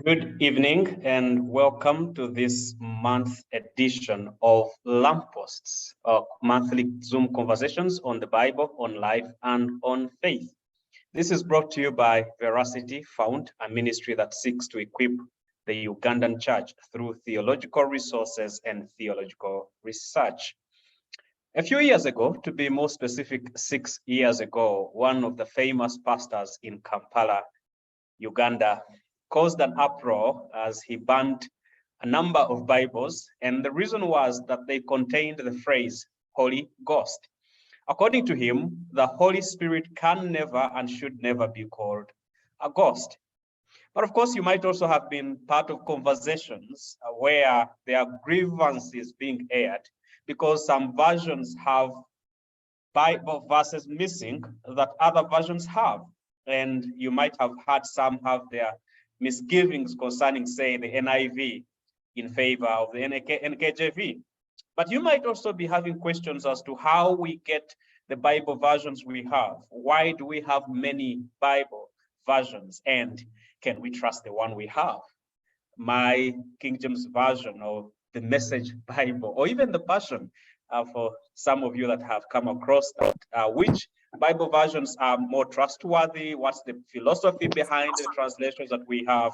Good evening and welcome to this month edition of Lampposts, monthly Zoom conversations on the Bible, on life, and on faith. This is brought to you by Veracity Found, a ministry that seeks to equip the Ugandan church through theological resources and theological research. A few years ago, to be more specific, 6 years ago, one of the famous pastors in Kampala, Uganda, caused an uproar as he banned a number of Bibles, and the reason was that they contained the phrase Holy Ghost. According to him, the Holy Spirit can never and should never be called a ghost. But of course, you might also have been part of conversations where there are grievances being aired because some versions have Bible verses missing that other versions have. And you might have had some have their misgivings concerning, say, the NIV in favor of the NKJV. But you might also be having questions as to how we get the Bible versions we have. Why do we have many Bible versions? And can we trust the one we have? My King James Version or the Message Bible, or even the Passion, for some of you that have come across that, which Bible versions are more trustworthy? What's the philosophy behind the translations that we have?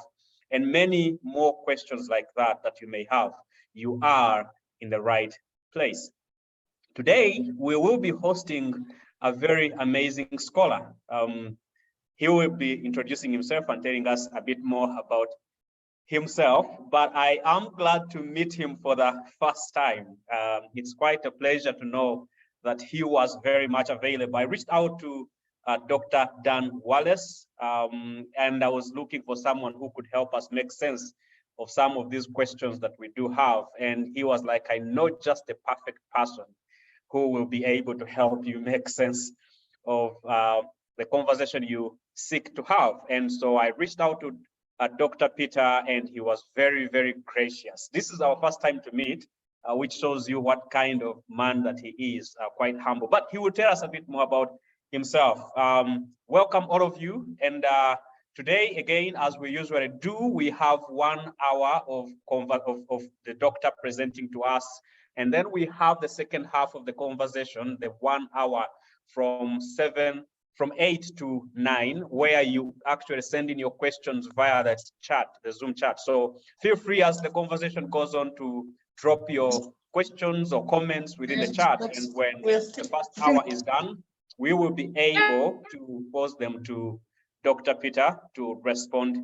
And many more questions like that that you may have. You are in the right place. Today, we will be hosting a very amazing scholar. He will be introducing himself and telling us a bit more about himself, but I am glad to meet him for the first time. It's quite a pleasure to know that he was very much available. I reached out to Dr. Dan Wallace, and I was looking for someone who could help us make sense of some of these questions that we do have. And he was like, I know just the perfect person who will be able to help you make sense of the conversation you seek to have. And so I reached out to Dr. Peter, and he was very, very gracious. This is our first time to meet, which shows you what kind of man that he is, quite humble. But he will tell us a bit more about himself. Welcome all of you. And today, again, as we usually do, we have 1 hour of the doctor presenting to us. And then we have the second half of the conversation, the 1 hour from 8 to 9, where you actually send in your questions via the chat, the Zoom chat. So feel free as the conversation goes on to drop your questions or comments within the chat. And when the first hour is done, we will be able to pose them to Dr. Peter to respond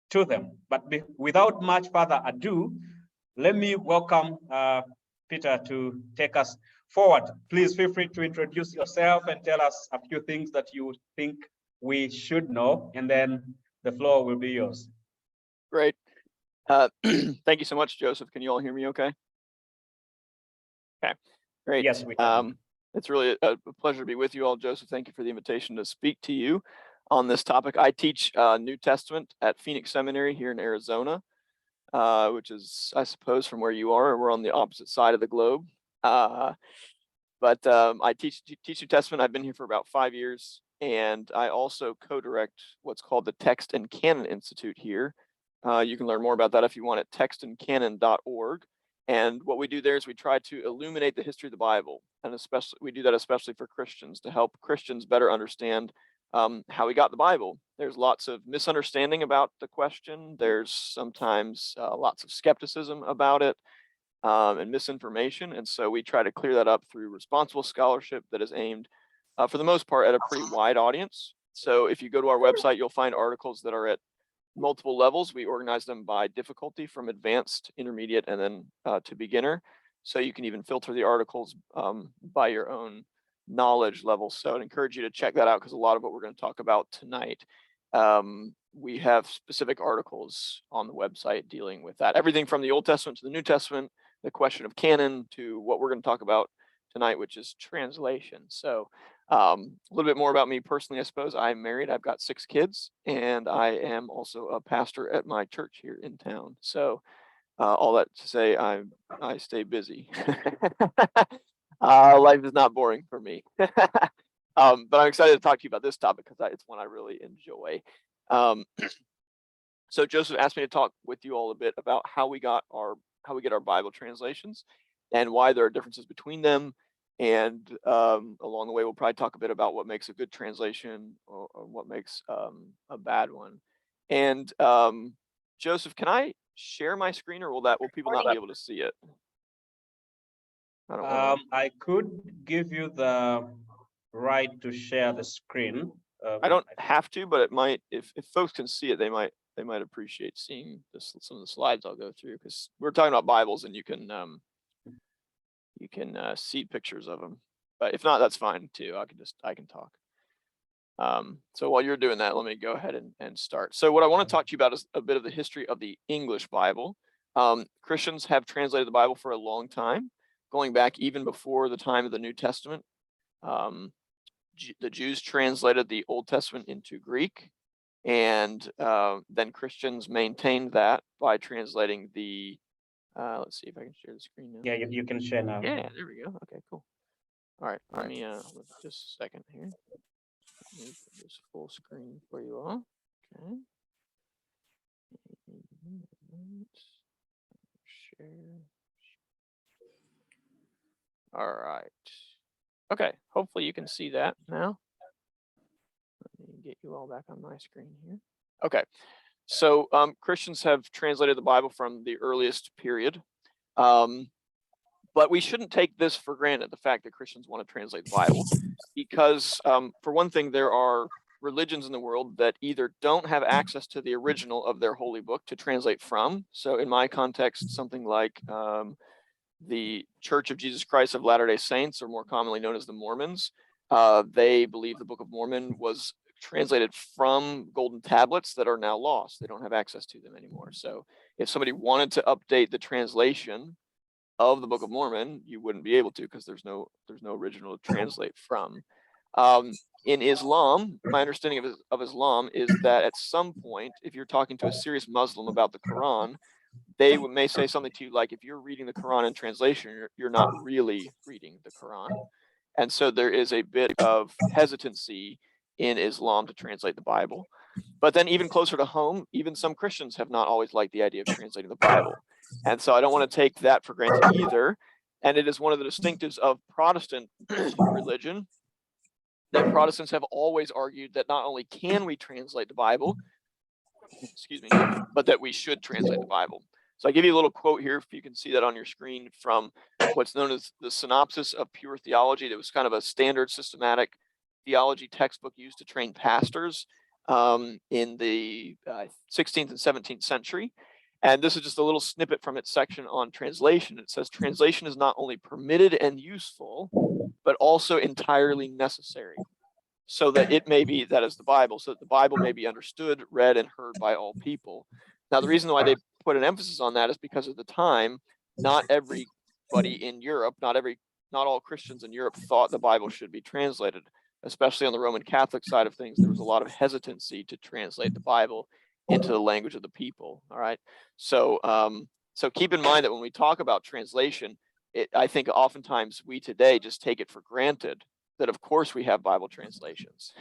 to them. But without much further ado, let me welcome Peter to take us forward. Please feel free to introduce yourself and tell us a few things that you think we should know, and then the floor will be yours. Great. Thank you so much, Joseph. Can you all hear me okay? Okay, great. Yes, we can. It's really a pleasure to be with you all, Joseph. Thank you for the invitation to speak to you on this topic. I teach New Testament at Phoenix Seminary here in Arizona, which is, I suppose, from where you are. We're on the opposite side of the globe. But I teach New Testament. I've been here for about 5 years, and I also co-direct what's called the Text and Canon Institute here. You can learn more about that if you want at textandcanon.org. And what we do there is we try to illuminate the history of the Bible, and especially we do that especially for Christians, to help Christians better understand how we got the Bible. There's lots of misunderstanding about the question. There's sometimes lots of skepticism about it. And misinformation. And so we try to clear that up through responsible scholarship that is aimed, for the most part, at a pretty wide audience. So if you go to our website, you'll find articles that are at multiple levels. We organize them by difficulty, from advanced, intermediate, and then to beginner. So you can even filter the articles by your own knowledge level. So I'd encourage you to check that out, because a lot of what we're going to talk about tonight, we have specific articles on the website dealing with that. Everything from the Old Testament to the New Testament, the question of canon, to what we're going to talk about tonight, which is translation. So a little bit more about me personally, I suppose. I'm married. I've got 6 kids, and I am also a pastor at my church here in town. So all that to say, I stay busy. Life is not boring for me. But I'm excited to talk to you about this topic because it's one I really enjoy. So Joseph asked me to talk with you all a bit about how we get our Bible translations and why there are differences between them. And along the way, we'll probably talk a bit about what makes a good translation or what makes a bad one. And Joseph, can I share my screen, or will people not be able to see it? I could give you the right to share the screen. I don't have to, but it might. If folks can see it, they might appreciate seeing some of the slides I'll go through, because we're talking about Bibles, and you can see pictures of them. But if not, that's fine too. I can talk. So while you're doing that, let me go ahead and start. So what I want to talk to you about is a bit of the history of the English Bible. Christians have translated the Bible for a long time, going back even before the time of the New Testament. The Jews translated the Old Testament into Greek, and then Christians maintained that by translating the, let's see if I can share the screen now. Yeah, you can share now. Yeah, there we go. Okay, cool. All right, let me just a second here. Let me put this full screen for you all. Okay. Share. All right. Okay, hopefully you can see that now. Let me get you all back on my screen here. Okay, so Christians have translated the Bible from the earliest period, but we shouldn't take this for granted, the fact that Christians want to translate the Bible, because for one thing, there are religions in the world that either don't have access to the original of their holy book to translate from. So in my context, something like the Church of Jesus Christ of Latter-day Saints, or more commonly known as the Mormons, they believe the Book of Mormon was translated from golden tablets that are now lost. They don't have access to them anymore. So if somebody wanted to update the translation of the Book of Mormon, you wouldn't be able to, because there's no original to translate from. In Islam, my understanding of Islam is that at some point, if you're talking to a serious Muslim about the Quran, they may say something to you like, if you're reading the Quran in translation, you're not really reading the Quran. And so there is a bit of hesitancy in Islam to translate the Bible. But then even closer to home, even some Christians have not always liked the idea of translating the Bible. And so I don't want to take that for granted either. And it is one of the distinctives of Protestant religion that Protestants have always argued that not only can we translate the Bible, excuse me, but that we should translate the Bible. So I give you a little quote here, if you can see that on your screen, from what's known as the Synopsis of Pure Theology. That was kind of a standard systematic theology textbook used to train pastors in the 16th and 17th century. And this is just a little snippet from its section on translation. It says, translation is not only permitted and useful, but also entirely necessary, so that it may be, that is the Bible, so that the Bible may be understood, read, and heard by all people. Now, the reason why they put an emphasis on that is because at the time, not everybody in Europe, not all Christians in Europe thought the Bible should be translated, especially on the Roman Catholic side of things. There was a lot of hesitancy to translate the Bible into the language of the people. All right. So, so keep in mind that when we talk about translation, I think oftentimes we today just take it for granted that of course we have Bible translations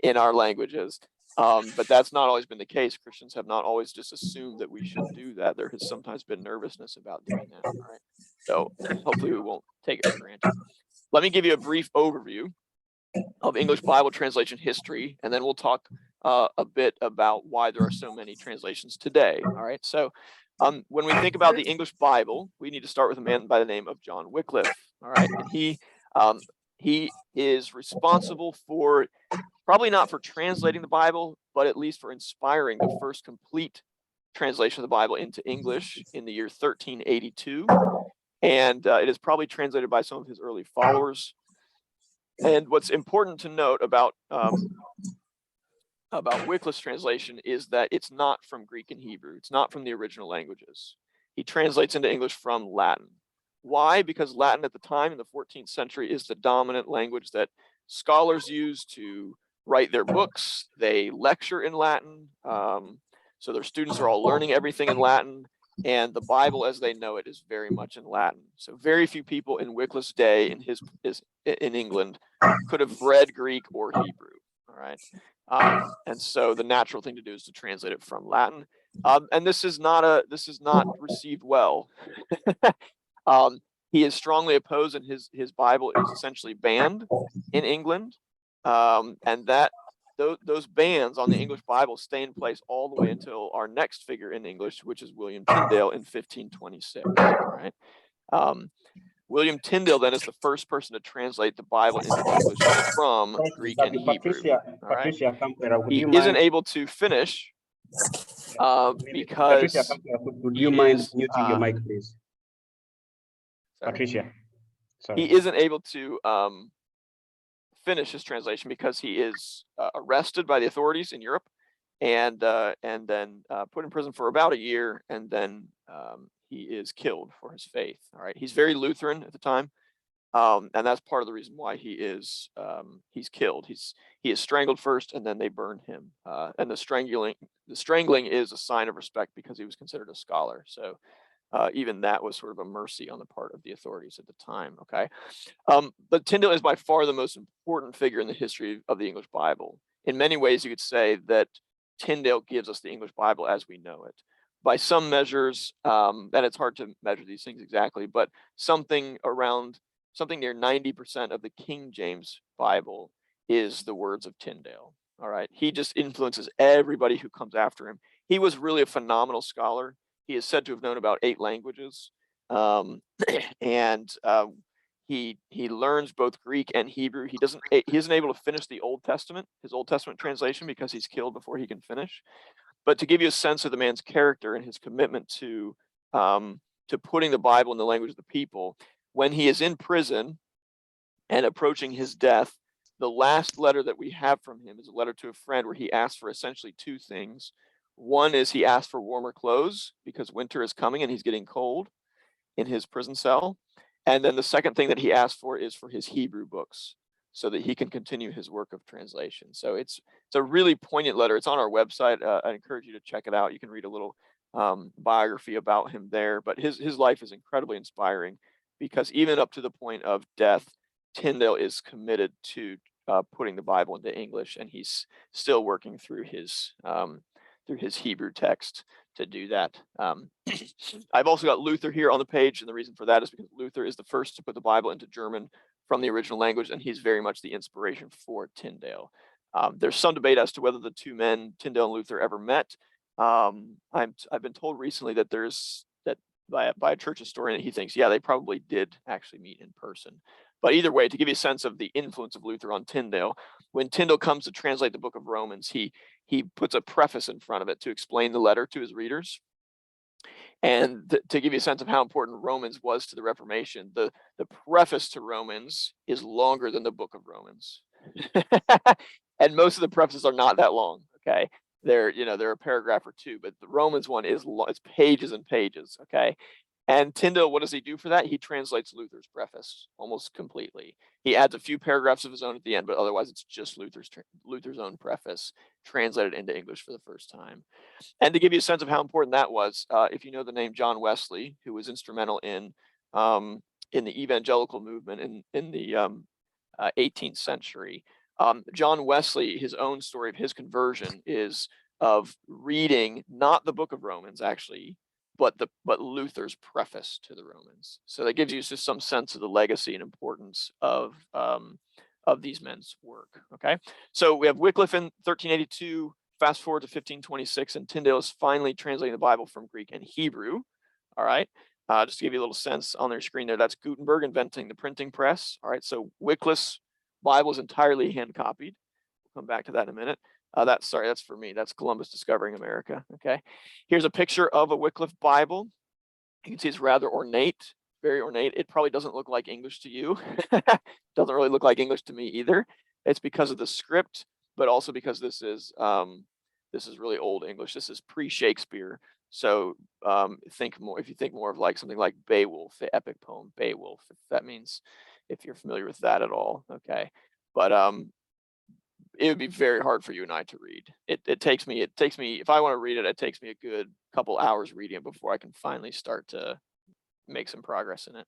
in our languages. But that's not always been the case. Christians have not always just assumed that we should do that. There has sometimes been nervousness about doing that. All right. So hopefully we won't take it for granted. Let me give you a brief overview of English Bible translation history, and then we'll talk a bit about why there are so many translations today. All right. So when we think about the English Bible, we need to start with a man by the name of John Wycliffe. All right. And he is responsible for, probably not for translating the Bible, but at least for inspiring the first complete translation of the Bible into English in the year 1382. And it is probably translated by some of his early followers. And what's important to note about Wycliffe's translation is that it's not from Greek and Hebrew. It's not from the original languages. He translates into English from Latin. Why? Because Latin at the time in the 14th century is the dominant language that scholars use to write their books. They lecture in Latin. So their students are all learning everything in Latin. And the Bible as they know it is very much in Latin. So very few people in Wycliffe's day in England could have read Greek or Hebrew. All right. right? And so the natural thing to do is to translate it from Latin. And this is not received well. He is strongly opposed, and his Bible is essentially banned in England. And those bans on the English Bible stay in place all the way until our next figure in English, which is William Tyndale in 1526. All right. William Tyndale then is the first person to translate the Bible into English from Greek and Hebrew. All right. He isn't able to finish because Patricia, would you mind muting your mic, please? Sorry. Patricia, sorry. He isn't able to finish his translation because he is arrested by the authorities in Europe and then put in prison for about a year, and then he is killed for his faith. All right, he's very Lutheran at the time, and that's part of the reason why he's killed. He is strangled first, and then they burn him. And the strangling is a sign of respect because he was considered a scholar. So even that was sort of a mercy on the part of the authorities at the time. Okay, but Tyndale is by far the most important figure in the history of the English Bible. In many ways, you could say that Tyndale gives us the English Bible as we know it. By some measures, and it's hard to measure these things exactly, but something near 90% of the King James Bible is the words of Tyndale. All right, he just influences everybody who comes after him. He was really a phenomenal scholar. He is said to have known about 8 languages, and he learns both Greek and Hebrew. He isn't able to finish his Old Testament translation because he's killed before he can finish. But to give you a sense of the man's character and his commitment to putting the Bible in the language of the people, when he is in prison and approaching his death, the last letter that we have from him is a letter to a friend where he asks for essentially 2 things. One is he asked for warmer clothes because winter is coming and he's getting cold in his prison cell. And then the second thing that he asked for is for his Hebrew books so that he can continue his work of translation. So it's a really poignant letter. It's on our website. I encourage you to check it out. You can read a little biography about him there, but his life is incredibly inspiring because even up to the point of death, Tyndale is committed to putting the Bible into English, and he's still working through his Hebrew text to do that. I've also got Luther here on the page, and the reason for that is because Luther is the first to put the Bible into German from the original language, and he's very much the inspiration for Tyndale. There's some debate as to whether the 2 men, Tyndale and Luther, ever met. I've been told recently that by a church historian that he thinks, yeah, they probably did actually meet in person. But either way, to give you a sense of the influence of Luther on Tyndale, when Tyndale comes to translate the book of Romans, he puts a preface in front of it to explain the letter to his readers. And to give you a sense of how important Romans was to the Reformation, the preface to Romans is longer than the book of Romans. And most of the prefaces are not that long, okay? They're a paragraph or 2, but the Romans one is it's pages and pages, okay? And Tyndale, what does he do for that? He translates Luther's preface almost completely. He adds a few paragraphs of his own at the end, but otherwise it's just Luther's own preface translated into English for the first time. And to give you a sense of how important that was, if you know the name John Wesley, who was instrumental in the evangelical movement in the 18th century, John Wesley, his own story of his conversion is of reading not the book of Romans actually, but Luther's preface to the Romans. So that gives you just some sense of the legacy and importance of these men's work. Okay, so we have Wycliffe in 1382. Fast forward to 1526, and Tyndale is finally translating the Bible from Greek and Hebrew. All right, just to give you a little sense on their screen there, that's Gutenberg inventing the printing press. All right, so Wycliffe's Bible is entirely hand copied. We'll come back to that in a minute. That's for me. That's Columbus discovering America. Okay, here's a picture of a Wycliffe Bible. You can see it's rather ornate, very ornate. It probably doesn't look like English to you. Doesn't really look like English to me either. It's because of the script, but also because this is really old English. This is pre-Shakespeare. So if you think more of like something like Beowulf, the epic poem Beowulf, if you're familiar with that at all. Okay, but it would be very hard for you and I to read. It takes me, if I want to read it, it takes me a good couple hours reading it before I can finally start to make some progress in it.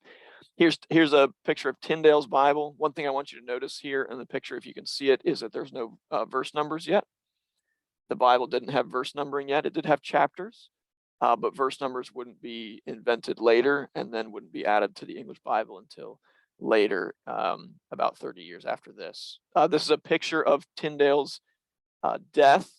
Here's a picture of Tyndale's Bible. One thing I want you to notice here in the picture, if you can see it, is that there's no verse numbers yet. The Bible didn't have verse numbering yet. It did have chapters, but verse numbers wouldn't be invented later and then wouldn't be added to the English Bible until later, about 30 years after this. This is a picture of Tyndale's death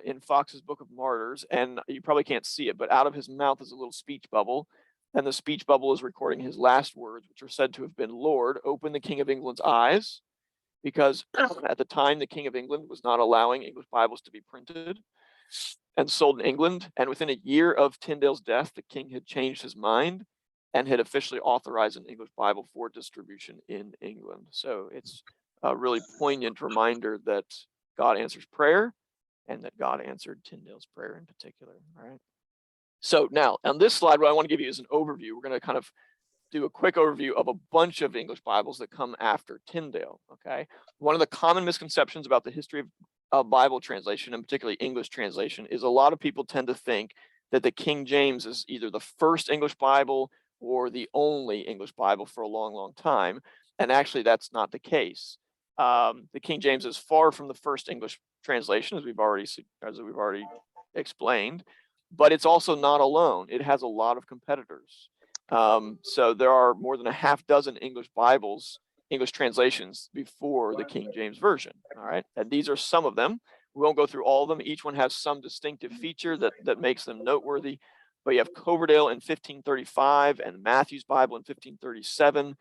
in Fox's Book of Martyrs, and you probably can't see it, but out of his mouth is a little speech bubble, and the speech bubble is recording his last words, which are said to have been, "Lord, open the King of England's eyes," because at the time the King of England was not allowing English Bibles to be printed and sold in England. And within a year of Tyndale's death, the king had changed his mind and had officially authorized an English Bible for distribution in England. So it's a really poignant reminder that God answers prayer and that God answered Tyndale's prayer in particular. All right. So now on this slide, what I want to give you is an overview. We're going to kind of do a quick overview of a bunch of English Bibles that come after Tyndale. Okay. One of the common misconceptions about the history of Bible translation, and particularly English translation, is a lot of people tend to think that the King James is either the first English Bible or the only English Bible for a long, long time. And actually, that's not the case. The King James is far from the first English translation, as we've already explained, but it's also not alone. It has a lot of competitors. So there are more than a half dozen English Bibles, English translations before the King James Version. All right, and these are some of them. We won't go through all of them. Each one has some distinctive feature that makes them noteworthy. But you have Coverdale in 1535 and Matthew's Bible in 1537.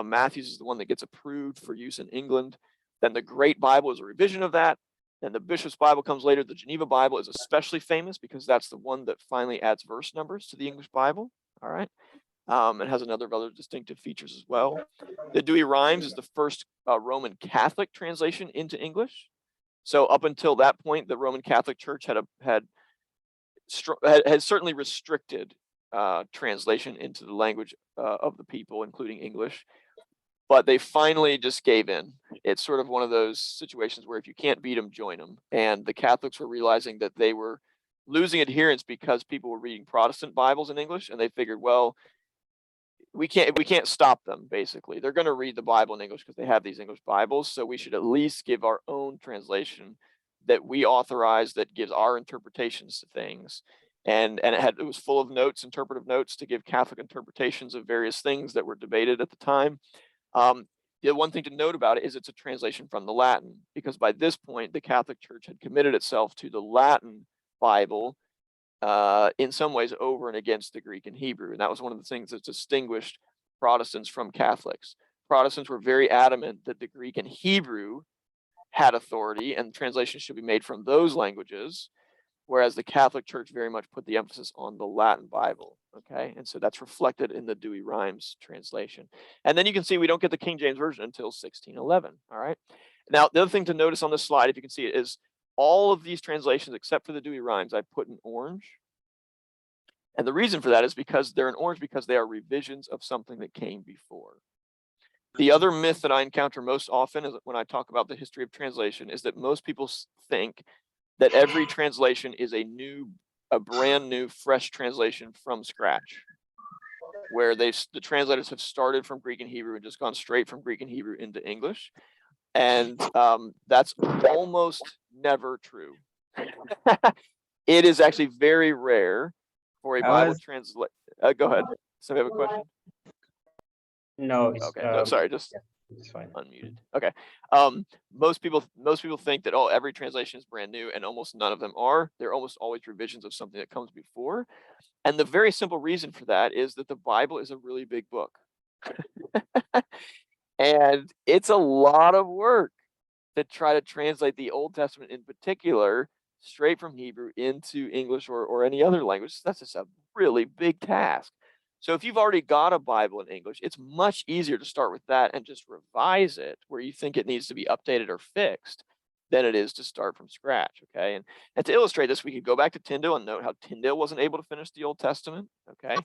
Matthew's is the one that gets approved for use in England. Then the Great Bible is a revision of that. Then the Bishop's Bible comes later. The Geneva Bible is especially famous because that's the one that finally adds verse numbers to the English Bible. All right. It has a number of other distinctive features as well. The Douay-Rheims is the first Roman Catholic translation into English. So up until that point, the Roman Catholic Church had certainly restricted translation into the language of the people, including English. But they finally just gave in. It's sort of one of those situations where if you can't beat them, join them. And the Catholics were realizing that they were losing adherents because people were reading Protestant Bibles in English, and they figured, well, we can't stop them. Basically, they're going to read the Bible in English because they have these English Bibles. So we should at least give our own translation that we authorize, that gives our interpretations to things. And it was full of notes, interpretive notes, to give Catholic interpretations of various things that were debated at the time. The one thing to note about it is it's a translation from the Latin, because by this point the Catholic Church had committed itself to the Latin Bible in some ways over and against the Greek and Hebrew. And that was one of the things that distinguished Protestants from Catholics. Protestants were very adamant that the Greek and Hebrew had authority and translation should be made from those languages, whereas the Catholic Church very much put the emphasis on the Latin Bible. Okay, and so that's reflected in the Douay-Rheims translation. And then you can see we don't get the King James Version until 1611. All right. Now, the other thing to notice on this slide, if you can see it, is all of these translations, except for the Douay-Rheims, I put in orange. And the reason for that is because they're in orange because they are revisions of something that came before. The other myth that I encounter most often is when I talk about the history of translation is that most people think that every translation is a brand new, fresh translation from scratch, where the translators have started from Greek and Hebrew and just gone straight from Greek and Hebrew into English. And that's almost never true. It is actually very rare for a Bible translate. Go ahead. Somebody have a question? No. Okay. No, sorry. Just it's fine. Unmuted. Okay. Most people think that every translation is brand new, and almost none of them are. They're almost always revisions of something that comes before. And the very simple reason for that is that the Bible is a really big book. And it's a lot of work to try to translate the Old Testament in particular straight from Hebrew into English or any other language. That's just a really big task. So if you've already got a Bible in English, it's much easier to start with that and just revise it where you think it needs to be updated or fixed than it is to start from scratch. Okay. And to illustrate this, we could go back to Tyndale and note how Tyndale wasn't able to finish the Old Testament. Okay.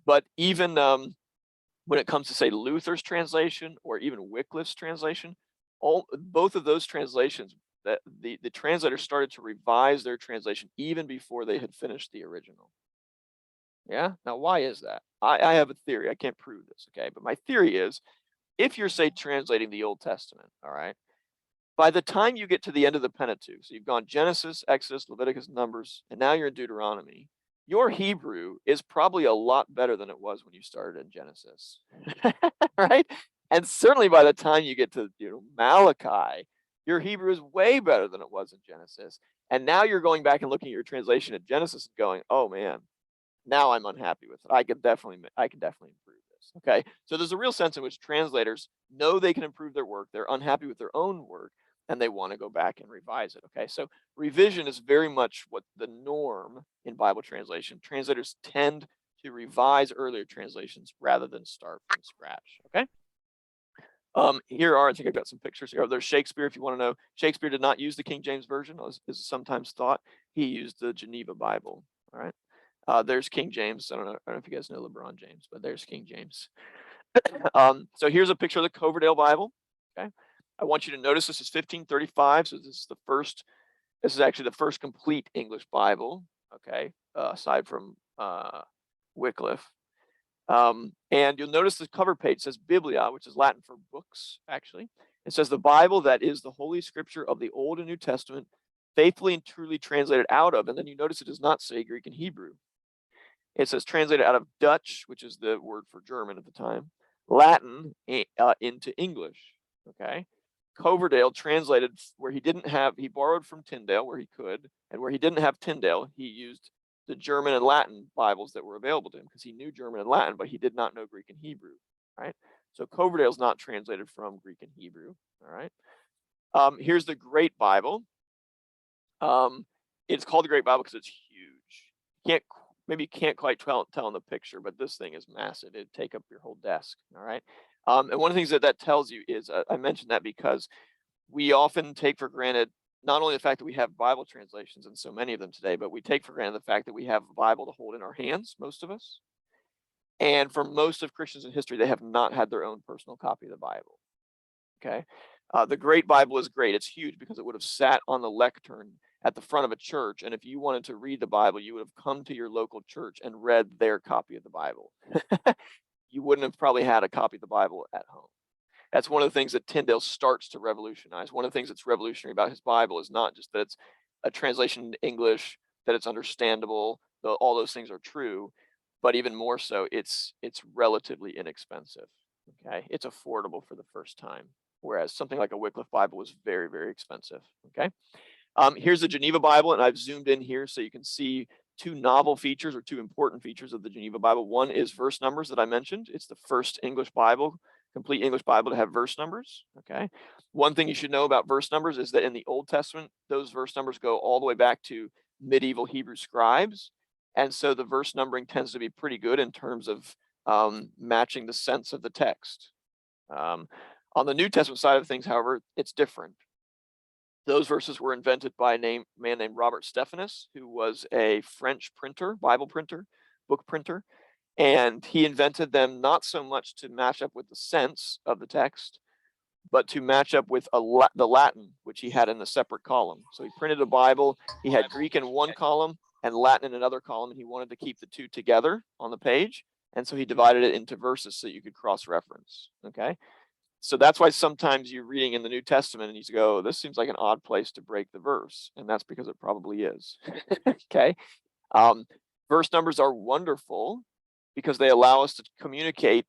But even when it comes to, say, Luther's translation or even Wycliffe's translation, both of those translations, that the translators started to revise their translation even before they had finished the original. Yeah. Now, why is that? I have a theory. I can't prove this, okay? But my theory is, if you're, say, translating the Old Testament, all right, by the time you get to the end of the Pentateuch, so you've gone Genesis, Exodus, Leviticus, Numbers, and now you're in Deuteronomy, your Hebrew is probably a lot better than it was when you started in Genesis, right? And certainly by the time you get to Malachi, your Hebrew is way better than it was in Genesis. And now you're going back and looking at your translation of Genesis and going, oh man, now I'm unhappy with it. I can definitely improve this. Okay. So there's a real sense in which translators know they can improve their work. They're unhappy with their own work and they want to go back and revise it. Okay. So revision is very much what the norm in Bible translation. Translators tend to revise earlier translations rather than start from scratch. Okay. Here are, I think I've got some pictures here. There's Shakespeare, if you want to know. Shakespeare did not use the King James Version, as is sometimes thought. He used the Geneva Bible. All right. There's King James. I don't know if you guys know LeBron James, but there's King James. So here's a picture of the Coverdale Bible. Okay. I want you to notice this is 1535. So this is actually the first complete English Bible. Okay. Aside from Wycliffe. And you'll notice the cover page says Biblia, which is Latin for books, actually. It says the Bible that is the Holy Scripture of the Old and New Testament, faithfully and truly translated out of, and then you notice it does not say Greek and Hebrew. It says translated out of Dutch, which is the word for German at the time, Latin into English, okay? Coverdale translated where he borrowed from Tyndale where he could, and where he didn't have Tyndale, he used the German and Latin Bibles that were available to him because he knew German and Latin, but he did not know Greek and Hebrew, right? So Coverdale's not translated from Greek and Hebrew, all right? Here's the Great Bible. It's called the Great Bible because it's huge. Maybe you can't quite tell in the picture, but this thing is massive. It'd take up your whole desk, all right? And one of the things that tells you is, I mentioned that because we often take for granted not only the fact that we have Bible translations and so many of them today, but we take for granted the fact that we have a Bible to hold in our hands, most of us. And for most of Christians in history, they have not had their own personal copy of the Bible, okay? The Great Bible is great. It's huge because it would have sat on the lectern at the front of a church. And if you wanted to read the Bible, you would have come to your local church and read their copy of the Bible. You wouldn't have probably had a copy of the Bible at home. That's one of the things that Tyndale starts to revolutionize. One of the things that's revolutionary about his Bible is not just that it's a translation into English, that it's understandable, though all those things are true, but even more so, it's relatively inexpensive. Okay, it's affordable for the first time, whereas something like a Wycliffe Bible was very, very expensive. Okay, here's the Geneva Bible, and I've zoomed in here so you can see two novel features or two important features of the Geneva Bible. One is verse numbers that I mentioned. It's the first English Bible, complete English Bible to have verse numbers. Okay. One thing you should know about verse numbers is that in the Old Testament, those verse numbers go all the way back to medieval Hebrew scribes. And so the verse numbering tends to be pretty good in terms of matching the sense of the text. On the New Testament side of things, however, it's different. Those verses were invented by a man named Robert Stephanus, who was a French printer, Bible printer, book printer. And he invented them not so much to match up with the sense of the text, but to match up with the Latin, which he had in a separate column. So he printed a Bible. He had Greek in one column and Latin in another column, and he wanted to keep the two together on the page. And so he divided it into verses so you could cross-reference, okay? So that's why sometimes you're reading in the New Testament and you go, oh, this seems like an odd place to break the verse. And that's because it probably is, okay? Verse numbers are wonderful because they allow us to communicate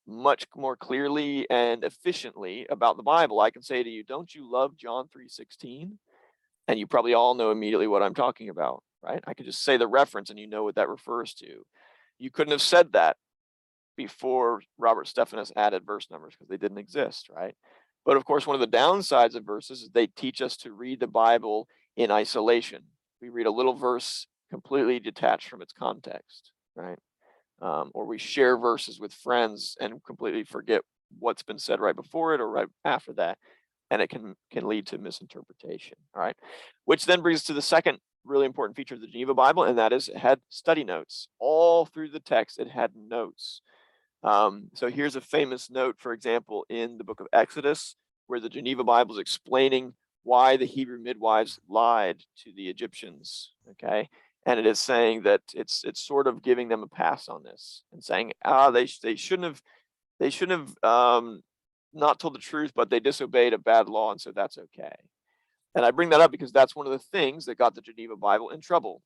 much more clearly and efficiently about the Bible. I can say to you, don't you love John 3:16? And you probably all know immediately what I'm talking about, right? I could just say the reference and you know what that refers to. You couldn't have said that before Robert Stephanus added verse numbers because they didn't exist, right? But of course, one of the downsides of verses is they teach us to read the Bible in isolation. We read a little verse completely detached from its context, right? Or we share verses with friends and completely forget what's been said right before it or right after that. And it can lead to misinterpretation, all right? Which then brings us to the second really important feature of the Geneva Bible, and that is it had study notes. All through the text, it had notes. So here's a famous note, for example, in the book of Exodus, where the Geneva Bible is explaining why the Hebrew midwives lied to the Egyptians, okay? And it is saying that it's sort of giving them a pass on this and saying, they shouldn't have not told the truth, but they disobeyed a bad law, and so that's okay. And I bring that up because that's one of the things that got the Geneva Bible in trouble.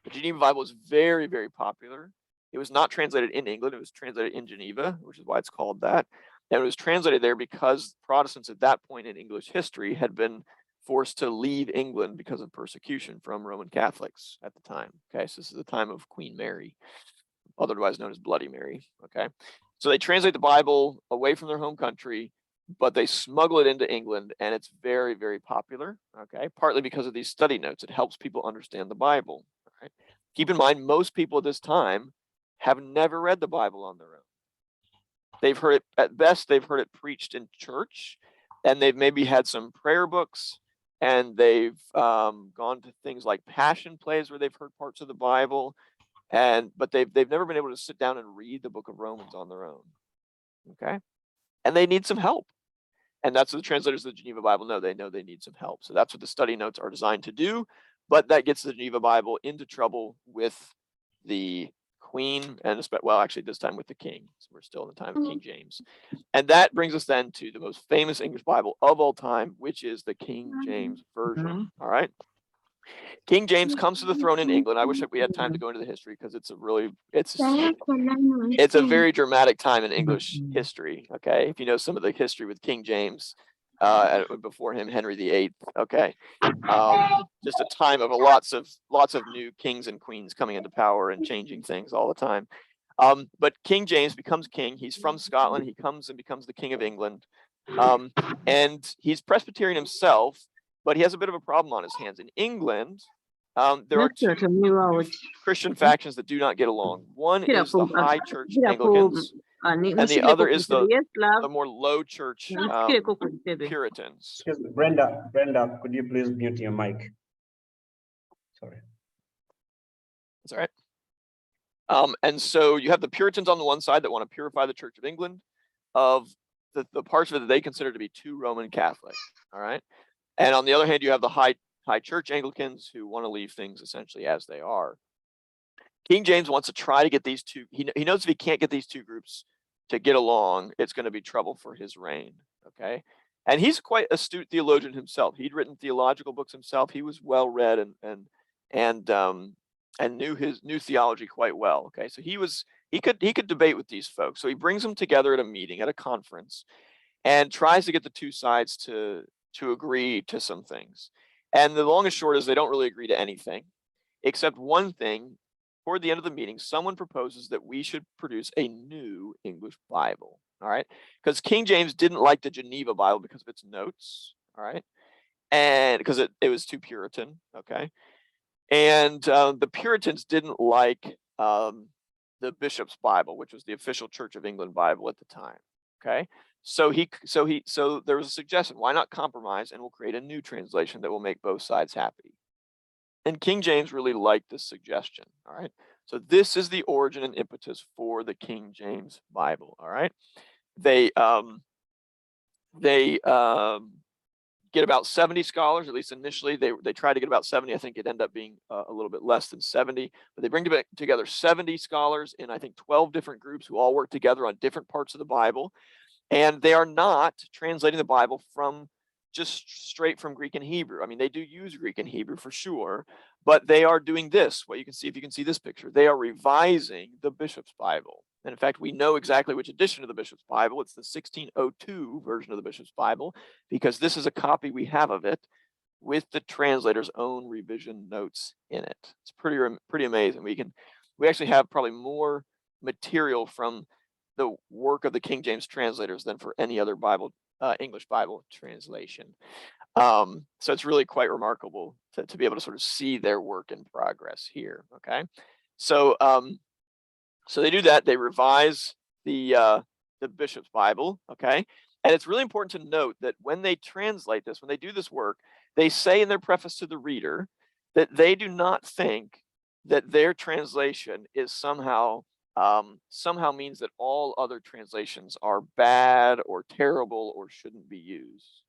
The Geneva Bible is very, very popular. It was not translated in England. It was translated in Geneva, which is why it's called that. And it was translated there because Protestants at that point in English history had been forced to leave England because of persecution from Roman Catholics at the time. Okay, so this is the time of Queen Mary, otherwise known as Bloody Mary. Okay, so they translate the Bible away from their home country, but they smuggle it into England, and it's very, very popular. Okay, partly because of these study notes. It helps people understand the Bible. Right? Keep in mind, most people at this time have never read the Bible on their own. They've heard it, at best, they've heard it preached in church, and they've maybe had some prayer books, and they've gone to things like passion plays where they've heard parts of the Bible, but they've never been able to sit down and read the book of Romans on their own. Okay, and they need some help. And that's what the translators of the Geneva Bible know. They know they need some help. So that's what the study notes are designed to do. But that gets the Geneva Bible into trouble with the Queen, and well, actually this time with the King. So we're still in the time of King James. And that brings us then to the most famous English Bible of all time, which is the King James Version. All right. King James comes to the throne in England. I wish that we had time to go into the history because it's a very dramatic time in English history. Okay, if you know some of the history with King James, before him Henry VIII. Okay, just a time of lots of new kings and queens coming into power and changing things all the time. But King James becomes king. He's from Scotland. He comes and becomes the King of England, and he's Presbyterian himself, but he has a bit of a problem on his hands. In England, there are two Christian factions that do not get along. One is the High Church Anglicans, and the other is the more low church Puritans. Excuse me, Brenda, could you please mute your mic? Sorry. That's all right. And so you have the Puritans on the one side that want to purify the Church of England of the parts of it that they consider to be too Roman Catholic. All right. And on the other hand, you have the High Church Anglicans who want to leave things essentially as they are. King James wants to try to get these two. He knows if he can't get these two groups to get along, it's going to be trouble for his reign. Okay. And he's quite astute theologian himself. He'd written theological books himself. He was well read and knew theology quite well. Okay. So he could debate with these folks. So he brings them together at a meeting, at a conference, and tries to get the two sides to agree to some things. And the long and short is they don't really agree to anything, except one thing. Toward the end of the meeting, someone proposes that we should produce a new English Bible. All right. Because King James didn't like the Geneva Bible because of its notes. All right. And because it was too Puritan. Okay. And the Puritans didn't like the Bishop's Bible, which was the official Church of England Bible at the time. Okay. So there was a suggestion, why not compromise, and we'll create a new translation that will make both sides happy. And King James really liked this suggestion. All right. So this is the origin and impetus for the King James Bible. All right. They get about 70 scholars, at least initially. They tried to get about 70. I think it ended up being a little bit less than 70. But they bring together 70 scholars in, I think, 12 different groups who all work together on different parts of the Bible. And they are not translating the Bible from just straight from Greek and Hebrew. I mean, they do use Greek and Hebrew for sure, but they are doing this. What you can see, if you can see this picture, they are revising the Bishop's Bible. And in fact, we know exactly which edition of the Bishop's Bible. It's the 1602 version of the Bishop's Bible, because this is a copy we have of it with the translator's own revision notes in it. It's pretty amazing. We actually have probably more material from the work of the King James translators than for any other Bible, English Bible translation. So it's really quite remarkable to be able to sort of see their work in progress here. Okay, so so they do that. They revise the Bishop's Bible. Okay, and it's really important to note that when they translate this, when they do this work, they say in their preface to the reader that they do not think that their translation is somehow means that all other translations are bad or terrible or shouldn't be used.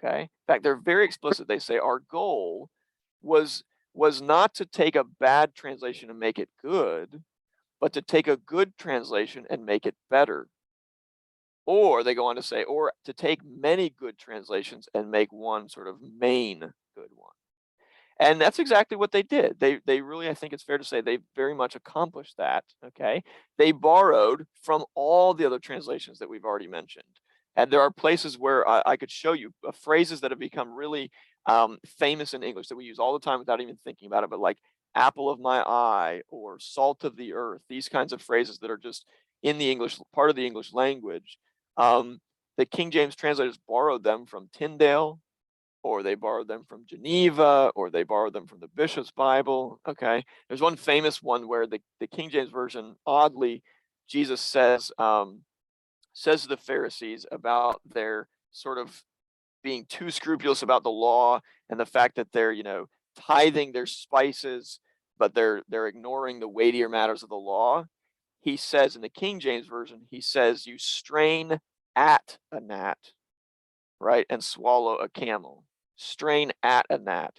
Okay. In fact, they're very explicit. They say our goal was was not to take a bad translation and make it good, but to take a good translation and make it better. Or they go on to say, or to take many good translations and make one sort of main good one. And that's exactly what they did. They really, I think it's fair to say, they very much accomplished that, okay? They borrowed from all the other translations that we've already mentioned. And there are places where I could show you phrases that have become really famous in English that we use all the time without even thinking about it, but like apple of my eye or salt of the earth, these kinds of phrases that are just in the English, part of the English language. The King James translators borrowed them from Tyndale, or they borrowed them from Geneva, or they borrowed them from the Bishop's Bible. Okay, there's one famous one where the King James Version, oddly, Jesus says to the Pharisees about their sort of being too scrupulous about the law and the fact that they're, tithing their spices, but they're ignoring the weightier matters of the law. He says in the King James Version, he says, you strain at a gnat, right, and swallow a camel. Strain at a gnat,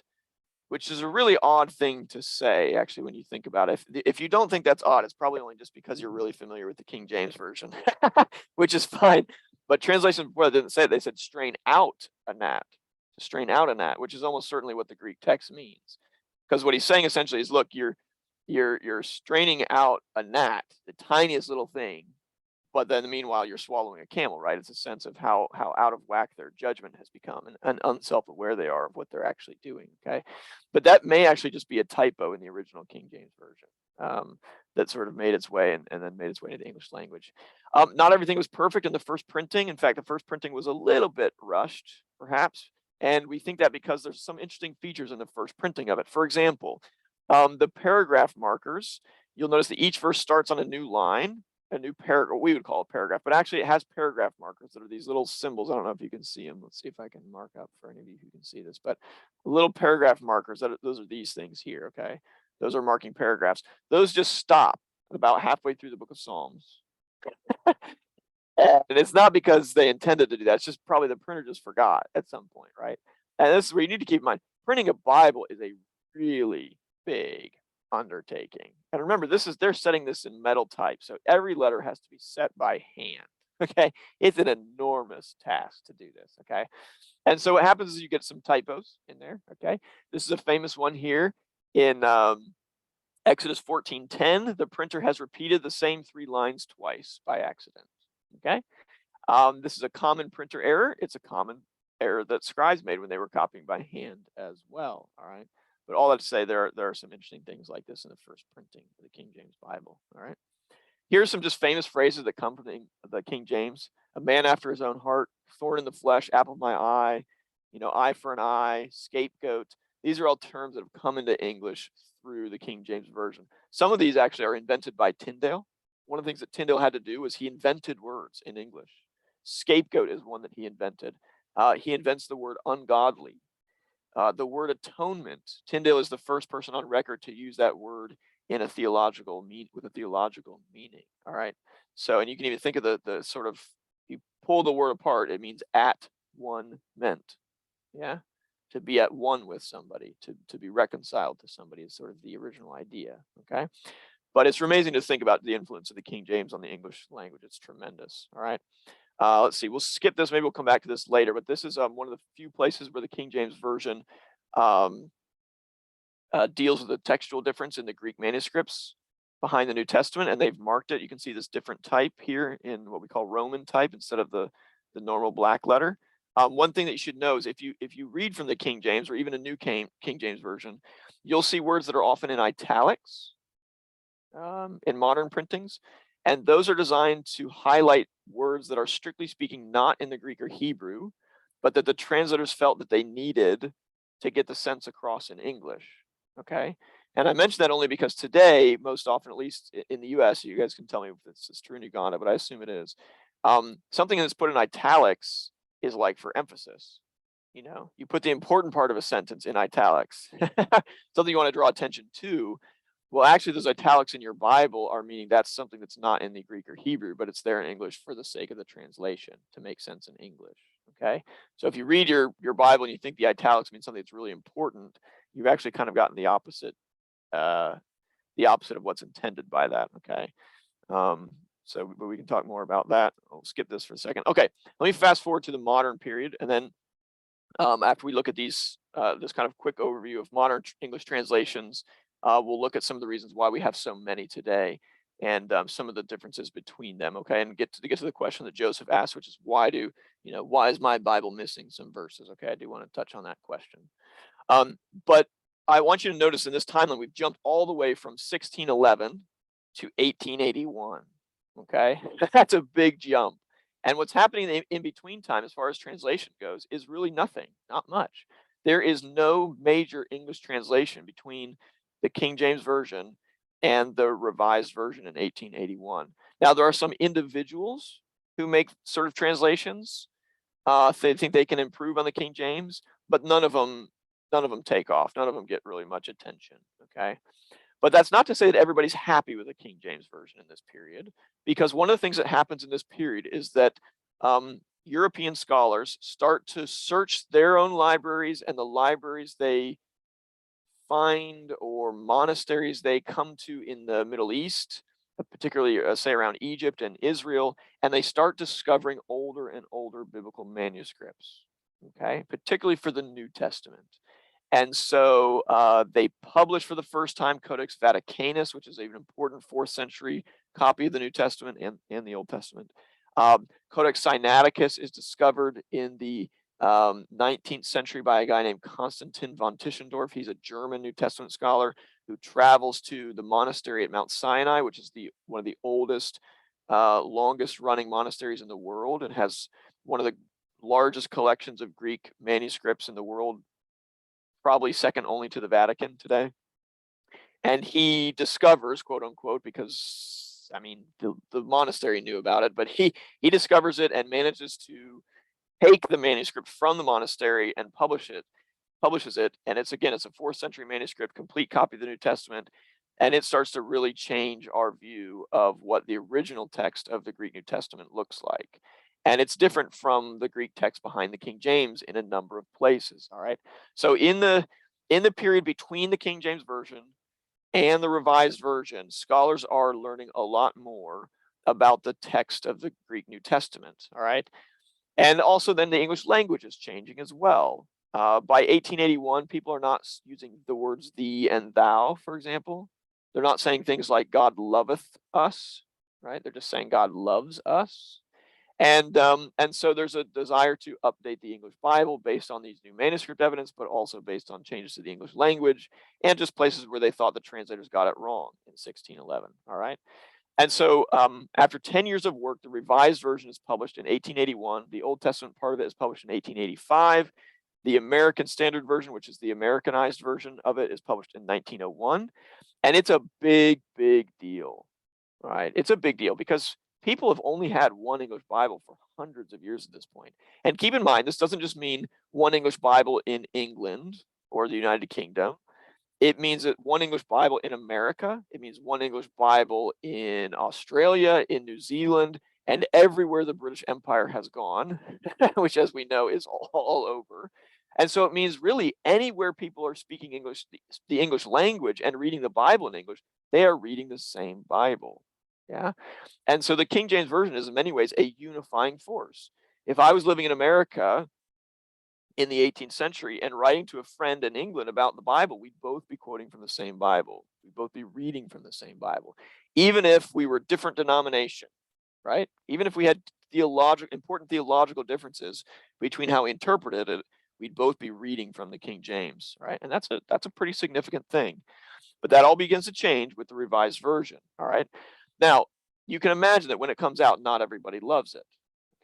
which is a really odd thing to say, actually, when you think about it. If you don't think that's odd, it's probably only just because you're really familiar with the King James Version, which is fine. But translation before they didn't say it, they said strain out a gnat, to strain out a gnat, which is almost certainly what the Greek text means. Because what he's saying essentially is, look, you're straining out a gnat, the tiniest little thing, but then meanwhile you're swallowing a camel, right? It's a sense of how out of whack their judgment has become and unself-aware they are of what they're actually doing, okay? But that may actually just be a typo in the original King James Version that sort of made its way and then made its way into the English language. Not everything was perfect in the first printing. In fact, the first printing was a little bit rushed, perhaps. And we think that because there's some interesting features in the first printing of it. For example, the paragraph markers, you'll notice that each verse starts on a new line, a new paragraph, we would call a paragraph, but actually it has paragraph markers that are these little symbols. I don't know if you can see them. Let's see if I can mark up for any of you who can see this, but little paragraph markers, those are these things here, okay? Those are marking paragraphs. Those just stop about halfway through the book of Psalms. And it's not because they intended to do that. It's just probably the printer just forgot at some point, right? And this is where you need to keep in mind, printing a Bible is a really big undertaking. And remember, they're setting this in metal type, so every letter has to be set by hand. Okay, it's an enormous task to do this. Okay, and so what happens is you get some typos in there. Okay, this is a famous one here in Exodus 14:10. The printer has repeated the same 3 lines twice by accident. Okay, this is a common printer error. It's a common error that scribes made when they were copying by hand as well. All right. But all that to say, there are some interesting things like this in the first printing of the King James Bible. All right. Here's some just famous phrases that come from the King James. A man after his own heart, thorn in the flesh, apple of my eye, eye for an eye, scapegoat. These are all terms that have come into English through the King James Version. Some of these actually are invented by Tyndale. One of the things that Tyndale had to do was he invented words in English. Scapegoat is one that he invented. He invents the word ungodly. The word atonement, Tyndale is the first person on record to use that word in a theological meaning. All right. So, and you can even think of the sort of, you pull the word apart, it means at one meant. Yeah. To be at one with somebody, to be reconciled to somebody is sort of the original idea. Okay. But it's amazing to think about the influence of the King James on the English language. It's tremendous. All right. Let's see, we'll skip this. Maybe we'll come back to this later, but this is one of the few places where the King James Version deals with the textual difference in the Greek manuscripts behind the New Testament, and they've marked it. You can see this different type here in what we call Roman type instead of the normal black letter. One thing that you should know is if you read from the King James or even a new King James Version, you'll see words that are often in italics in modern printings. And those are designed to highlight words that are strictly speaking not in the Greek or Hebrew, but that the translators felt that they needed to get the sense across in English. Okay. And I mention that only because today, most often, at least in the US, you guys can tell me if this is true in Uganda, but I assume it is. Something that's put in italics is like for emphasis. You put the important part of a sentence in italics, something you want to draw attention to. Well, actually, those italics in your Bible are meaning that's something that's not in the Greek or Hebrew, but it's there in English for the sake of the translation to make sense in English. Okay. So if you read your Bible and you think the italics mean something that's really important, you've actually kind of gotten the opposite of what's intended by that. Okay. So, but we can talk more about that. I'll skip this for a second. Okay, let me fast forward to the modern period, and then after we look at these, this kind of quick overview of modern English translations, we'll look at some of the reasons why we have so many today, and some of the differences between them. Okay, and get to the question that Joseph asked, which is why is my Bible missing some verses? Okay, I do want to touch on that question. But I want you to notice in this timeline, we've jumped all the way from 1611 to 1881. Okay, that's a big jump. And what's happening in between time, as far as translation goes, is really nothing, not much. There is no major English translation between the King James Version and the Revised Version in 1881. Now, there are some individuals who make sort of translations. They think they can improve on the King James, but none of them take off. None of them get really much attention. Okay. But that's not to say that everybody's happy with the King James Version in this period, because one of the things that happens in this period is that European scholars start to search their own libraries and the libraries they find or monasteries they come to in the Middle East, particularly say around Egypt and Israel, and they start discovering older and older biblical manuscripts, okay, particularly for the New Testament. And so they published for the first time Codex Vaticanus, which is an important 4th century copy of the New Testament and the Old Testament. Codex Sinaiticus is discovered in the 19th century by a guy named Konstantin von Tischendorf. He's a German New Testament scholar who travels to the monastery at Mount Sinai, which is one of the oldest, longest running monasteries in the world, and has one of the largest collections of Greek manuscripts in the world, probably second only to the Vatican today. And he discovers, quote unquote, because I mean the monastery knew about it, but he discovers it and manages to take the manuscript from the monastery and publishes it. And it's a 4th century manuscript, complete copy of the New Testament, and it starts to really change our view of what the original text of the Greek New Testament looks like. And it's different from the Greek text behind the King James in a number of places. All right. So in the period between the King James Version and the Revised Version, scholars are learning a lot more about the text of the Greek New Testament. All right. And also then the English language is changing as well. By 1881, people are not using the words thee and thou, for example. They're not saying things like God loveth us, right? They're just saying God loves us. And so there's a desire to update the English Bible based on these new manuscript evidence, but also based on changes to the English language and just places where they thought the translators got it wrong in 1611. All right. And so after 10 years of work, the Revised Version is published in 1881. The Old Testament part of it is published in 1885. The American Standard Version, which is the Americanized version of it, is published in 1901. And it's a big, big deal. All right. It's a big deal because people have only had one English Bible for hundreds of years at this point. And keep in mind, this doesn't just mean one English Bible in England or the United Kingdom. It means that one English Bible in America. It means one English Bible in Australia, in New Zealand, and everywhere the British Empire has gone, which, as we know, is all over. And so it means really anywhere people are speaking English, the English language, and reading the Bible in English, they are reading the same Bible. Yeah. And so the King James Version is in many ways a unifying force. If I was living in America in the 18th century and writing to a friend in England about the Bible, we'd both be quoting from the same Bible. We'd both be reading from the same Bible, even if we were different denomination, right? Even if we had important theological differences between how we interpreted it, we'd both be reading from the King James, right? And that's a pretty significant thing. But that all begins to change with the Revised Version, all right? Now, you can imagine that when it comes out, not everybody loves it,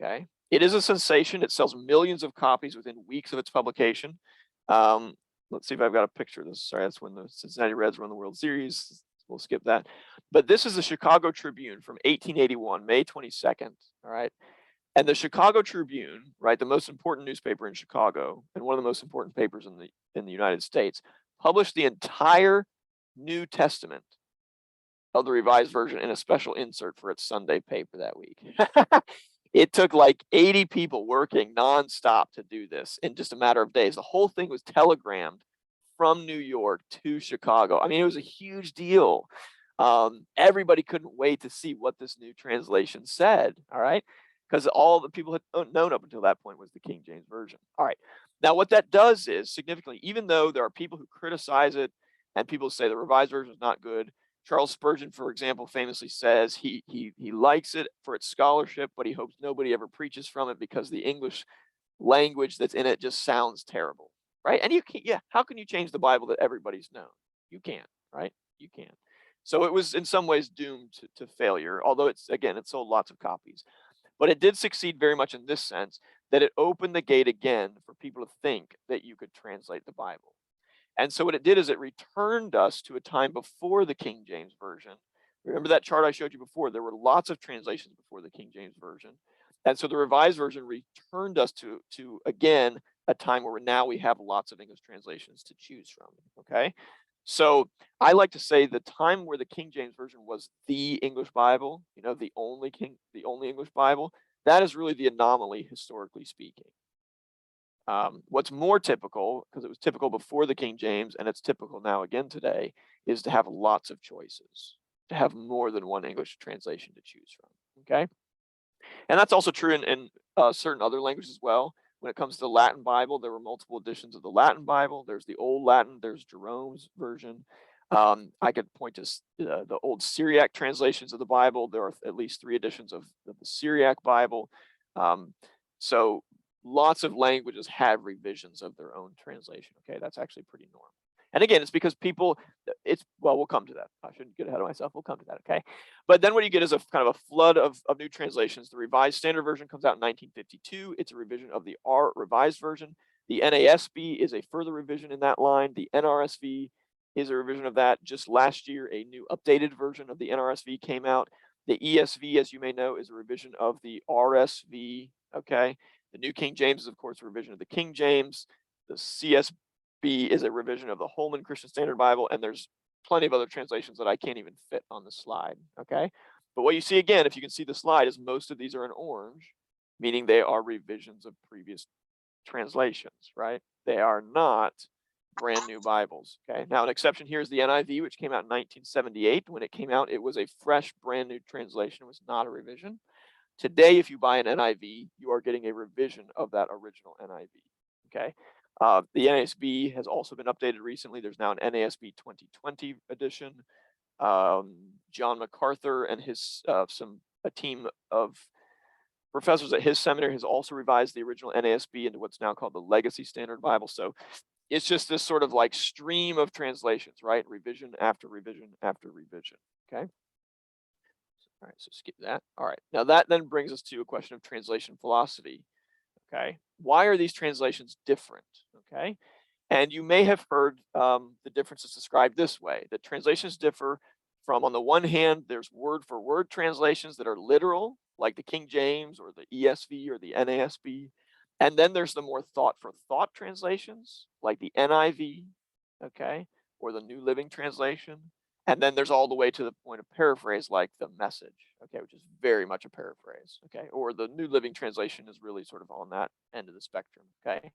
okay? It is a sensation. It sells millions of copies within weeks of its publication. Let's see if I've got a picture of this. Sorry, that's when the Cincinnati Reds won the World Series. We'll skip that. But this is the Chicago Tribune from 1881, May 22nd, all right? And the Chicago Tribune, right, the most important newspaper in Chicago and one of the most important papers in the United States, published the entire New Testament of the Revised Version in a special insert for its Sunday paper that week. It took like 80 people working nonstop to do this in just a matter of days. The whole thing was telegrammed from New York to Chicago. I mean, it was a huge deal. Everybody couldn't wait to see what this new translation said, all right? Because all the people had known up until that point was the King James Version. All right. Now, what that does is significantly, even though there are people who criticize it and people say the Revised Version is not good, Charles Spurgeon, for example, famously says he likes it for its scholarship, but he hopes nobody ever preaches from it because the English language that's in it just sounds terrible, right? And you can't, yeah, how can you change the Bible that everybody's known? You can't, right? You can't. So it was in some ways doomed to failure, although it sold lots of copies. But it did succeed very much in this sense, that it opened the gate again for people to think that you could translate the Bible. And so what it did is it returned us to a time before the King James Version. Remember that chart I showed you before? There were lots of translations before the King James Version. And so the Revised Version returned us to again, a time where now we have lots of English translations to choose from, okay? So I like to say the time where the King James Version was the English Bible, you know, the only English Bible, that is really the anomaly, historically speaking. What's more typical, because it was typical before the King James and it's typical now again today, is to have lots of choices, to have more than one English translation to choose from, okay? And that's also true in certain other languages as well. When it comes to the Latin Bible, there were multiple editions of the Latin Bible. There's the Old Latin, there's Jerome's version. I could point to the old Syriac translations of the Bible. There are at least 3 editions of the Syriac Bible. So lots of languages have revisions of their own translation. Okay, that's actually pretty normal. And again, it's because people, we'll come to that. I shouldn't get ahead of myself. We'll come to that, okay? But then what you get is a kind of a flood of new translations. The Revised Standard Version comes out in 1952. It's a revision of the Revised Version. The NASB is a further revision in that line. The NRSV is a revision of that. Just last year, a new updated version of the NRSV came out. The ESV, as you may know, is a revision of the RSV, okay? The New King James is, of course, a revision of the King James. The CSB is a revision of the Holman Christian Standard Bible, and there's plenty of other translations that I can't even fit on the slide, okay? But what you see again, if you can see the slide, is most of these are in orange, meaning they are revisions of previous translations, right? They are not brand new Bibles, okay? Now, an exception here is the NIV, which came out in 1978. When it came out, it was a fresh, brand new translation. It was not a revision. Today, if you buy an NIV, you are getting a revision of that original NIV, okay? The NASB has also been updated recently. There's now an NASB 2020 edition. John MacArthur and his a team of professors at his seminary has also revised the original NASB into what's now called the Legacy Standard Bible. So it's just this sort of like stream of translations, right? Revision after revision after revision, okay? All right, so skip that. All right, now that then brings us to a question of translation philosophy, okay? Why are these translations different, okay? And you may have heard the differences described this way, that translations differ from, on the one hand, there's word for word translations that are literal, like the King James or the ESV or the NASB. And then there's the more thought for thought translations, like the NIV, okay, or the New Living Translation. And then there's all the way to the point of paraphrase, like the Message, okay, which is very much a paraphrase, okay, or the New Living Translation is really sort of on that end of the spectrum, okay.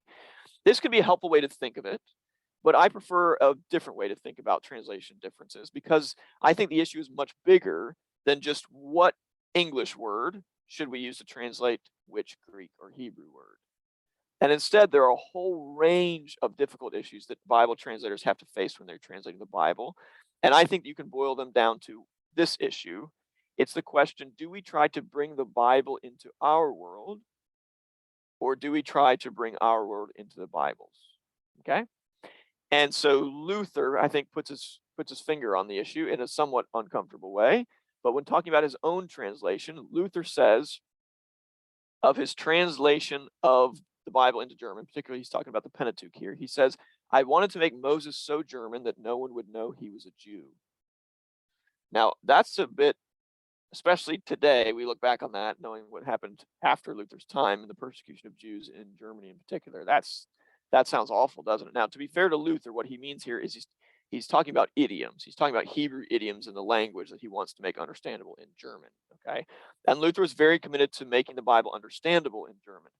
This could be a helpful way to think of it, but I prefer a different way to think about translation differences, because I think the issue is much bigger than just what English word should we use to translate which Greek or Hebrew word. And instead, there are a whole range of difficult issues that Bible translators have to face when they're translating the Bible. And I think you can boil them down to this issue. It's the question, do we try to bring the Bible into our world, or do we try to bring our world into the Bible's? Okay. And so Luther, I think, puts his finger on the issue in a somewhat uncomfortable way. But when talking about his own translation, Luther says of his translation of the Bible into German, particularly he's talking about the Pentateuch here, he says, I wanted to make Moses so German that no one would know he was a Jew. Now, that's a bit, especially today, we look back on that, knowing what happened after Luther's time and the persecution of Jews in Germany in particular. That sounds awful, doesn't it? Now, to be fair to Luther, what he means here is he's talking about idioms. He's talking about Hebrew idioms in the language that he wants to make understandable in German, okay? And Luther was very committed to making the Bible understandable in German.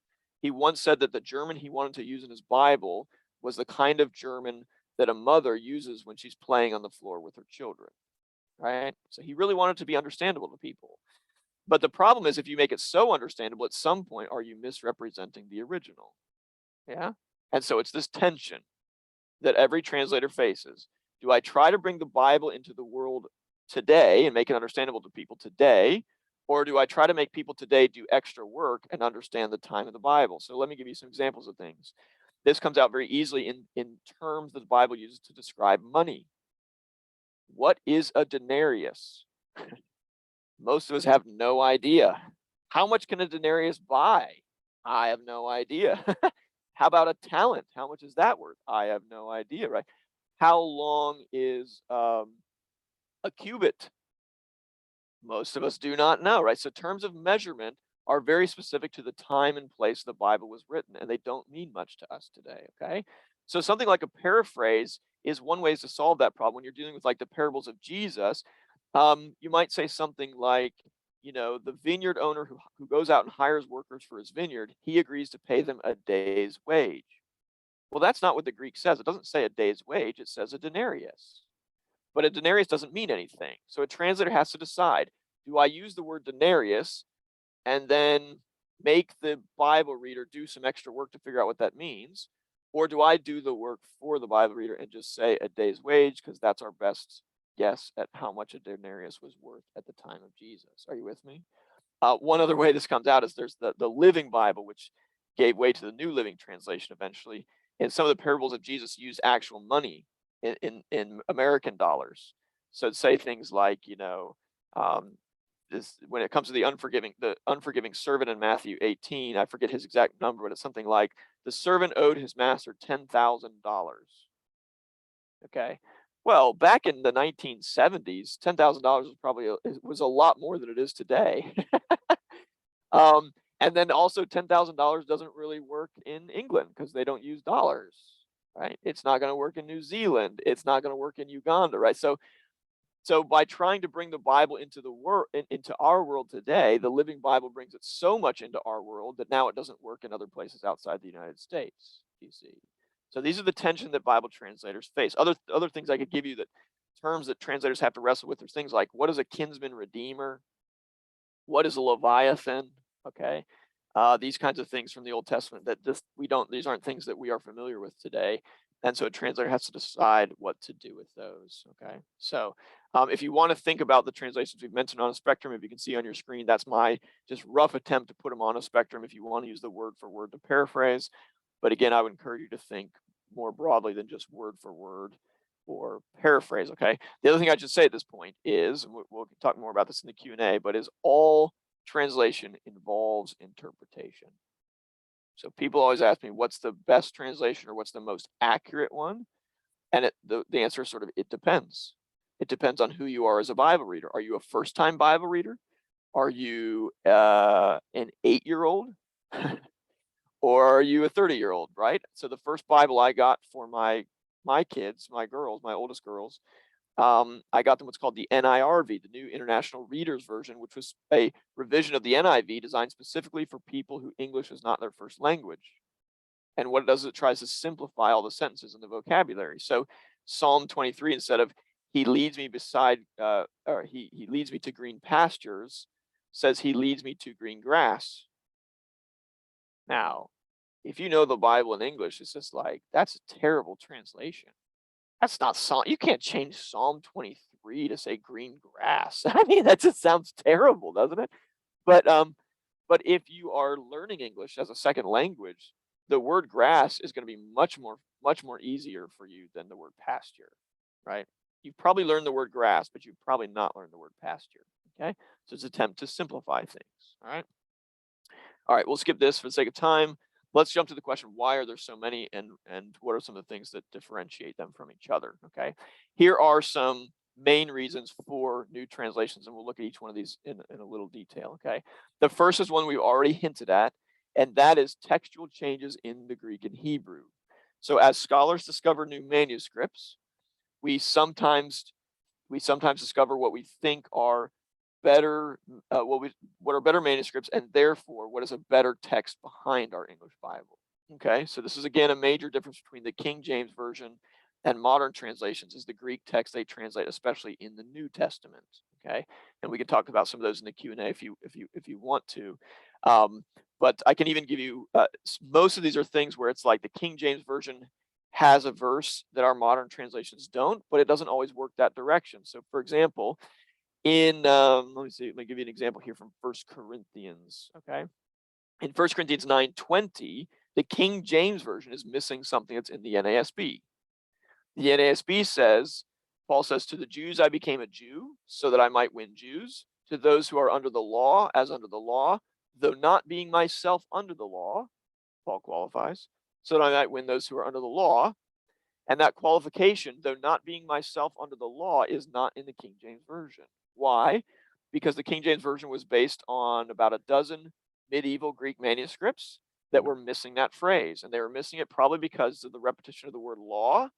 He once said that the German he wanted to use in his Bible was the kind of German that a mother uses when she's playing on the floor with her children, right? So he really wanted to be understandable to people. But the problem is, if you make it so understandable, at some point, are you misrepresenting the original? Yeah. And so it's this tension that every translator faces. Do I try to bring the Bible into the world today and make it understandable to people today? Or do I try to make people today do extra work and understand the time of the Bible? So let me give you some examples of things. This comes out very easily in terms that the Bible uses to describe money. What is a denarius? Most of us have no idea. How much can a denarius buy? I have no idea. How about a talent? How much is that worth? I have no idea, right? How long is a cubit? Most of us do not know, right? So terms of measurement are very specific to the time and place the Bible was written, and they don't mean much to us today, okay? So something like a paraphrase is one way to solve that problem. When you're dealing with like the parables of Jesus, you might say something like, you know, the vineyard owner who goes out and hires workers for his vineyard, he agrees to pay them a day's wage. Well, that's not what the Greek says. It doesn't say a day's wage, it says a denarius. But a denarius doesn't mean anything. So a translator has to decide, do I use the word denarius and then make the Bible reader do some extra work to figure out what that means? Or do I do the work for the Bible reader and just say a day's wage, because that's our best guess at how much a denarius was worth at the time of Jesus? Are you with me? One other way this comes out is there's the Living Bible, which gave way to the New Living Translation eventually. And some of the parables of Jesus use actual money in American dollars. So say things like, you know, this, when it comes to the unforgiving servant in Matthew 18, I forget his exact number, but it's something like the servant owed his master $10,000. Okay. Well, back in the 1970s, $10,000 was probably was a lot more than it is today. And then also $10,000 doesn't really work in England because they don't use dollars, right? It's not going to work in New Zealand. It's not going to work in Uganda, right? So by trying to bring the Bible into the world, into our world today, the Living Bible brings it so much into our world that now it doesn't work in other places outside the United States. You see. So these are the tension that Bible translators face. Other things I could give you, that terms that translators have to wrestle with, there's things like, what is a kinsman redeemer? What is a Leviathan? Okay. These kinds of things from the Old Testament that these aren't things that we are familiar with today. And so a translator has to decide what to do with those. Okay. So if you want to think about the translations we've mentioned on a spectrum, if you can see on your screen, that's my just rough attempt to put them on a spectrum if you want to use the word for word to paraphrase. But again, I would encourage you to think more broadly than just word for word or paraphrase. Okay. The other thing I should say at this point is, and we'll talk more about this in the Q&A, but is all translation involves interpretation. So people always ask me, what's the best translation or what's the most accurate one? And the answer is sort of, it depends. It depends on who you are as a Bible reader. Are you a first-time Bible reader? Are you an 8-year-old? Or are you a 30-year-old, right? So the first Bible I got for my kids, my girls, my oldest girls, I got them what's called the NIRV, the New International Reader's Version, which was a revision of the NIV designed specifically for people who English is not their first language. And what it does is it tries to simplify all the sentences and the vocabulary. So Psalm 23, instead of he leads me beside, or he leads me to green pastures, says he leads me to green grass. Now, if you know the Bible in English, it's just like, that's a terrible translation. That's not Psalm. You can't change Psalm 23 to say green grass. I mean, that just sounds terrible, doesn't it? But if you are learning English as a second language, the word grass is going to be much more easier for you than the word pasture, right? You've probably learned the word grass, but you've probably not learned the word pasture. Okay, so it's an attempt to simplify things. All right, we'll skip this for the sake of time. Let's jump to the question, why are there so many, and what are some of the things that differentiate them from each other? Okay, here are some main reasons for new translations, and we'll look at each one of these in a little detail. Okay, the first is one we've already hinted at, and that is textual changes in the Greek and Hebrew. So as scholars discover new manuscripts, we sometimes discover what we think are better, what are better manuscripts, and therefore what is a better text behind our English Bible. Okay, so this is again a major difference between the King James Version and modern translations is the Greek text they translate, especially in the New Testament. Okay, and we can talk about some of those in the Q&A if you want to. But I can even give you most of these are things where it's like the King James Version has a verse that our modern translations don't, but it doesn't always work that direction. So, for example, in let me give you an example here from 1 Corinthians. Okay, in 1 Corinthians 9:20, the King James Version is missing something that's in the NASB. The NASB says, Paul says, to the Jews I became a Jew so that I might win Jews. To those who are under the law, as under the law, though not being myself under the law, Paul qualifies, so that I might win those who are under the law. And that qualification, though not being myself under the law, is not in the King James Version. Why? Because the King James Version was based on about a dozen medieval Greek manuscripts that were missing that phrase. And they were missing it probably because of the repetition of the word law,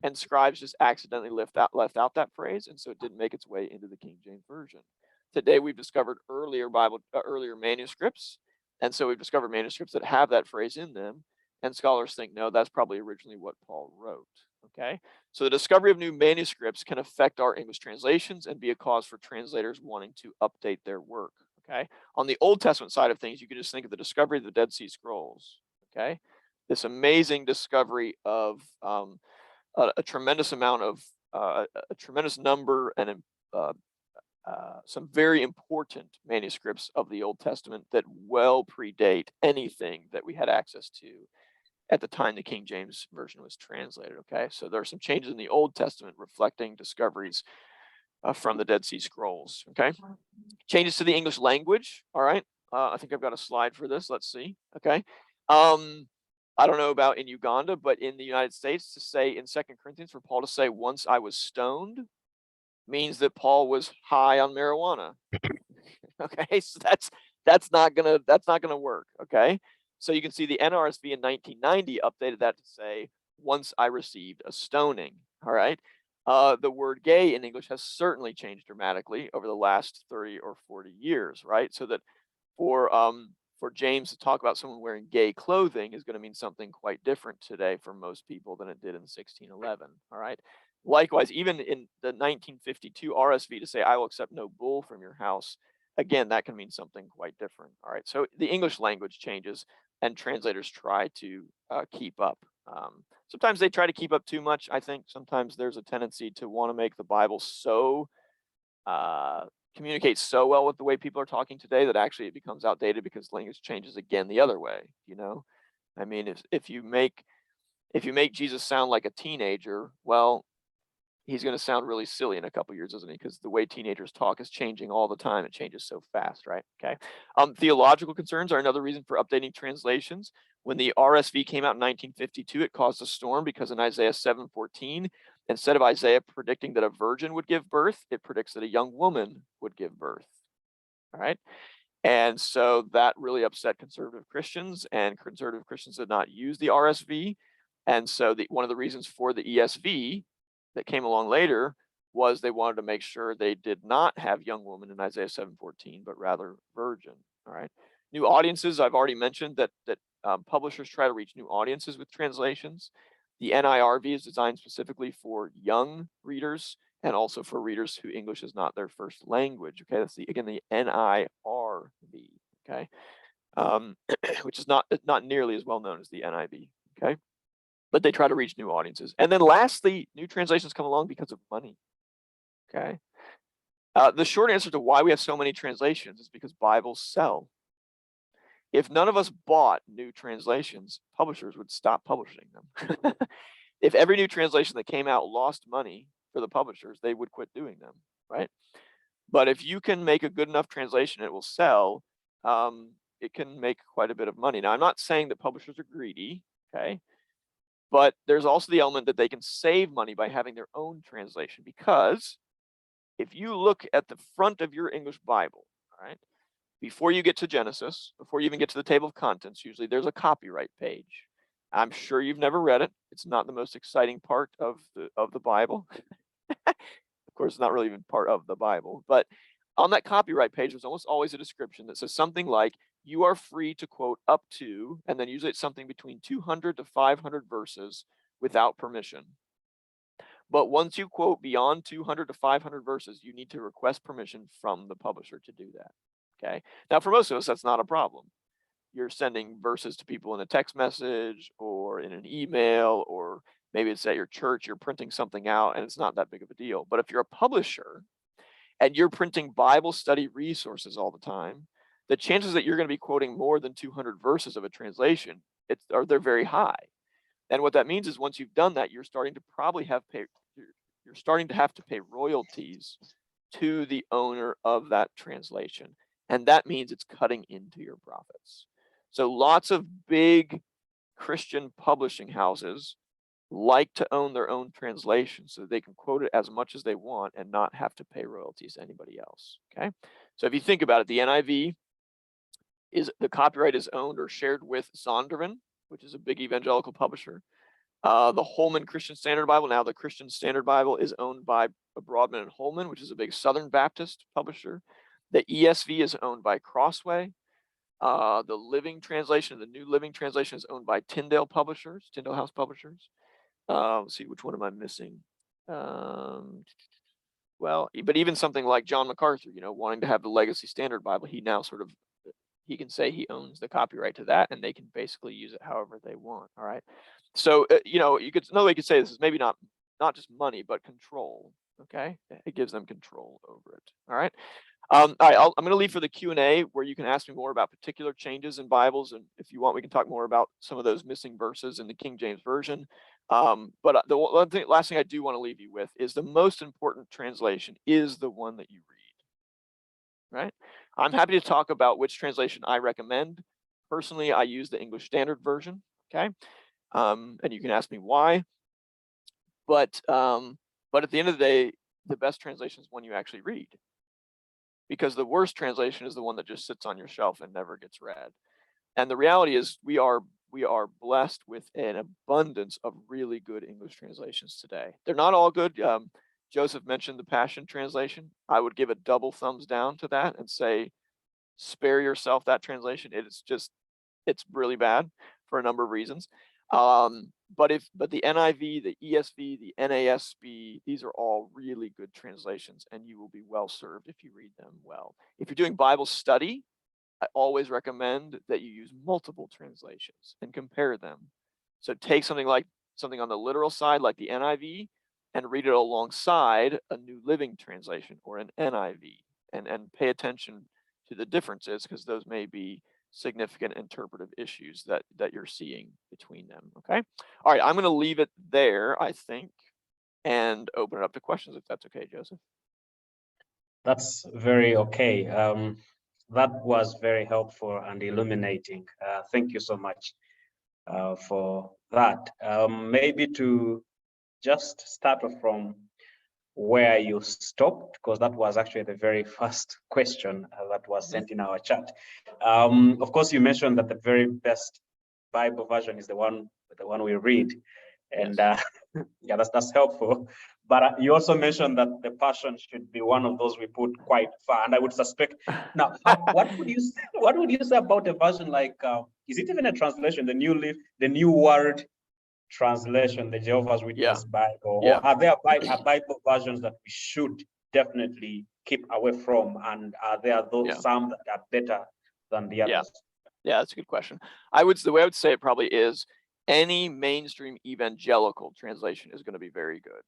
and scribes just accidentally left out that phrase, and so it didn't make its way into the King James Version. Today we've discovered earlier manuscripts, and so we've discovered manuscripts that have that phrase in them, and scholars think, no, that's probably originally what Paul wrote. Okay, so the discovery of new manuscripts can affect our English translations and be a cause for translators wanting to update their work. Okay, on the Old Testament side of things, you can just think of the discovery of the Dead Sea Scrolls. Okay, this amazing discovery of a tremendous amount of a tremendous number and some very important manuscripts of the Old Testament that well predate anything that we had access to at the time the King James Version was translated. Okay, so there are some changes in the Old Testament reflecting discoveries from the Dead Sea Scrolls. Okay, changes to the English language. All right, I think I've got a slide for this. Let's see. Okay. I don't know about in Uganda, but in the United States, to say in 2 Corinthians, for Paul to say, once I was stoned, means that Paul was high on marijuana. Okay, so that's not gonna work. Okay, so you can see the NRSV in 1990 updated that to say, once I received a stoning. All right, the word gay in English has certainly changed dramatically over the last 30 or 40 years, right? So that for James to talk about someone wearing gay clothing is going to mean something quite different today for most people than it did in 1611. All right. Likewise, even in the 1952 RSV to say, I will accept no bull from your house, again, that can mean something quite different. All right. So the English language changes and translators try to keep up. Sometimes they try to keep up too much. I think sometimes there's a tendency to want to make the Bible so communicates so well with the way people are talking today that actually it becomes outdated because language changes again the other way. You know, I mean, if you make Jesus sound like a teenager, well, he's going to sound really silly in a couple years, isn't he? Because the way teenagers talk is changing all the time. It changes so fast, right? Okay. Theological concerns are another reason for updating translations. When the RSV came out in 1952, it caused a storm because in Isaiah 7:14, instead of Isaiah predicting that a virgin would give birth, it predicts that a young woman would give birth. All right. And so that really upset conservative Christians, and conservative Christians did not use the RSV. And so one of the reasons for the ESV that came along later was they wanted to make sure they did not have young woman in Isaiah 7:14, but rather virgin. All right. New audiences, I've already mentioned that publishers try to reach new audiences with translations. The NIRV is designed specifically for young readers and also for readers who English is not their first language. Okay, that's the NIRV. Okay, which is not nearly as well known as the NIV. Okay, but they try to reach new audiences. And then lastly, new translations come along because of money. Okay, the short answer to why we have so many translations is because Bibles sell. If none of us bought new translations, publishers would stop publishing them. If every new translation that came out lost money for the publishers, they would quit doing them, right? But if you can make a good enough translation, it will sell. It can make quite a bit of money. Now, I'm not saying that publishers are greedy, okay? But there's also the element that they can save money by having their own translation, because if you look at the front of your English Bible, all right, before you get to Genesis, before you even get to the table of contents, usually there's a copyright page. I'm sure you've never read it. It's not the most exciting part of the Bible. Of course, it's not really even part of the Bible, but on that copyright page, there's almost always a description that says something like, you are free to quote up to, and then usually it's something between 200 to 500 verses without permission. But once you quote beyond 200 to 500 verses, you need to request permission from the publisher to do that. Okay. Now, for most of us, that's not a problem. You're sending verses to people in a text message or in an email, or maybe it's at your church, you're printing something out and it's not that big of a deal. But if you're a publisher and you're printing Bible study resources all the time, the chances that you're going to be quoting more than 200 verses of a translation, they're very high. And what that means is once you've done that, you're starting to have to pay royalties to the owner of that translation. And that means it's cutting into your profits. So lots of big Christian publishing houses like to own their own translation so they can quote it as much as they want and not have to pay royalties to anybody else. Okay. So if you think about it, the NIV the copyright is owned or shared with Zondervan, which is a big evangelical publisher. The Holman Christian Standard Bible, now the Christian Standard Bible, is owned by Broadman and Holman, which is a big Southern Baptist publisher. The ESV is owned by Crossway. The Living Translation, the New Living Translation, is owned by Tyndale Publishers, Tyndale House Publishers. Let's see, which one am I missing? Well, but even something like John MacArthur, wanting to have the Legacy Standard Bible, he now he can say he owns the copyright to that, and they can basically use it however they want. All right. So, another way you could say this is maybe not just money, but control. Okay. It gives them control over it. All right. All right. I'm going to leave for the Q&A where you can ask me more about particular changes in Bibles. And if you want, we can talk more about some of those missing verses in the King James Version. But the last thing I do want to leave you with is the most important translation is the one that you read. Right. I'm happy to talk about which translation I recommend. Personally, I use the English Standard Version. Okay. And you can ask me why. But at the end of the day, the best translation is one you actually read. Because the worst translation is the one that just sits on your shelf and never gets read. And the reality is we are blessed with an abundance of really good English translations today. They're not all good. Joseph mentioned the Passion Translation. I would give a double thumbs down to that and say, spare yourself that translation. It's really bad for a number of reasons. But the NIV, the ESV, the NASB, these are all really good translations, and you will be well served if you read them well. If you're doing Bible study, I always recommend that you use multiple translations and compare them. So take something on the literal side, like the NIV, and read it alongside a New Living Translation or an NIV, and pay attention to the differences, because those may be significant interpretive issues that you're seeing between them. Okay. All right. I'm going to leave it there, I think, and open it up to questions if that's okay, Joseph. That's very okay. That was very helpful and illuminating. Thank you so much for that. Maybe to just start off from where you stopped, because that was actually the very first question that was sent in our chat. Of course, you mentioned that the very best Bible version is the one we read, and Yes. yeah, that's helpful. But you also mentioned that the Passion should be one of those we put quite far, and I would suspect. Now, what would you say about a version like? Is it even a translation? The New World Translation, the Jehovah's Witness Bible, or are there Bible versions that we should definitely keep away from, and are there some that are better than the others? Yeah, that's a good question. The way I would say it probably is any mainstream evangelical translation is going to be very good.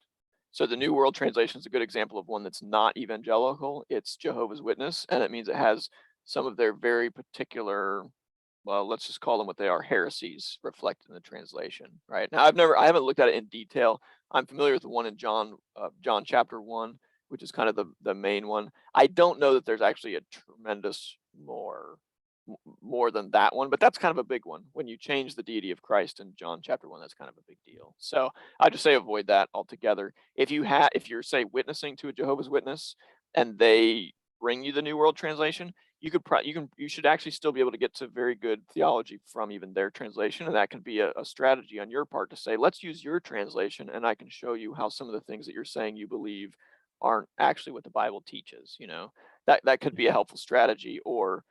So the New World Translation is a good example of one that's not evangelical. It's Jehovah's Witness, and it means it has some of their very particular, well, let's just call them what they are, heresies reflected in the translation, right? Now, I haven't looked at it in detail. I'm familiar with the one in John chapter 1, which is kind of the main one. I don't know that there's actually a tremendous more than that one, but that's kind of a big one. When you change the deity of Christ in John chapter 1, that's kind of a big deal. So I just say avoid that altogether. If you're say witnessing to a Jehovah's Witness and they bring you the New World Translation, you should actually still be able to get to very good theology from even their translation, and that can be a strategy on your part to say, let's use your translation, and I can show you how some of the things that you're saying you believe aren't actually what the Bible teaches. That could be a helpful strategy. Or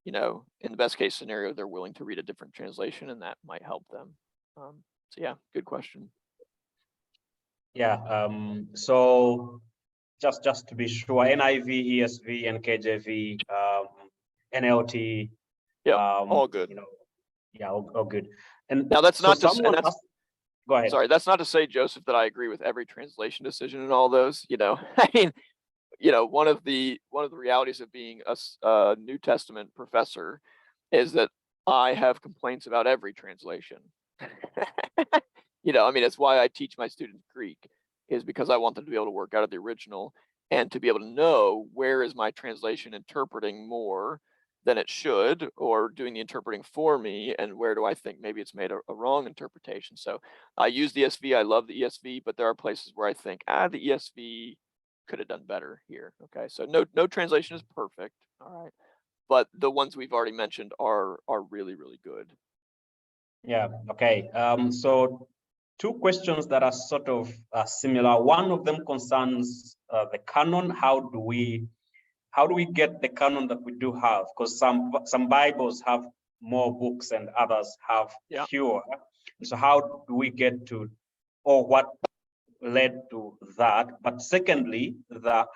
in the best case scenario, they're willing to read a different translation, and that might help them. So yeah, good question. Yeah. So just to be sure, NIV, ESV, and KJV, NLT, Yep, all good. you know, yeah, all good. And Now that's so not to, and someone that's, asked, go ahead. sorry, that's not to say, Joseph, that I agree with every translation decision and all those, I mean, one of the realities of being a New Testament professor is that I have complaints about every translation. I mean, it's why I teach my students Greek, is because I want them to be able to work out of the original and to be able to know where is my translation interpreting more than it should, or doing the interpreting for me, and where do I think maybe it's made a wrong interpretation. So I use the ESV, I love the ESV, but there are places where I think, the ESV could have done better here. Okay, so no translation is perfect, all right, but the ones we've already mentioned are really, really good. Yeah. Okay. So two questions that are sort of similar. One of them concerns the canon. How do we get the canon that we do have? Because some Bibles have more books and others have fewer. So how do we get to, or what led to that? But secondly,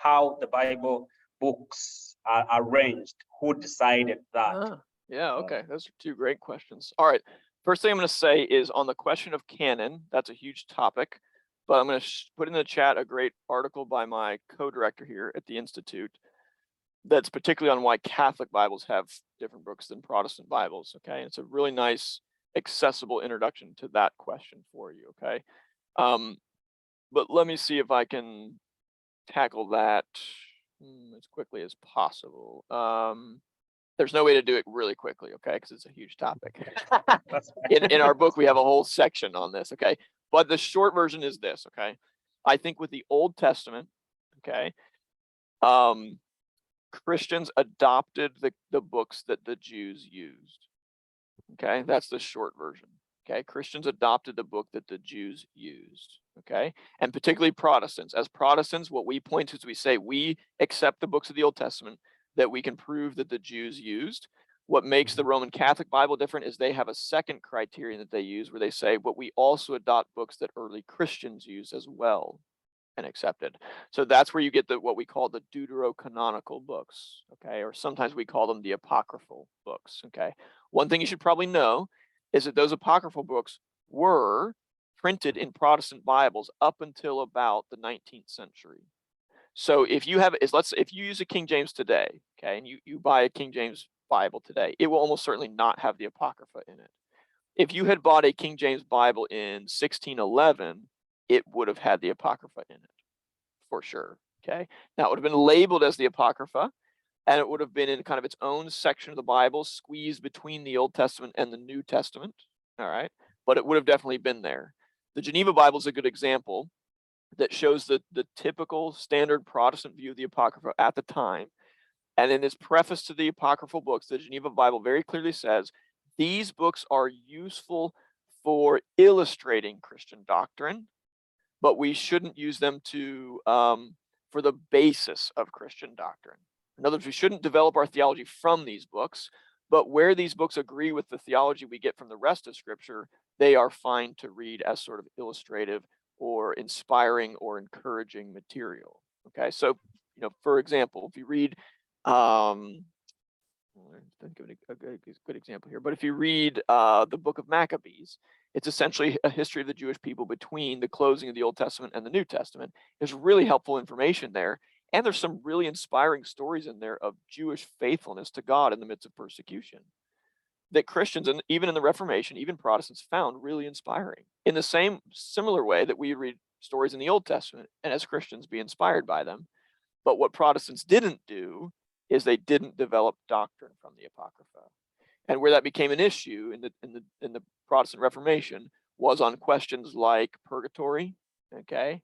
how the Bible books are arranged. Who decided that? Yeah, okay, those are two great questions. All right, first thing I'm going to say is on the question of canon, that's a huge topic, but I'm going to put in the chat a great article by my co-director here at the Institute that's particularly on why Catholic Bibles have different books than Protestant Bibles, okay? And it's a really nice, accessible introduction to that question for you, okay? But let me see if I can tackle that as quickly as possible. There's no way to do it really quickly, okay? Because it's a huge topic. In our book, we have a whole section on this, okay? But the short version is this, okay? I think with the Old Testament, okay, Christians adopted the books that the Jews used. Okay, that's the short version. Okay, Christians adopted the book that the Jews used. Okay, and particularly Protestants. As Protestants, what we point to is we say we accept the books of the Old Testament that we can prove that the Jews used. What makes the Roman Catholic Bible different is they have a second criterion that they use where they say, but we also adopt books that early Christians used as well and accepted. So that's where you get what we call the deuterocanonical books, okay? Or sometimes we call them the apocryphal books, okay? One thing you should probably know is that those apocryphal books were printed in Protestant Bibles up until about the 19th century. So if you use a King James today, okay, and you buy a King James Bible today, it will almost certainly not have the Apocrypha in it. If you had bought a King James Bible in 1611, it would have had the Apocrypha in it, for sure, okay? Now, it would have been labeled as the Apocrypha, and it would have been in kind of its own section of the Bible, squeezed between the Old Testament and the New Testament, all right? But it would have definitely been there. The Geneva Bible is a good example that shows the typical standard Protestant view of the Apocrypha at the time. And in its preface to the apocryphal books, the Geneva Bible very clearly says, these books are useful for illustrating Christian doctrine, but we shouldn't use them for the basis of Christian doctrine. In other words, we shouldn't develop our theology from these books, but where these books agree with the theology we get from the rest of Scripture, they are fine to read as sort of illustrative or inspiring or encouraging material. Okay, so for example, if you read, think of a good example here, but if you read the book of Maccabees, it's essentially a history of the Jewish people between the closing of the Old Testament and the New Testament. There's really helpful information there, and there's some really inspiring stories in there of Jewish faithfulness to God in the midst of persecution that Christians, and even in the Reformation, even Protestants, found really inspiring. In the similar way that we read stories in the Old Testament and as Christians be inspired by them. But what Protestants didn't do is they didn't develop doctrine from the Apocrypha. And where that became an issue in the Protestant Reformation was on questions like purgatory, okay,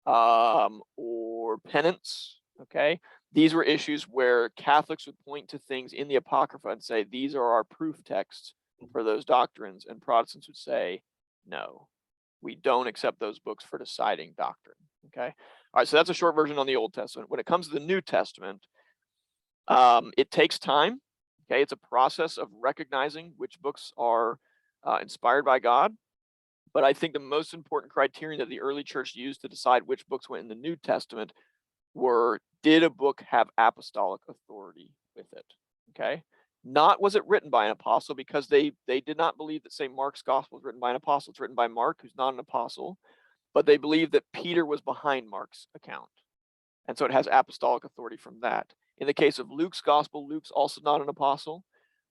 or penance, okay. These were issues where Catholics would point to things in the Apocrypha and say, these are our proof texts for those doctrines. And Protestants would say, no, we don't accept those books for deciding doctrine, okay? All right, so that's a short version on the Old Testament. When it comes to the New Testament, it takes time, okay? It's a process of recognizing which books are inspired by God, But I think the most important criterion that the early church used to decide which books went in the New Testament were, did a book have apostolic authority with it? Okay. Not was it written by an apostle, because they did not believe that, say, Mark's gospel was written by an apostle. It's written by Mark, who's not an apostle, but they believed that Peter was behind Mark's account. And so it has apostolic authority from that. In the case of Luke's gospel, Luke's also not an apostle,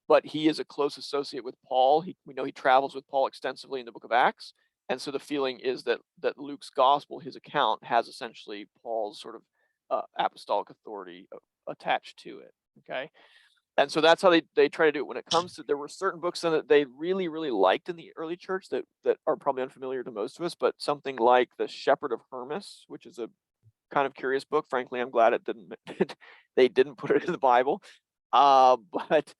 but he is a close associate with Paul. We know he travels with Paul extensively in the book of Acts. And so the feeling is that Luke's gospel, his account, has essentially Paul's sort of apostolic authority attached to it. Okay. And so that's how they try to do it. When it comes to, there were certain books that they really, really liked in the early church that are probably unfamiliar to most of us, but something like the Shepherd of Hermas, which is a kind of curious book. Frankly, I'm glad they didn't put it in the Bible. But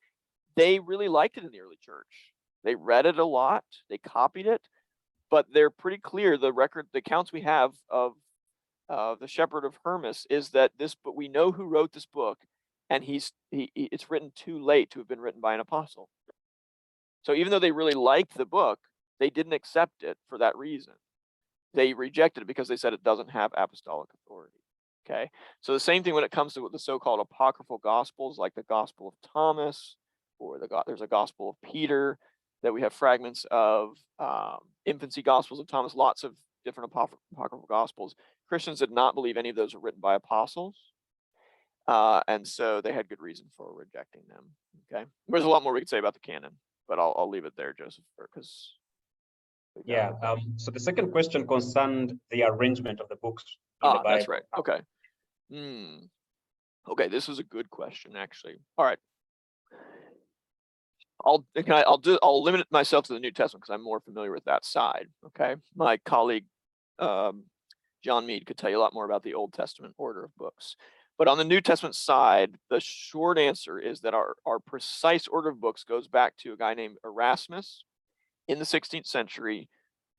they really liked it in the early church. They read it a lot, they copied it, but they're pretty clear. The accounts we have of the Shepherd of Hermas is that but we know who wrote this book, and it's written too late to have been written by an apostle. So even though they really liked the book, they didn't accept it for that reason. They rejected it because they said it doesn't have apostolic authority. Okay. So the same thing when it comes to the so-called apocryphal gospels, like the Gospel of Thomas, or there's a Gospel of Peter that we have fragments of, infancy Gospels of Thomas, lots of different apocryphal gospels. Christians did not believe any of those were written by apostles. And so they had good reason for rejecting them. Okay. There's a lot more we could say about the canon, but I'll leave it there, Joseph, because. Yeah. So the second question concerned the arrangement of the books in the Bible. That's right. Okay. Okay, this is a good question, actually. All right. I'll limit myself to the New Testament because I'm more familiar with that side. Okay. My colleague John Mead could tell you a lot more about the Old Testament order of books. But on the New Testament side, the short answer is that our precise order of books goes back to a guy named Erasmus in the 16th century,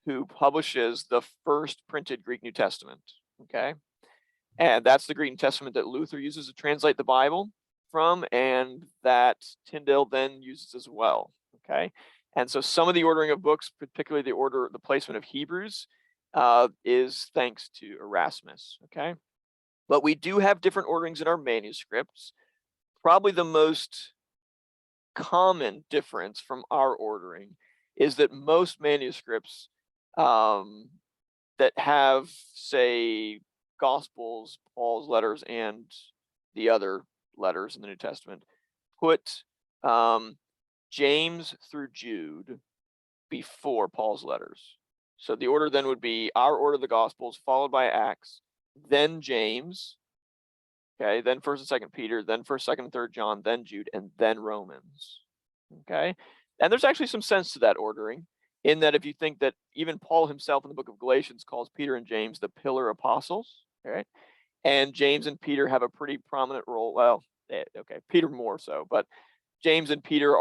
who publishes the first printed Greek New Testament. Okay. And that's the Greek New Testament that Luther uses to translate the Bible from, and that Tyndale then uses as well. Okay. And so some of the ordering of books, particularly the placement of Hebrews, is thanks to Erasmus. Okay. But we do have different orderings in our manuscripts. Probably the most common difference from our ordering is that most manuscripts that have, say, Gospels, Paul's letters, and the other letters in the New Testament put James through Jude before Paul's letters. So the order then would be our order of the Gospels, followed by Acts, then James, okay, then 1st and 2nd Peter, then 1st, 2nd, and 3rd John, then Jude, and then Romans. Okay. And there's actually some sense to that ordering, in that if you think that even Paul himself in the book of Galatians calls Peter and James the pillar apostles, right? And James and Peter have a pretty prominent role. Well, okay, Peter more so, but James and Peter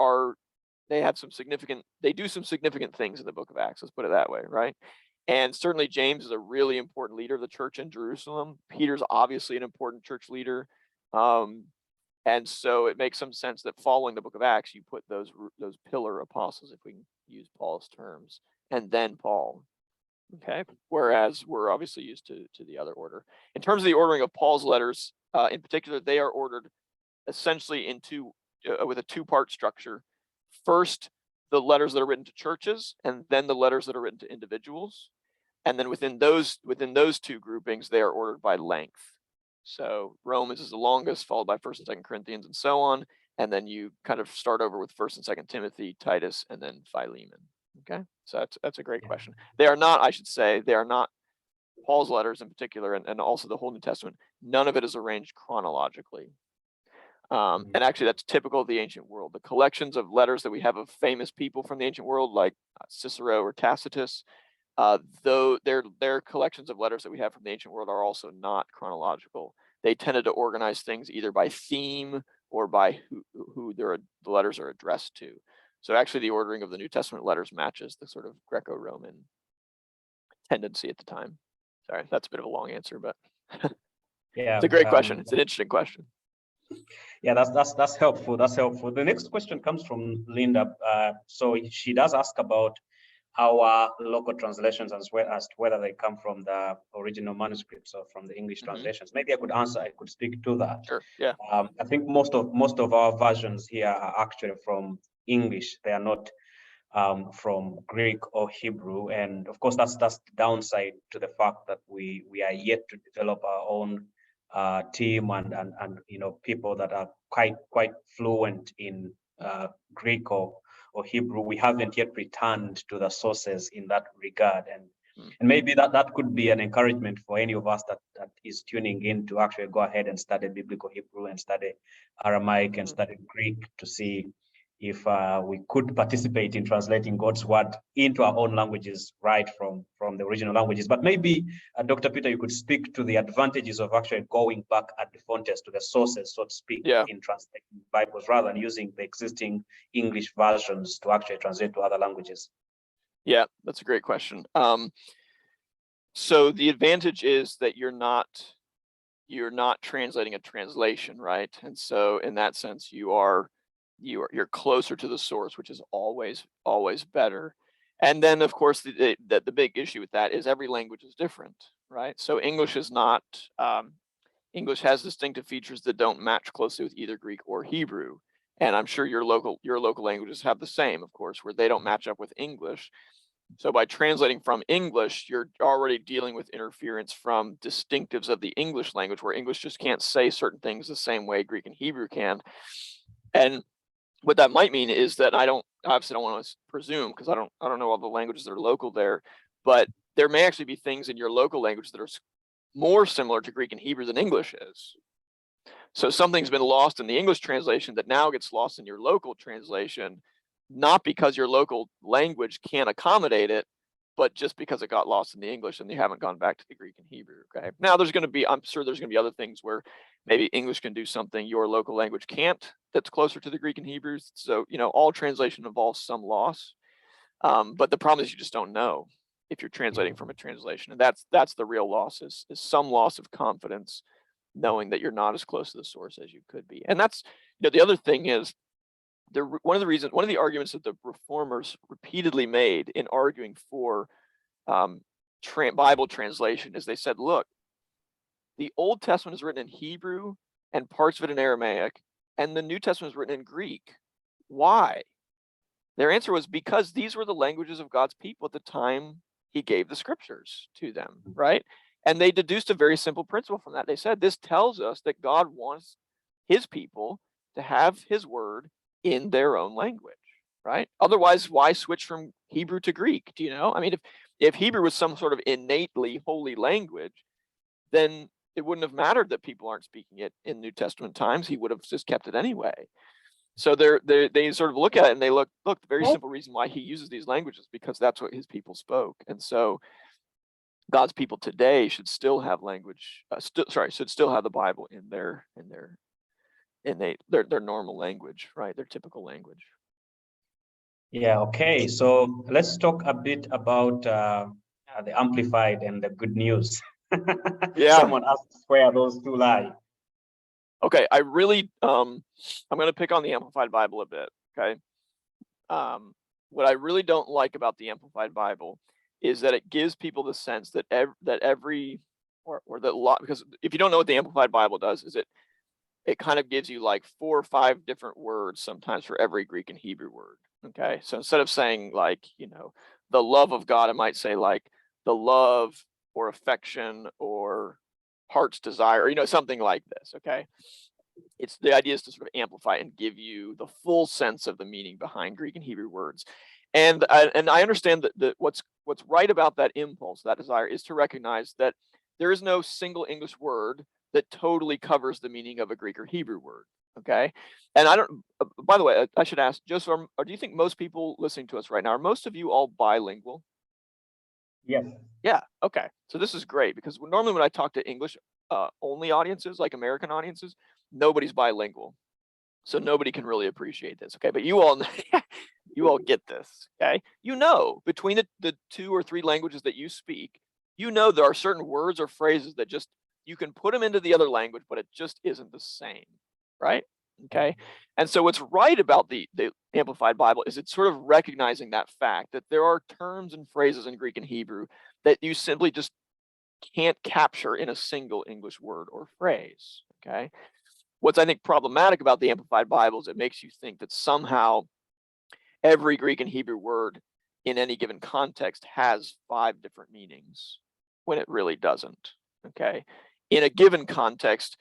they do some significant things in the book of Acts, let's put it that way, right? And certainly James is a really important leader of the church in Jerusalem. Peter's obviously an important church leader. And so it makes some sense that following the book of Acts, you put those pillar apostles, if we can use Paul's terms, and then Paul. Okay. Whereas we're obviously used to the other order. In terms of the ordering of Paul's letters, in particular, they are ordered essentially with a two-part structure. First, the letters that are written to churches, and then the letters that are written to individuals. And then within those two groupings, they are ordered by length. So Romans is the longest, followed by 1st and 2nd Corinthians, and so on. And then you kind of start over with 1st and 2nd Timothy, Titus, and then Philemon. Okay, so that's a great question. They are not Paul's letters in particular, and also the whole New Testament. None of it is arranged chronologically. And actually, that's typical of the ancient world. The collections of letters that we have of famous people from the ancient world, like Cicero or Tacitus, though their collections of letters that we have from the ancient world are also not chronological. They tended to organize things either by theme or by who the letters are addressed to. So actually, the ordering of the New Testament letters matches the sort of Greco-Roman tendency at the time. Sorry, that's a bit of a long answer, but yeah, it's a great question. It's an interesting question. Yeah, that's helpful. That's helpful. The next question comes from Linda. So she does ask about our local translations as well as to whether they come from the original manuscripts or from the English translations. Maybe I could speak to that. Sure. Yeah. I think most of our versions here are actually from English. They are not from Greek or Hebrew, and of course that's the downside to the fact that we are yet to develop our own team and people that are quite fluent in Greek or Hebrew. We haven't yet returned to the sources in that regard, and maybe that could be an encouragement for any of us that is tuning in to actually go ahead and study biblical Hebrew and study Aramaic and study Greek to see if we could participate in translating God's word into our own languages right from the original languages. But maybe, Dr. Peter, you could speak to the advantages of actually going back at the fontes, to the sources, so to speak, in translating Bibles, rather than using the existing English versions to actually translate to other languages. Yeah, that's a great question. So the advantage is that you're not translating a translation, right? And so in that sense, you're closer to the source, which is always better. And then of course the big issue with that is every language is different, right? So English is not English has distinctive features that don't match closely with either Greek or Hebrew. And I'm sure your local languages have the same, of course, where they don't match up with English. So by translating from English, you're already dealing with interference from distinctives of the English language, where English just can't say certain things the same way Greek and Hebrew can. And what that might mean is that I obviously don't want to presume, because I don't know all the languages that are local there, but there may actually be things in your local language that are more similar to Greek and Hebrew than English is. So something's been lost in the English translation that now gets lost in your local translation, not because your local language can't accommodate it, but just because it got lost in the English and you haven't gone back to the Greek and Hebrew. Okay. Now I'm sure there's going to be other things where maybe English can do something your local language can't, that's closer to the Greek and Hebrew. So, all translation involves some loss. But the problem is you just don't know if you're translating from a translation. And that's the real loss, is some loss of confidence, knowing that you're not as close to the source as you could be. And that's, the other thing is, one of the arguments that the reformers repeatedly made in arguing for Bible translation is they said, look, the Old Testament is written in Hebrew and parts of it in Aramaic, and the New Testament is written in Greek. Why? Their answer was because these were the languages of God's people at the time he gave the scriptures to them, right? And they deduced a very simple principle from that. They said, this tells us that God wants his people to have his word in their own language, right? Otherwise, why switch from Hebrew to Greek? Do you know? I mean, if Hebrew was some sort of innately holy language, then it wouldn't have mattered that people aren't speaking it in New Testament times. He would have just kept it anyway. So they sort of look at it and they look, the very simple reason why he uses these languages, because that's what his people spoke. And so God's people today should still have should still have the Bible in their normal language, right? Their typical language. Yeah, okay. So let's talk a bit about the Amplified and the Good News. Yeah. Someone asks where those two lie. Okay, I really, I'm going to pick on the Amplified Bible a bit, okay? What I really don't like about the Amplified Bible is that it gives people the sense that because if you don't know what the Amplified Bible does, is it kind of gives you like 4 or 5 different words sometimes for every Greek and Hebrew word, okay? So instead of saying like, the love of God, it might say like the love or affection or heart's desire, something like this, okay? The idea is to sort of amplify and give you the full sense of the meaning behind Greek and Hebrew words. And I understand that what's right about that impulse, that desire, is to recognize that there is no single English word that totally covers the meaning of a Greek or Hebrew word, okay? And by the way, I should ask, Joseph, do you think most people listening to us right now, are most of you all bilingual? Yes. Yeah, okay. So this is great, because normally when I talk to English only audiences, like American audiences, nobody's bilingual. So nobody can really appreciate this, okay? But you all get this, okay? Between the 2 or 3 languages that you speak, there are certain words or phrases that just, you can put them into the other language, but it just isn't the same, right? Okay. And so what's right about the Amplified Bible is it's sort of recognizing that fact that there are terms and phrases in Greek and Hebrew that you simply just can't capture in a single English word or phrase. Okay. What's I think problematic about the Amplified Bible is it makes you think that somehow every Greek and Hebrew word in any given context has 5 different meanings when it really doesn't. Okay. In a given context,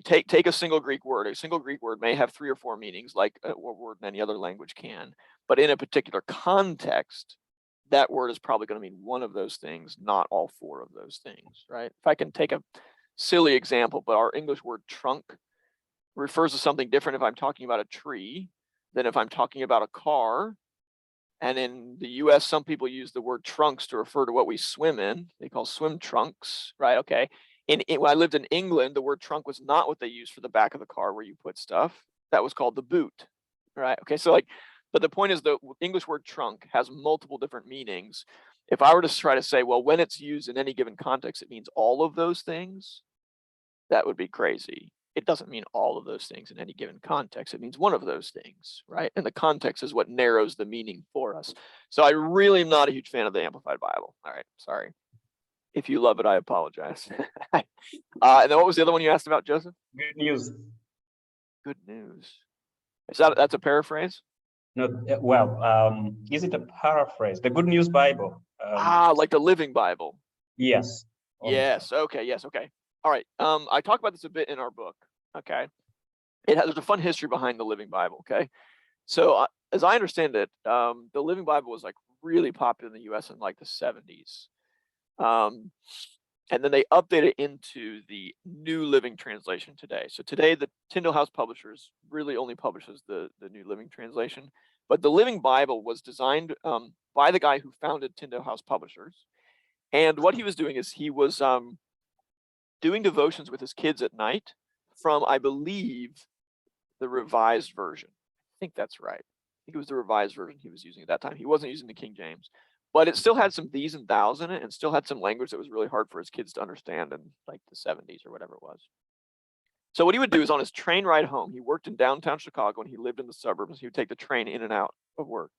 take a single Greek word. A single Greek word may have 3 or 4 meanings, like a word in any other language can. But in a particular context, that word is probably going to mean one of those things, not all 4 of those things, right? If I can take a silly example, but our English word trunk refers to something different if I'm talking about a tree than if I'm talking about a car. And in the US, some people use the word trunks to refer to what we swim in. They call swim trunks, right? Okay. When I lived in England, the word trunk was not what they used for the back of the car where you put stuff. That was called the boot, right? Okay. So but the point is the English word trunk has multiple different meanings. If I were to try to say, well, when it's used in any given context, it means all of those things, that would be crazy. It doesn't mean all of those things in any given context. It means one of those things, right? And the context is what narrows the meaning for us. So I really am not a huge fan of the Amplified Bible. All right, sorry. If you love it, I apologize. And then what was the other one you asked about, Joseph? Good news. Good news. That's a paraphrase? No, well, is it a paraphrase? The Good News Bible. Like the Living Bible. Yes. Yes. Okay. Yes. Okay. All right. I talk about this a bit in our book. Okay. There's a fun history behind the Living Bible. Okay. So as I understand it, the Living Bible was like really popular in the U.S. in like the 70s. And then they updated it into the New Living Translation today. So today, the Tyndale House Publishers really only publishes the New Living Translation. But the Living Bible was designed by the guy who founded Tyndale House Publishers. And what he was doing is he was doing devotions with his kids at night from, I believe, the Revised Version. I think that's right. I think it was the Revised Version he was using at that time. He wasn't using the King James, but it still had some these and thous in it, and still had some language that was really hard for his kids to understand in like the 70s or whatever it was. So what he would do is on his train ride home, he worked in downtown Chicago and he lived in the suburbs. He would take the train in and out of work.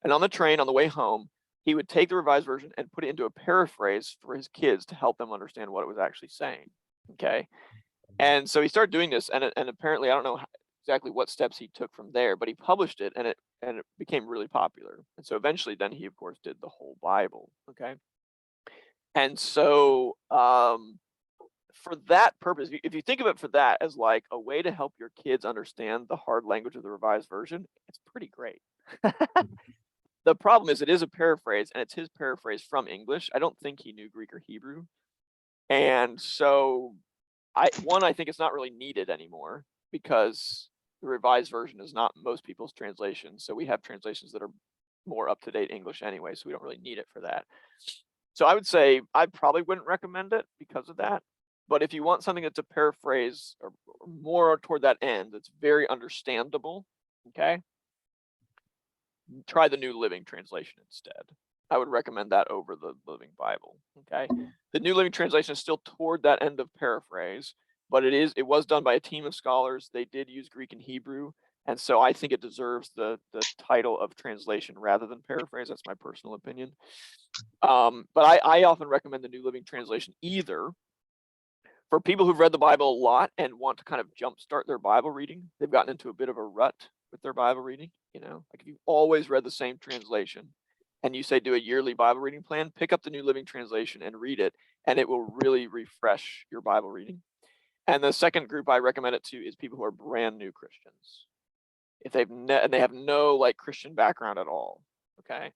And on the train, on the way home, he would take the Revised Version and put it into a paraphrase for his kids to help them understand what it was actually saying. Okay. And so he started doing this, and apparently, I don't know exactly what steps he took from there, but he published it, and it became really popular. And so eventually, then he of course did the whole Bible. Okay. And so for that purpose, if you think of it for that as like a way to help your kids understand the hard language of the Revised Version, it's pretty great. The problem is it is a paraphrase, and it's his paraphrase from English. I don't think he knew Greek or Hebrew. And so I think it's not really needed anymore because the Revised Version is not most people's translation. So we have translations that are more up-to-date English anyway, so we don't really need it for that. So I would say I probably wouldn't recommend it because of that. But if you want something that's a paraphrase or more toward that end, that's very understandable, okay, try the New Living Translation instead. I would recommend that over the Living Bible, okay? The New Living Translation is still toward that end of paraphrase, but it was done by a team of scholars. They did use Greek and Hebrew, and so I think it deserves the title of translation rather than paraphrase. That's my personal opinion. But I often recommend the New Living Translation either for people who've read the Bible a lot and want to kind of jumpstart their Bible reading. They've gotten into a bit of a rut with their Bible reading, like if you've always read the same translation and you say do a yearly Bible reading plan, pick up the New Living Translation and read it, and it will really refresh your Bible reading. And the second group I recommend it to is people who are brand new Christians. If they have no like Christian background at all, okay?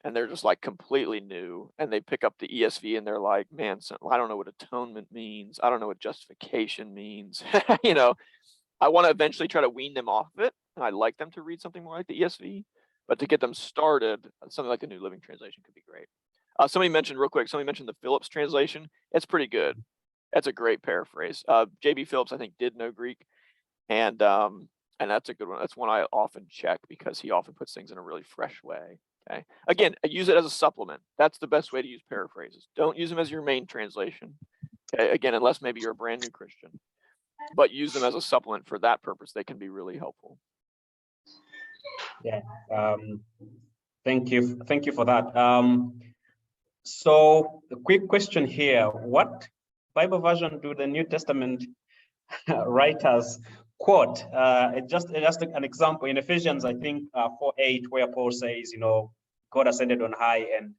And they're just like completely new, and they pick up the ESV and they're like, man, I don't know what atonement means. I don't know what justification means. I want to eventually try to wean them off of it, and I'd like them to read something more like the ESV. But to get them started, something like the New Living Translation could be great. Somebody mentioned the Phillips translation. It's pretty good. That's a great paraphrase. J.B. Phillips, I think, did know Greek, and that's a good one. That's one I often check because he often puts things in a really fresh way. Okay. Again, I use it as a supplement. That's the best way to use paraphrases. Don't use them as your main translation. Okay. Again, unless maybe you're a brand new Christian. but use them as a supplement for that purpose. They can be really helpful. Yeah. Thank you for that. So a quick question here: what Bible version do the New Testament writers quote? Just an example in Ephesians, I think 4:8, where Paul says, God ascended on high and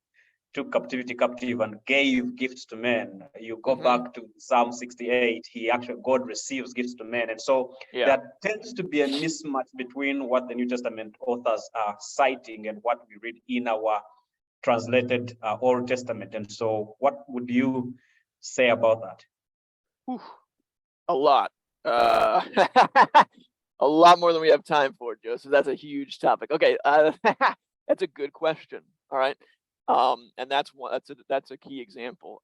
took captivity captive and gave gifts to men. You go back to Psalm 68, God receives gifts to men. And so there tends to be a mismatch between what the New Testament authors are citing and what we read in our translated Old Testament. And so what would you say about that? A lot. A lot more than we have time for, Joseph. That's a huge topic. Okay, that's a good question. All right. And that's a key example.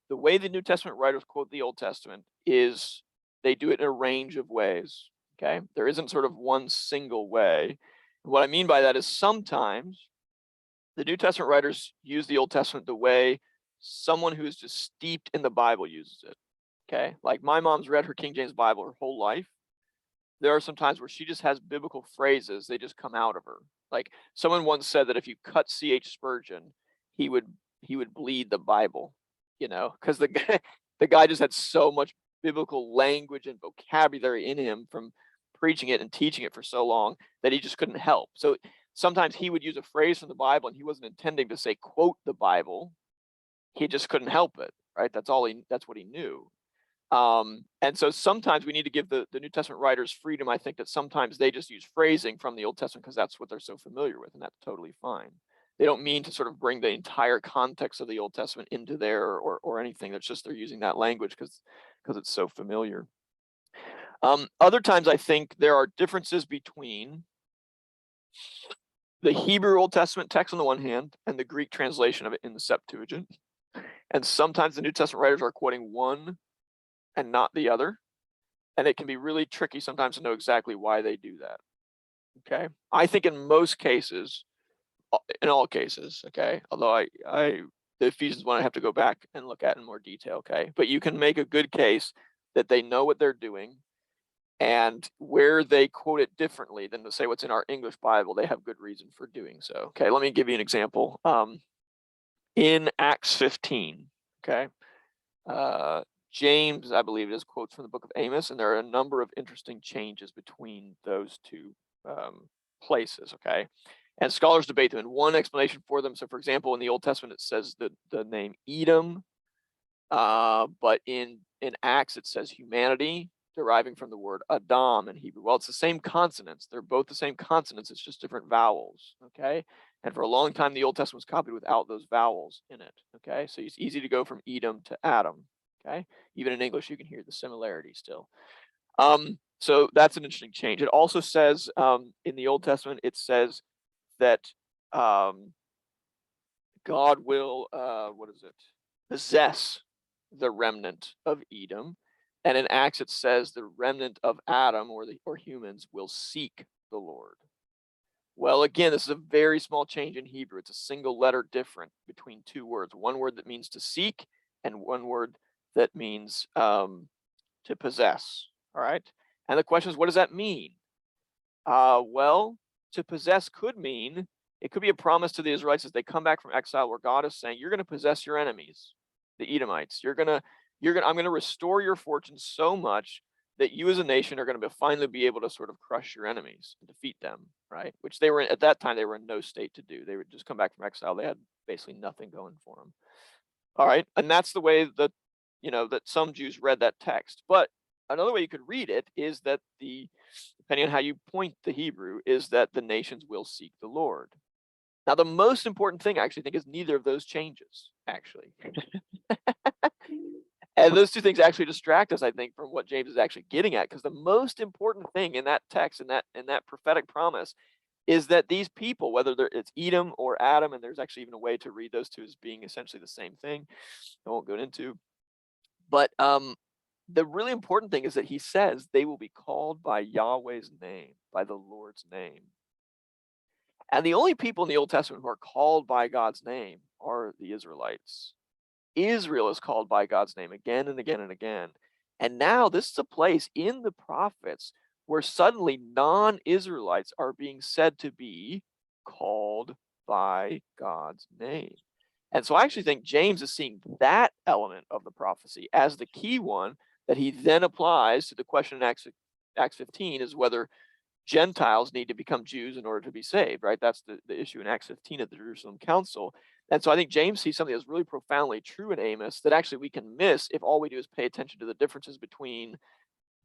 The way the New Testament writers quote the Old Testament is they do it in a range of ways. Okay, there isn't sort of one single way. What I mean by that is sometimes the New Testament writers use the Old Testament the way someone who is just steeped in the Bible uses it. Okay, like my mom's read her King James Bible her whole life. There are some times where she just has biblical phrases, they just come out of her. Like someone once said that if you cut C.H. Spurgeon, he would bleed the Bible, because the guy just had so much biblical language and vocabulary in him from preaching it and teaching it for so long that he just couldn't help. So sometimes he would use a phrase from the Bible and he wasn't intending to say quote the Bible. He just couldn't help it, right? That's what he knew. And so sometimes we need to give the New Testament writers freedom. I think that sometimes they just use phrasing from the Old Testament because that's what they're so familiar with, and that's totally fine. They don't mean to sort of bring the entire context of the Old Testament into there or anything. It's just they're using that language because it's so familiar. Other times I think there are differences between the Hebrew Old Testament text on the one hand and the Greek translation of it in the Septuagint. And sometimes the New Testament writers are quoting one and not the other. And it can be really tricky sometimes to know exactly why they do that. Okay. I think in most cases, in all cases, okay, although the Ephesians one I have to go back and look at in more detail, okay, but you can make a good case that they know what they're doing, and where they quote it differently than to say what's in our English Bible, they have good reason for doing so. Okay, let me give you an example. In Acts 15, okay, James, I believe it is, quotes from the book of Amos, and there are a number of interesting changes between those two places, okay? And scholars debate them, and one explanation for them, so for example, in the Old Testament, it says the name Edom, but in Acts, it says humanity, deriving from the word Adam in Hebrew. Well, it's the same consonants. They're both the same consonants. It's just different vowels, okay? And for a long time, the Old Testament was copied without those vowels in it, okay? So it's easy to go from Edom to Adam. Okay, even in English, you can hear the similarity still. So that's an interesting change. It also says in the Old Testament, it says that God will, possess the remnant of Edom. And in Acts, it says the remnant of Adam or humans will seek the Lord. Well, again, this is a very small change in Hebrew. It's a single letter different between two words. One word that means to seek and one word that means to possess. All right. And the question is, what does that mean? Well, to possess could mean, it could be a promise to the Israelites as they come back from exile, where God is saying, you're going to possess your enemies, the Edomites. I'm going to restore your fortunes so much that you as a nation are going to finally be able to sort of crush your enemies and defeat them, right? Which they were, at that time, they were in no state to do. They would just come back from exile. They had basically nothing going for them. All right. And that's the way that some Jews read that text. But another way you could read it is that depending on how you point the Hebrew, is that the nations will seek the Lord. Now, the most important thing I actually think is neither of those changes, actually. And those two things actually distract us, I think, from what James is actually getting at, because the most important thing in that text, in that prophetic promise, is that these people, whether it's Edom or Adam, and there's actually even a way to read those two as being essentially the same thing, I won't go into. But the really important thing is that he says they will be called by Yahweh's name, by the Lord's name. And the only people in the Old Testament who are called by God's name are the Israelites. Israel is called by God's name again and again and again. And now this is a place in the prophets where suddenly non-Israelites are being said to be called by God's name. And so I actually think James is seeing that element of the prophecy as the key one that he then applies to the question in Acts 15 is whether Gentiles need to become Jews in order to be saved, right? That's the issue in Acts 15 at the Jerusalem Council. And so I think James sees something that's really profoundly true in Amos that actually we can miss if all we do is pay attention to the differences between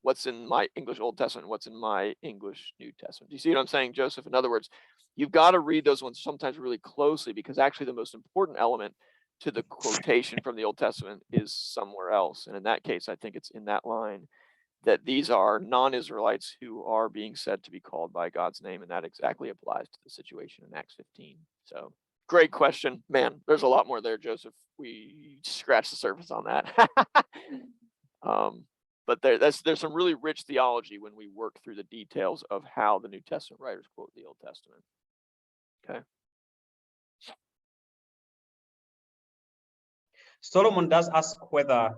what's in my English Old Testament and what's in my English New Testament. Do you see what I'm saying, Joseph? In other words, you've got to read those ones sometimes really closely because actually the most important element to the quotation from the Old Testament is somewhere else. And in that case, I think it's in that line that these are non-Israelites who are being said to be called by God's name, and that exactly applies to the situation in Acts 15. So great question. Man, there's a lot more there, Joseph. We scratched the surface on that. But there's some really rich theology when we work through the details of how the New Testament writers quote the Old Testament. Okay. Solomon does ask whether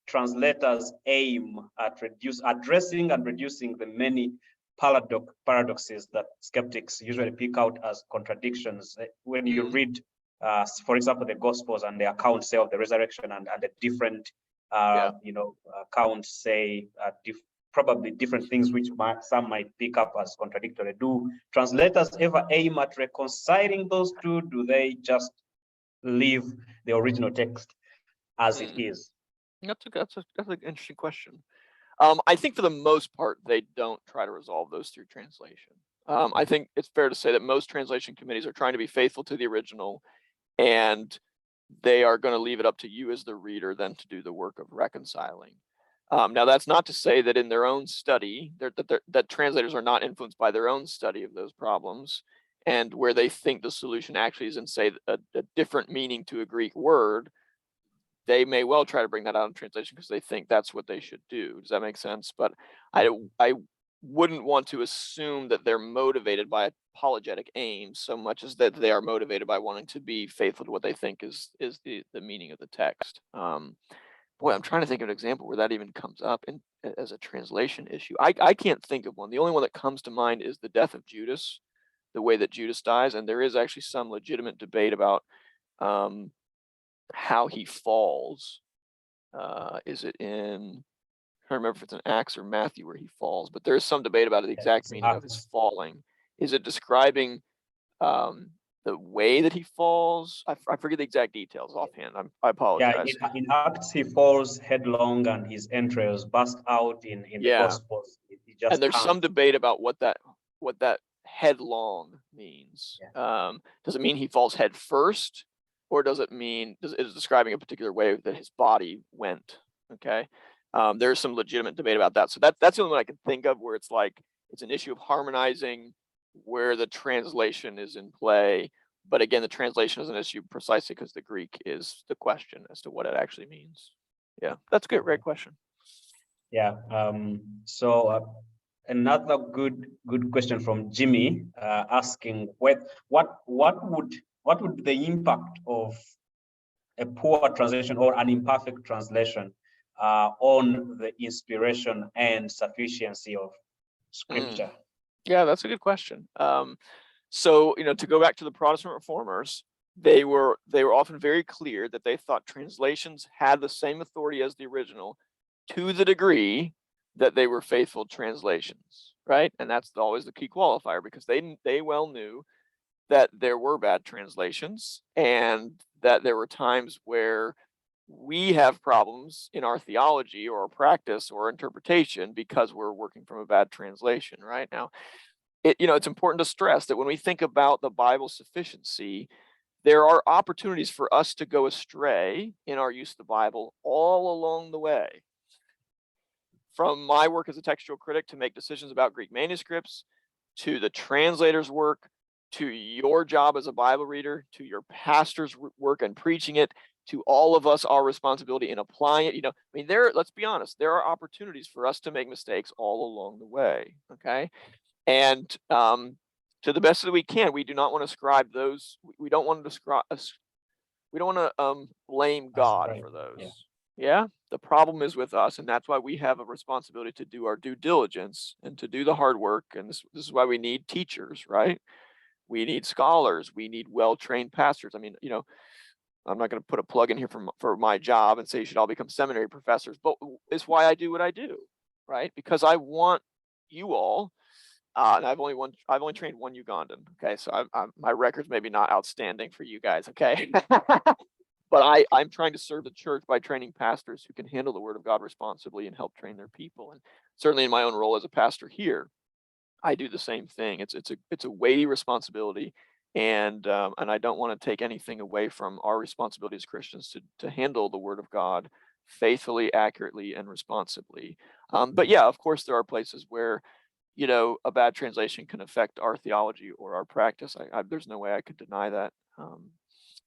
translators aim at addressing and reducing the many paradoxes that skeptics usually pick out as contradictions. When you read, for example, the Gospels and the accounts say of the resurrection and the different, accounts say probably different things which some might pick up as contradictory. Do translators ever aim at reconciling those two? Do they just leave the original text as it is? That's an interesting question. I think for the most part, they don't try to resolve those through translation. I think it's fair to say that most translation committees are trying to be faithful to the original, and they are going to leave it up to you as the reader then to do the work of reconciling. Now, that's not to say that in their own study, that translators are not influenced by their own study of those problems, and where they think the solution actually is in, say, a different meaning to a Greek word, they may well try to bring that out in translation because they think that's what they should do. Does that make sense? But I wouldn't want to assume that they're motivated by apologetic aims so much as that they are motivated by wanting to be faithful to what they think is the meaning of the text. Boy, I'm trying to think of an example where that even comes up as a translation issue. I can't think of one. The only one that comes to mind is the death of Judas, the way that Judas dies, and there is actually some legitimate debate about how he falls. Is it in, I don't remember if it's in Acts or Matthew where he falls, but there is some debate about the exact meaning of his falling. Is it describing the way that he falls? I forget the exact details offhand. I apologize. Yeah, in Acts he falls headlong and his entrails burst out. In the Gospels, and there's some debate about what that headlong means. Yeah. Does it mean he falls head first? Or does it mean, is it describing a particular way that his body went? Okay. There's some legitimate debate about that. So that's the only one I can think of where it's like, it's an issue of harmonizing where the translation is in play. But again, the translation is an issue precisely because the Greek is the question as to what it actually means. Yeah, that's good. Great question. Yeah. So another good question from Jimmy, asking what would the impact of a poor translation or an imperfect translation on the inspiration and sufficiency of Scripture? Yeah, that's a good question. So, to go back to the Protestant reformers, they were often very clear that they thought translations had the same authority as the original to the degree that they were faithful translations, right? And that's always the key qualifier, because they well knew that there were bad translations and that there were times where we have problems in our theology or our practice or interpretation because we're working from a bad translation. Right now, it's important to stress that when we think about the Bible's sufficiency, there are opportunities for us to go astray in our use of the Bible all along the way. From my work as a textual critic to make decisions about Greek manuscripts, to the translator's work, to your job as a Bible reader, to your pastor's work and preaching it, to all of us, our responsibility in applying it. Let's be honest, there are opportunities for us to make mistakes all along the way. Okay. And to the best that we can, we do not want to ascribe those. We don't want to blame God for those. Yeah. Yeah, the problem is with us, and that's why we have a responsibility to do our due diligence and to do the hard work. And this is why we need teachers, right? We need scholars. We need well-trained pastors. I mean, I'm not going to put a plug in here for my job and say you should all become seminary professors, but it's why I do what I do, right? Because I want you all, and I've only trained one Ugandan. Okay, so my record's maybe not outstanding for you guys. Okay. But I'm trying to serve the church by training pastors who can handle the word of God responsibly and help train their people. And certainly in my own role as a pastor here, I do the same thing. It's a weighty responsibility, and I don't want to take anything away from our responsibility as Christians to handle the word of God faithfully, accurately, and responsibly. But yeah, of course, there are places where a bad translation can affect our theology or our practice. There's no way I could deny that.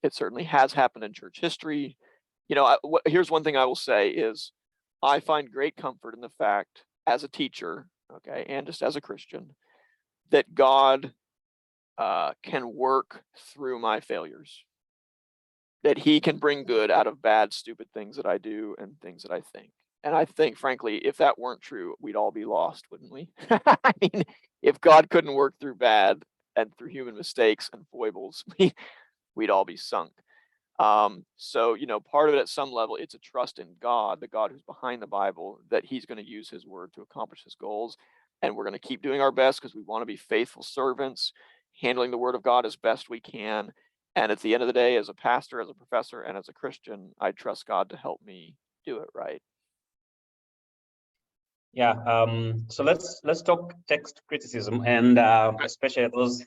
It certainly has happened in church history. Here's one thing I will say is I find great comfort in the fact as a teacher, okay, and just as a Christian, that God can work through my failures, that he can bring good out of bad, stupid things that I do and things that I think. And I think, frankly, if that weren't true, we'd all be lost, wouldn't we? I mean, if God couldn't work through bad and through human mistakes and foibles, we'd all be sunk. So, part of it at some level, it's a trust in God, the God who's behind the Bible, that he's going to use his word to accomplish his goals. And we're going to keep doing our best because we want to be faithful servants, handling the word of God as best we can. And at the end of the day, as a pastor, as a professor, and as a Christian, I trust God to help me do it right. Yeah. So let's talk text criticism, and especially those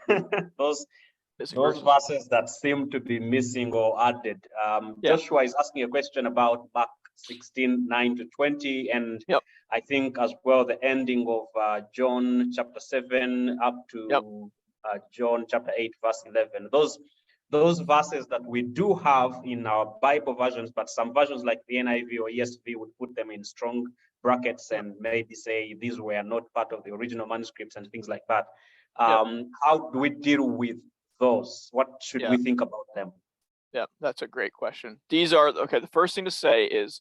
those verses that seem to be missing or added. Joshua is asking a question about Mark 16:9-20, and I think as well the ending of John chapter 7 up to John chapter 8 verse 11. Those verses that we do have in our Bible versions, but some versions like the NIV or ESV would put them in strong brackets and maybe say these were not part of the original manuscripts and things like that. How do we deal with those? What should we think about them? Yeah, that's a great question. These are, okay, the first thing to say is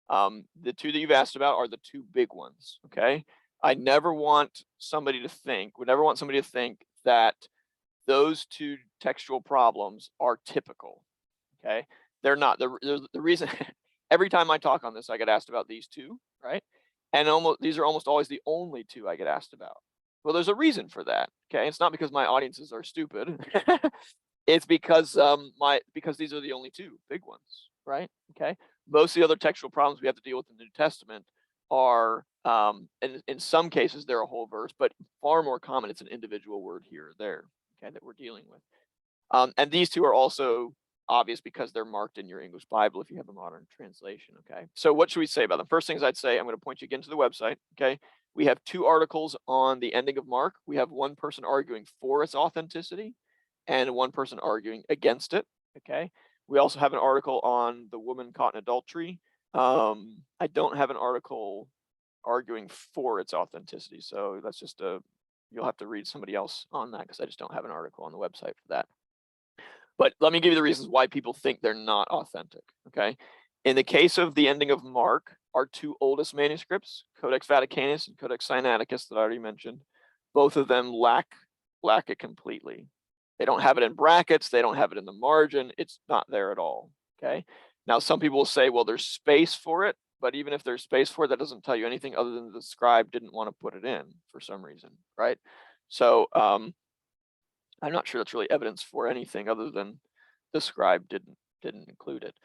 the two that you've asked about are the two big ones, okay? I never want somebody to think that those two textual problems are typical, okay? They're not. The reason, every time I talk on this, I get asked about these two, right? And these are almost always the only two I get asked about. Well, there's a reason for that, okay? It's not because my audiences are stupid. It's because because these are the only two big ones, right? Okay. Most of the other textual problems we have to deal with in the New Testament are, in some cases, they're a whole verse, but far more common, it's an individual word here or there, okay, that we're dealing with. And these two are also obvious because they're marked in your English Bible if you have a modern translation, okay? So what should we say about them? First things I'd say, I'm going to point you again to the website, okay? We have two articles on the ending of Mark. We have one person arguing for its authenticity and one person arguing against it, okay? We also have an article on the woman caught in adultery. I don't have an article arguing for its authenticity, so that's just you'll have to read somebody else on that because I just don't have an article on the website for that. But let me give you the reasons why people think they're not authentic, okay? In the case of the ending of Mark, our two oldest manuscripts, Codex Vaticanus and Codex Sinaiticus that I already mentioned, both of them lack it completely. They don't have it in brackets. They don't have it in the margin. It's not there at all, okay? Now, some people will say, well, there's space for it, but even if there's space for it, that doesn't tell you anything other than the scribe didn't want to put it in for some reason, right? So I'm not sure that's really evidence for anything other than the scribe didn't include it.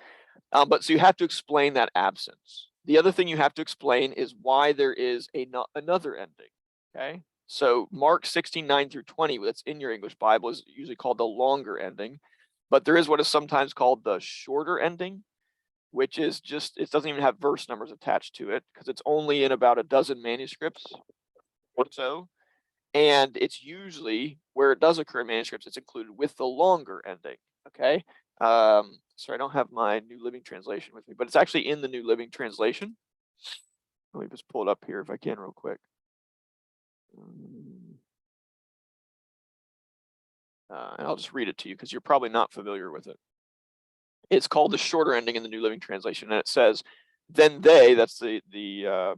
But so you have to explain that absence. The other thing you have to explain is why there is another ending, okay? So Mark 16:9-20, that's in your English Bible, is usually called the longer ending, but there is what is sometimes called the shorter ending, which is just, it doesn't even have verse numbers attached to it because it's only in about a dozen manuscripts or so. And it's usually, where it does occur in manuscripts, it's included with the longer ending, okay? Sorry, I don't have my New Living Translation with me, but it's actually in the New Living Translation. Let me just pull it up here if I can real quick. And I'll just read it to you because you're probably not familiar with it. It's called the shorter ending in the New Living Translation, and it says, Then they, that's the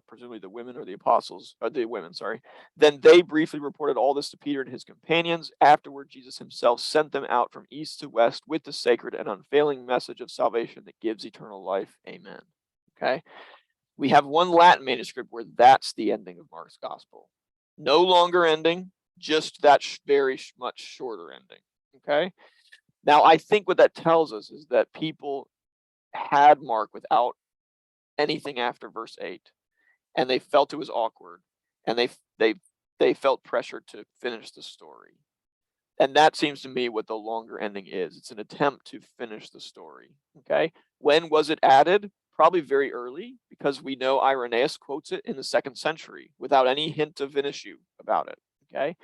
presumably the women or the apostles, or the women, sorry. Then they briefly reported all this to Peter and his companions. Afterward, Jesus himself sent them out from east to west with the sacred and unfailing message of salvation that gives eternal life. Amen. Okay. We have one Latin manuscript where that's the ending of Mark's gospel. No longer ending, just that very much shorter ending. Okay. Now, I think what that tells us is that people had Mark without anything after verse 8, and they felt it was awkward, and they felt pressure to finish the story. And that seems to me what the longer ending is. It's an attempt to finish the story. Okay. When was it added? Probably very early, because we know Irenaeus quotes it in the 2nd century without any hint of an issue about it. Okay.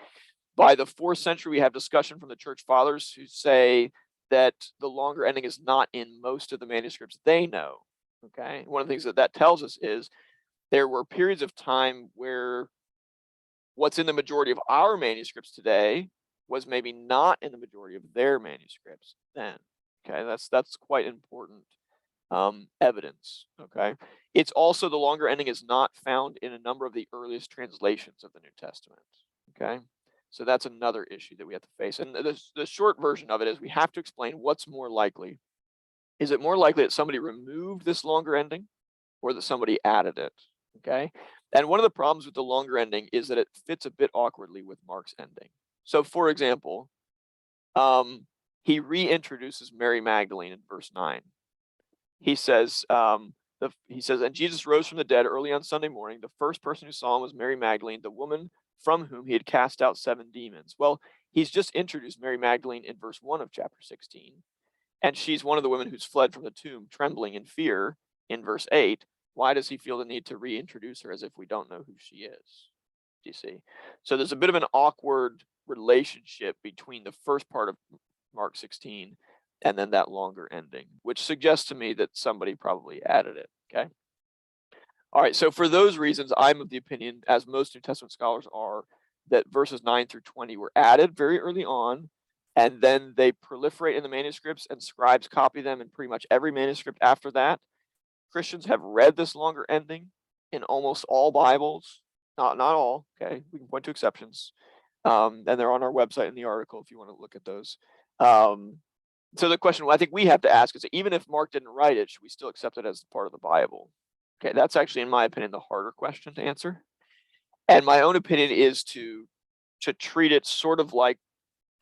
By the 4th century, we have discussion from the church fathers who say that the longer ending is not in most of the manuscripts they know. Okay. One of the things that tells us is there were periods of time where what's in the majority of our manuscripts today was maybe not in the majority of their manuscripts then. Okay. That's quite important evidence. Okay. It's also, the longer ending is not found in a number of the earliest translations of the New Testament. Okay. So that's another issue that we have to face. And the short version of it is we have to explain what's more likely. Is it more likely that somebody removed this longer ending or that somebody added it? Okay. And one of the problems with the longer ending is that it fits a bit awkwardly with Mark's ending. So for example, he reintroduces Mary Magdalene in verse 9. He says, and Jesus rose from the dead early on Sunday morning. The first person who saw him was Mary Magdalene, the woman from whom he had cast out 7 demons. Well, he's just introduced Mary Magdalene in verse 1 of chapter 16. And she's one of the women who's fled from the tomb, trembling in fear, in verse 8. Why does he feel the need to reintroduce her as if we don't know who she is? Do you see? So there's a bit of an awkward relationship between the first part of Mark 16 and then that longer ending, which suggests to me that somebody probably added it. Okay. All right. So for those reasons, I'm of the opinion, as most New Testament scholars are, that verses 9 through 20 were added very early on, and then they proliferate in the manuscripts, and scribes copy them in pretty much every manuscript after that. Christians have read this longer ending in almost all Bibles. Not all. Okay. We can point to exceptions. And they're on our website in the article if you want to look at those. So the question I think we have to ask is, even if Mark didn't write it, should we still accept it as part of the Bible? Okay, that's actually, in my opinion, the harder question to answer. And my own opinion is to treat it sort of like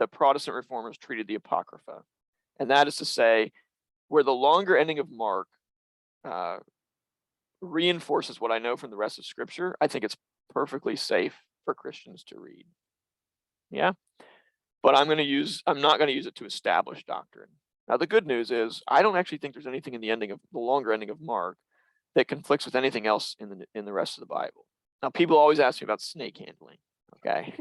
the Protestant reformers treated the Apocrypha. And that is to say, where the longer ending of Mark reinforces what I know from the rest of Scripture, I think it's perfectly safe for Christians to read. Yeah. But I'm not going to use it to establish doctrine. Now, the good news is I don't actually think there's anything in the longer ending of Mark that conflicts with anything else in the rest of the Bible. Now, people always ask me about snake handling. Okay.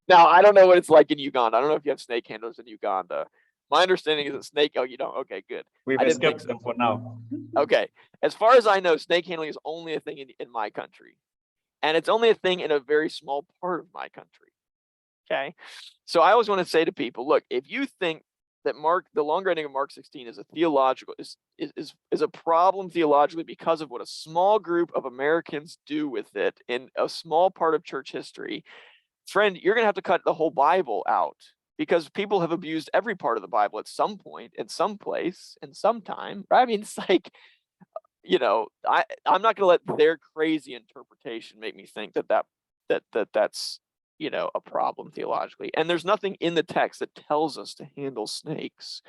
Now, I don't know what it's like in Uganda. I don't know if you have snake handlers in Uganda. My understanding is that snake. Oh, you don't. Okay, good. We've escaped them for now. Okay. As far as I know, snake handling is only a thing in my country, and it's only a thing in a very small part of my country. Okay. So I always want to say to people, look, if you think that the longer ending of Mark 16 is a problem theologically because of what a small group of Americans do with it in a small part of church history, friend, you're going to have to cut the whole Bible out, because people have abused every part of the Bible at some point, in some place, in some time. Right? I mean, it's like, I'm not going to let their crazy interpretation make me think that's a problem theologically. And there's nothing in the text that tells us to handle snakes.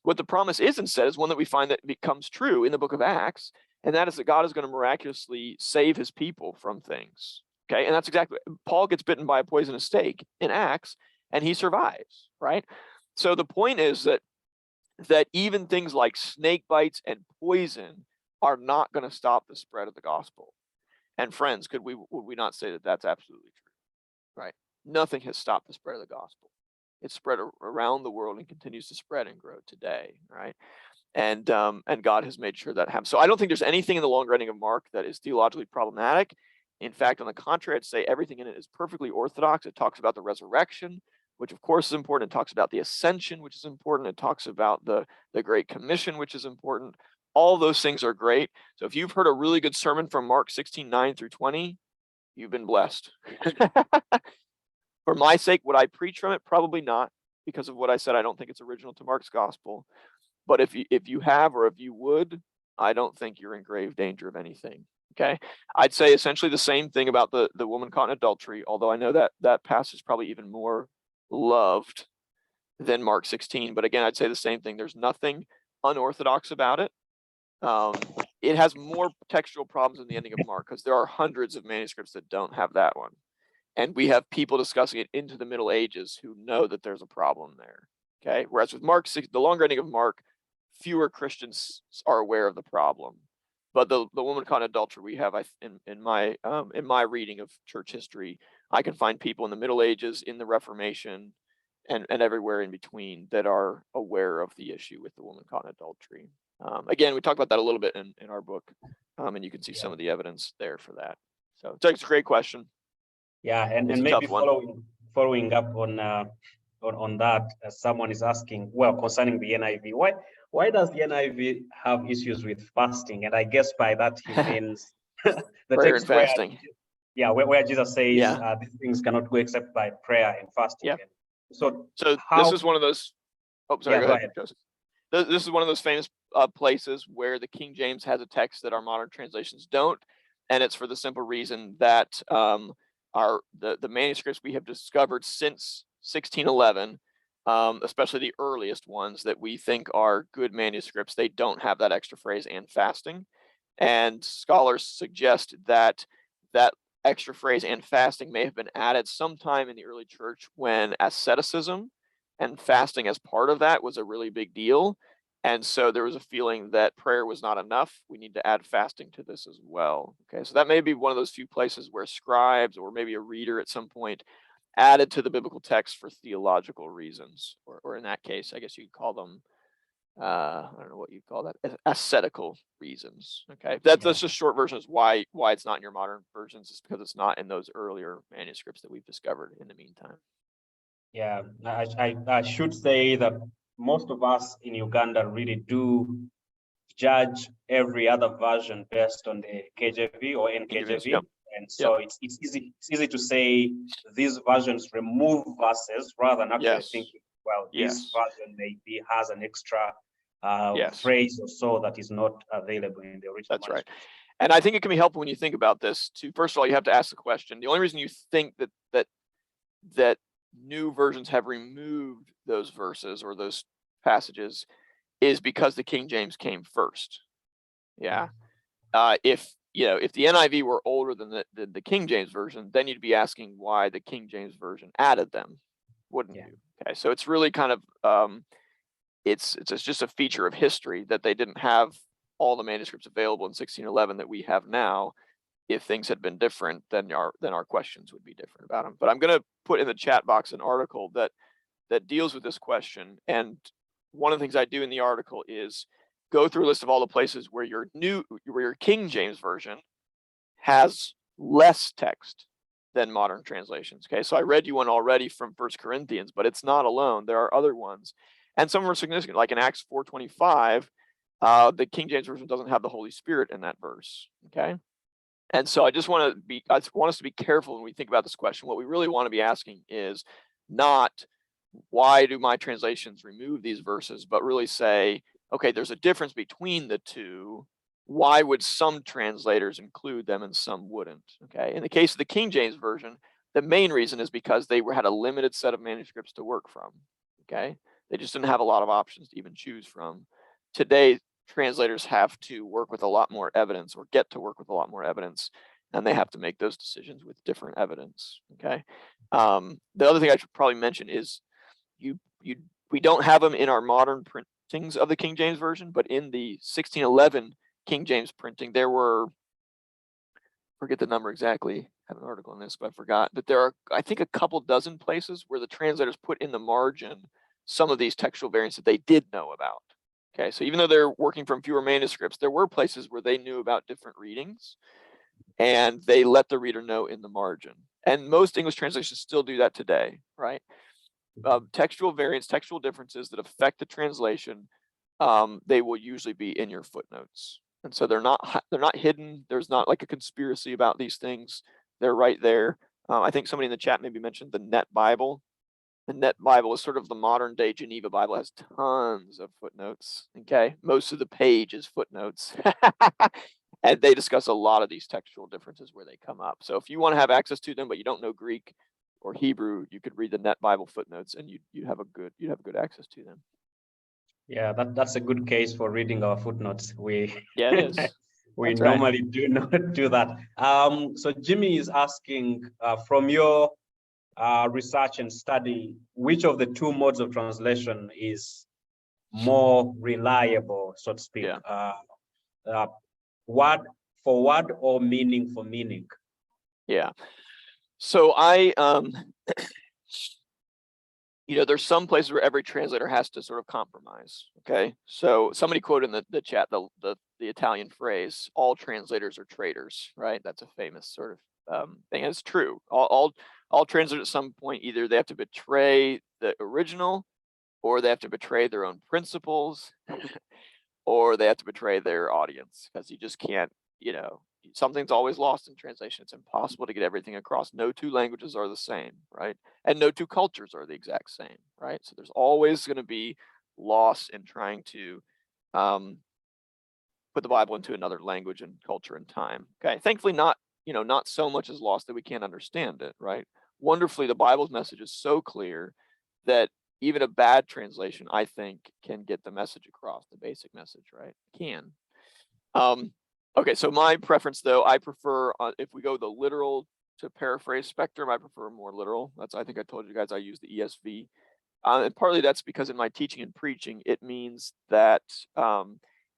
What the promise is instead is one that we find that becomes true in the book of Acts, and that is that God is going to miraculously save his people from things. Okay, and that's exactly, Paul gets bitten by a poisonous snake in Acts, and he survives, right? So the point is that even things like snake bites and poison are not going to stop the spread of the gospel. And friends, would we not say that that's absolutely true? Right. Nothing has stopped the spread of the gospel. It's spread around the world and continues to spread and grow today. Right. And God has made sure that happens. So I don't think there's anything in the longer ending of Mark that is theologically problematic. In fact, on the contrary, I'd say everything in it is perfectly orthodox. It talks about the resurrection, which of course is important. It talks about the ascension, which is important. It talks about the Great Commission, which is important. all those things are great. So if you've heard a really good sermon from Mark 16:9 through 20, you've been blessed. For my sake, would I preach from it? Probably not, because of what I said. I don't think it's original to Mark's gospel. But if you have, or if you would, I don't think you're in grave danger of anything. Okay, I'd say essentially the same thing about the woman caught in adultery, although I know that passage is probably even more loved than Mark 16. But again, I'd say the same thing. There's nothing unorthodox about it. It has more textual problems in the ending of Mark, because there are hundreds of manuscripts that don't have that one. And we have people discussing it into the Middle Ages who know that there's a problem there. Okay, whereas with Mark 6, the longer ending of Mark, fewer Christians are aware of the problem. But the woman caught in adultery, we have in my reading of church history, I can find people in the Middle Ages, in the Reformation, and everywhere in between that are aware of the issue with the woman caught in adultery. Again, we talk about that a little bit in our book, and you can see some of the evidence there for that. So it's a great question. Yeah, and maybe following up on that, someone is asking, well, concerning the NIV, why does the NIV have issues with fasting? And I guess by that he means the prayer text and fasting. Where Jesus says these things cannot go except by prayer and fasting. Yeah. So this is one of those. Oh, sorry. Go ahead. Joseph. This is one of those famous places where the King James has a text that our modern translations don't, and it's for the simple reason that the manuscripts we have discovered since 1611, especially the earliest ones that we think are good manuscripts, they don't have that extra phrase "and fasting," and scholars suggest that extra phrase "and fasting" may have been added sometime in the early church when asceticism and fasting as part of that was a really big deal. And so there was a feeling that prayer was not enough. We need to add fasting to this as well. Okay, so that may be one of those few places where scribes or maybe a reader at some point added to the biblical text for theological reasons, or in that case, I guess you'd call them, I don't know what you'd call that, ascetical reasons. Okay, that's just a short version is why it's not in your modern versions, is because it's not in those earlier manuscripts that we've discovered in the meantime. Yeah, I should say that most of us in Uganda really do judge every other version based on the KJV or NKJV. Yep. And so it's easy to say these versions remove verses rather than actually thinking, well, this version maybe has an extra phrase or so that is not available in the original. That's right. And I think it can be helpful when you think about this too. First of all, you have to ask the question. The only reason you think that new versions have removed those verses or those passages is because the King James came first. Yeah. If the NIV were older than the King James version, then you'd be asking why the King James version added them, wouldn't you? Okay, so it's really kind of it's just a feature of history that they didn't have all the manuscripts available in 1611 that we have now. If things had been different, then our questions would be different about them. But I'm going to put in the chat box an article that deals with this question. And one of the things I do in the article is go through a list of all the places where your King James version has less text than modern translations. Okay, so I read you one already from 1 Corinthians, but it's not alone. There are other ones, and some are significant. Like in Acts 4:25, the King James version doesn't have the Holy Spirit in that verse. Okay. And so I want us to be careful when we think about this question. What we really want to be asking is not why do my translations remove these verses, but really say, okay, there's a difference between the two. Why would some translators include them and some wouldn't? Okay. In the case of the King James version, the main reason is because they had a limited set of manuscripts to work from. Okay. They just didn't have a lot of options to even choose from. Today, translators have to work with a lot more evidence, or get to work with a lot more evidence, and they have to make those decisions with different evidence. Okay. The other thing I should probably mention is we don't have them in our modern printings of the King James version, but in the 1611 King James printing, there were, forget the number exactly, I have an article on this, but I forgot, but there are, I think, a couple dozen places where the translators put in the margin some of these textual variants that they did know about. Okay, so even though they're working from fewer manuscripts, there were places where they knew about different readings, and they let the reader know in the margin. And most English translations still do that today, right? Textual variants, textual differences that affect the translation, they will usually be in your footnotes. And so they're not hidden. There's not like a conspiracy about these things. They're right there. I think somebody in the chat maybe mentioned the Net Bible. The Net Bible is sort of the modern day Geneva Bible. It has tons of footnotes. Okay, most of the page is footnotes. And they discuss a lot of these textual differences where they come up. So if you want to have access to them, but you don't know Greek or Hebrew, you could read the Net Bible footnotes, and you'd have good access to them. Yeah, that's a good case for reading our footnotes. Yeah, it is. We That's normally do not do that. So Jimmy is asking, from your research and study, which of the two modes of translation is more reliable, so to speak? Yeah. Word for word or meaning for meaning? Yeah. So I there's some places where every translator has to sort of compromise. Okay. So somebody quoted in the chat the Italian phrase, all translators are traitors, right? That's a famous sort of thing. And it's true. All translators at some point, either they have to betray the original, or they have to betray their own principles, or they have to betray their audience, because you just can't, something's always lost in translation. It's impossible to get everything across. No two languages are the same, right? And no two cultures are the exact same, right? So there's always going to be loss in trying to put the Bible into another language and culture and time. Okay, thankfully not so much is lost that we can't understand it, right? Wonderfully, the Bible's message is so clear that even a bad translation, I think, can get the message across, the basic message, right? Can. Okay, so my preference, though, I prefer, if we go the literal to paraphrase spectrum, I prefer more literal. I think I told you guys I use the ESV. And partly that's because in my teaching and preaching, it means that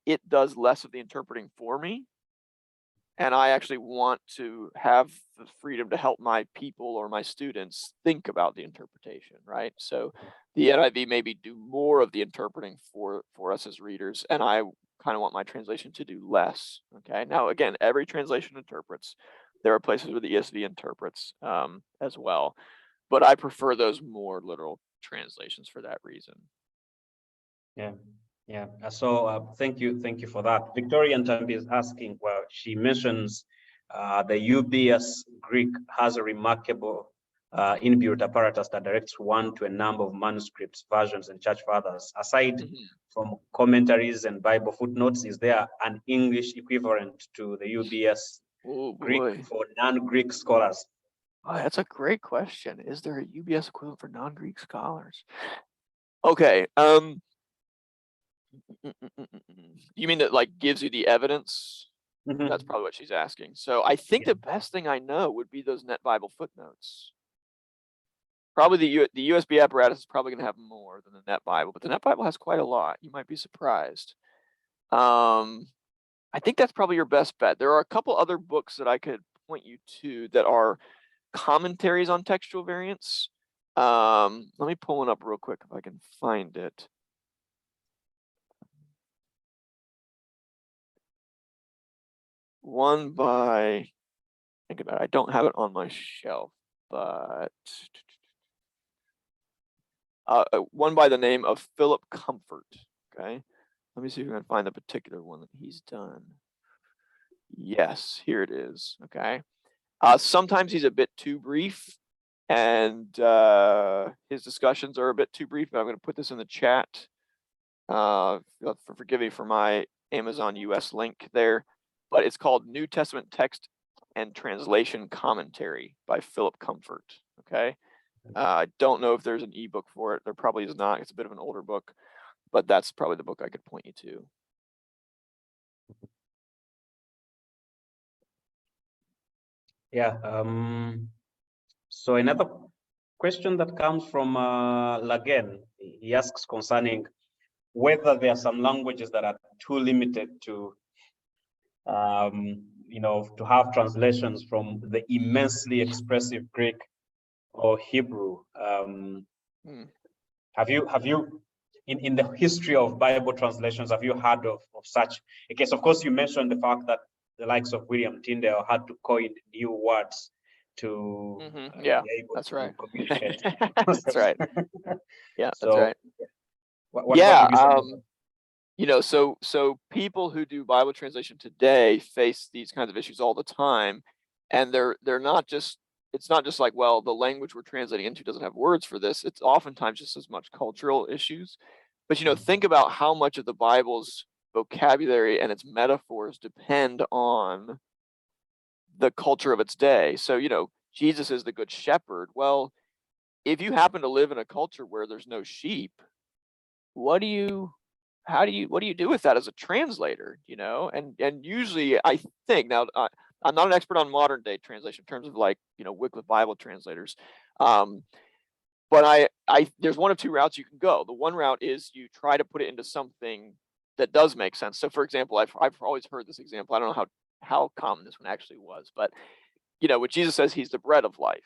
it does less of the interpreting for me. And I actually want to have the freedom to help my people or my students think about the interpretation, right? So the NIV maybe do more of the interpreting for us as readers, and I kind of want my translation to do less. Okay. Now, again, every translation interprets. There are places where the ESV interprets as well, but I prefer those more literal translations for that reason. Yeah. Yeah, so thank you for that. Victoria Ntambi is asking, well, she mentions the UBS Greek has a remarkable inbuilt apparatus that directs one to a number of manuscripts, versions, and church fathers. Aside from commentaries and Bible footnotes, is there an English equivalent to the UBS Greek for non-Greek scholars? Oh, that's a great question. Is there a UBS equivalent for non-Greek scholars? Okay. You mean that like gives you the evidence? That's probably what she's asking. So I think the best thing I know would be those Net Bible footnotes. Probably the USB apparatus is probably going to have more than the Net Bible, but the Net Bible has quite a lot. You might be surprised. I think that's probably your best bet. There are a couple other books that I could point you to that are commentaries on textual variants. Let me pull one up real quick if I can find it. One by, think about it, I don't have it on my shelf, but one by the name of Philip Comfort. Okay, let me see if I can find the particular one that he's done. Yes, here it is. Okay, sometimes he's a bit too brief, and his discussions are a bit too brief. But I'm going to put this in the chat. Forgive me for my Amazon US link there. But it's called New Testament Text and Translation Commentary by Philip Comfort. Okay. I don't know if there's an ebook for it. There probably is not. It's a bit of an older book, but that's probably the book I could point you to. Yeah. So another question that comes from Lagen, he asks concerning whether there are some languages that are too limited to to have translations from the immensely expressive Greek or Hebrew. Have you in the history of Bible translations, have you heard of such a case? Of course, you mentioned the fact that the likes of William Tyndale had to coin new words to be able that's to right. communicate. That's right. Yeah, So, that's right. What So people who do Bible translation today face these kinds of issues all the time, and they're not just, it's not just like, well, the language we're translating into doesn't have words for this. It's oftentimes just as much cultural issues. But think about how much of the Bible's vocabulary and its metaphors depend on the culture of its day. So, Jesus is the good shepherd. Well, if you happen to live in a culture where there's no sheep, what do you do with that as a translator? And usually, I think, now I'm not an expert on modern day translation in terms of like Wycliffe Bible translators, but I there's one of two routes you can go. The one route is you try to put it into something that does make sense. So for example, I've always heard this example. I don't know how common this one actually was, but when Jesus says he's the bread of life,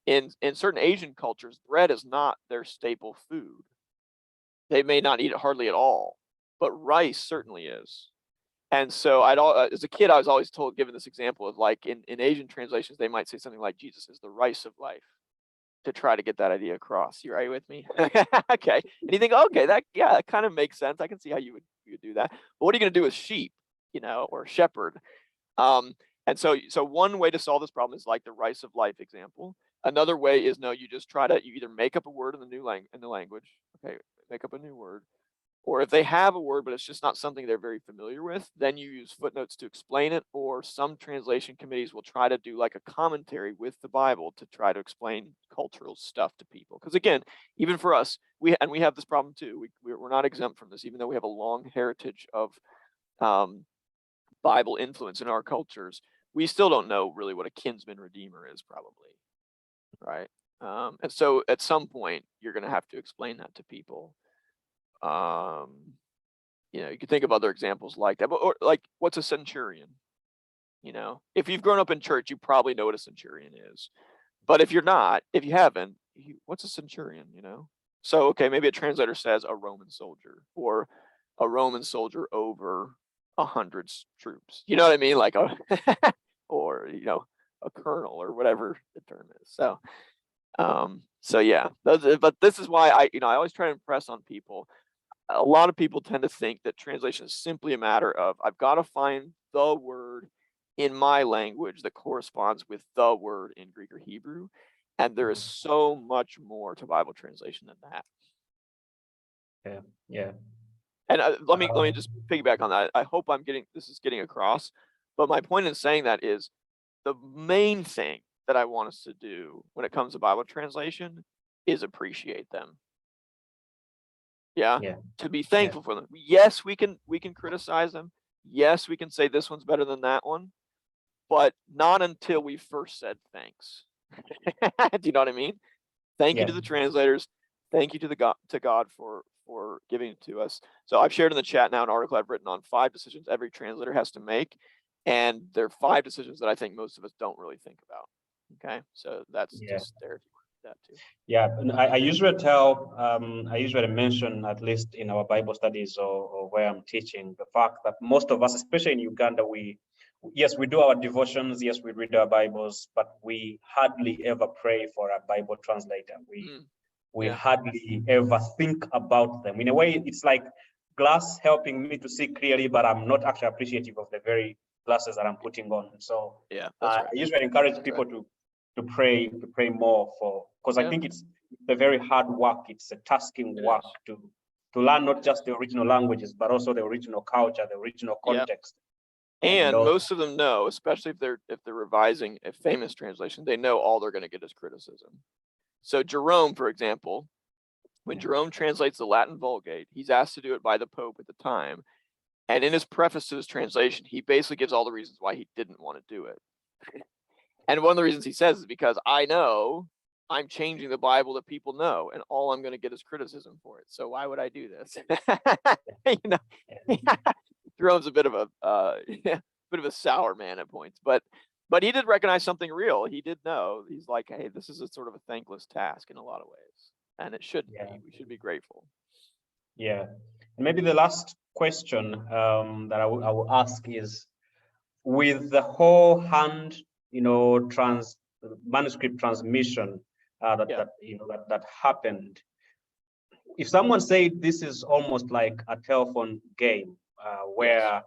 in certain Asian cultures, bread is not their staple food. They may not eat it hardly at all, but rice certainly is. And so as a kid, I was always given this example of like in Asian translations, they might say something like Jesus is the rice of life, to try to get that idea across. Are you with me? Okay. And you think, okay, that kind of makes sense. I can see how you would do that. But what are you going to do with sheep, or shepherd? And so one way to solve this problem is like the rice of life example. Another way is you just you either make up a word in the language. Okay, make up a new word. Or if they have a word, but it's just not something they're very familiar with, then you use footnotes to explain it, or some translation committees will try to do like a commentary with the Bible to try to explain cultural stuff to people. Because again, even for us, we have this problem too. We're not exempt from this, even though we have a long heritage of Bible influence in our cultures. We still don't know really what a kinsman redeemer is, probably, right? And so at some point, you're going to have to explain that to people. You can think of other examples like that, or like, what's a centurion? If you've grown up in church, you probably know what a centurion is. But if you haven't, what's a centurion? So okay, maybe a translator says a Roman soldier, or a Roman soldier over 100 troops. You know what I mean? Like or a colonel, or whatever the term is. So yeah, but this is why I always try to impress on people. A lot of people tend to think that translation is simply a matter of, I've got to find the word in my language that corresponds with the word in Greek or Hebrew. And there is so much more to Bible translation than Yeah, that. yeah. And let me just piggyback on that. I hope this is getting across. But my point in saying that is, the main thing that I want us to do when it comes to Bible translation is appreciate them. Yeah. To be thankful for them. Yes, we can criticize them. Yes, we can say this one's better than that one, but not until we first said thanks. Do you know what I mean? Thank you to the translators. Thank you to God for giving it to us. So I've shared in the chat now an article I've written on 5 decisions every translator has to make, and there are 5 decisions that I think most of us don't really think about. Okay, so that's just there. That too. Yeah, and I usually mention, at least in our Bible studies or where I'm teaching, the fact that most of us, especially in Uganda, we do our devotions, yes, we read our Bibles, but we hardly ever pray for a Bible translator. We hardly ever think about them. In a way, it's like glass helping me to see clearly, but I'm not actually appreciative of the very glasses that I'm putting on. So I usually encourage people to pray more for, because I think it's a very hard work. It's a tasking work to learn not just the original languages, but also the original culture, the original context. And most of them know, especially if they're revising a famous translation, they know all they're going to get is criticism. So Jerome, for example, when Jerome translates the Latin Vulgate, he's asked to do it by the Pope at the time. And in his preface to his translation, he basically gives all the reasons why he didn't want to do it. And one of the reasons he says is because I know I'm changing the Bible that people know, and all I'm going to get is criticism for it. So why would I do this? Jerome's a bit of a sour man at points, but he did recognize something real. He did know. He's like, hey, this is a sort of a thankless task in a lot of ways, and it should be. We should be grateful. Yeah, and maybe the last question that I will ask is, with the whole hand, manuscript transmission that happened, if someone said this is almost like a telephone game where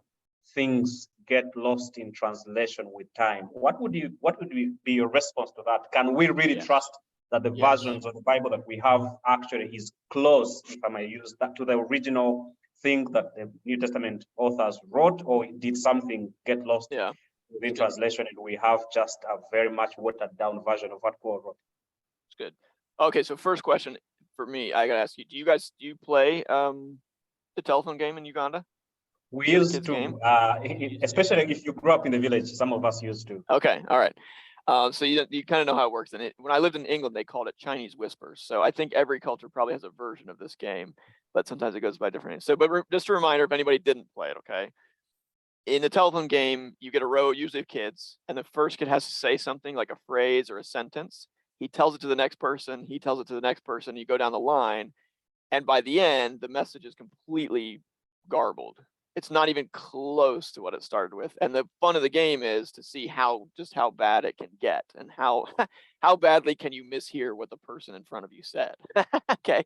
things get lost in translation with time, what would be your response to that? Can we really trust that the versions of the Bible that we have actually is close, if I may use that, to the original thing that the New Testament authors wrote, or did something get lost in translation and we have just a very much watered down version of what Paul wrote? It's good. Okay, so first question for me, I gotta ask you, do you play the telephone game in Uganda? We used to, especially if you grew up in the village, some of us used to. Okay, all right. So you kind of know how it works. And when I lived in England, they called it Chinese Whispers. So I think every culture probably has a version of this game, but sometimes it goes by different names. So, but just a reminder, if anybody didn't play it, okay? In the telephone game, you get a row usually of kids, and the first kid has to say something like a phrase or a sentence. He tells it to the next person. He tells it to the next person. You go down the line, and by the end, the message is completely garbled. It's not even close to what it started with. And the fun of the game is to see just how bad it can get, and how badly can you mishear what the person in front of you said. Okay.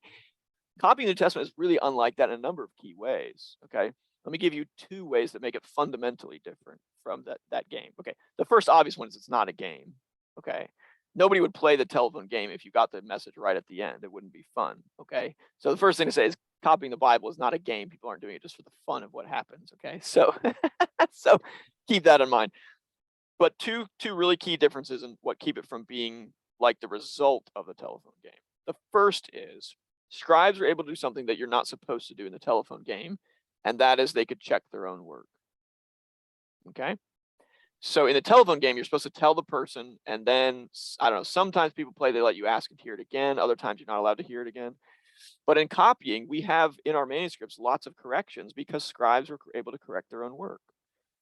Copying the New Testament is really unlike that in a number of key ways. Okay. Let me give you 2 ways that make it fundamentally different from that game. Okay. The first obvious one is it's not a game. Okay. Nobody would play the telephone game if you got the message right at the end. It wouldn't be fun. Okay. So the first thing to say is copying the Bible is not a game. People aren't doing it just for the fun of what happens. Okay. So, so keep that in mind. But two really key differences in what keep it from being like the result of the telephone game. The first is scribes are able to do something that you're not supposed to do in the telephone game, and that is they could check their own work. Okay. So in the telephone game, you're supposed to tell the person, and then, I don't know, sometimes people play, they let you ask and hear it again. Other times you're not allowed to hear it again. But in copying, we have in our manuscripts lots of corrections because scribes were able to correct their own work.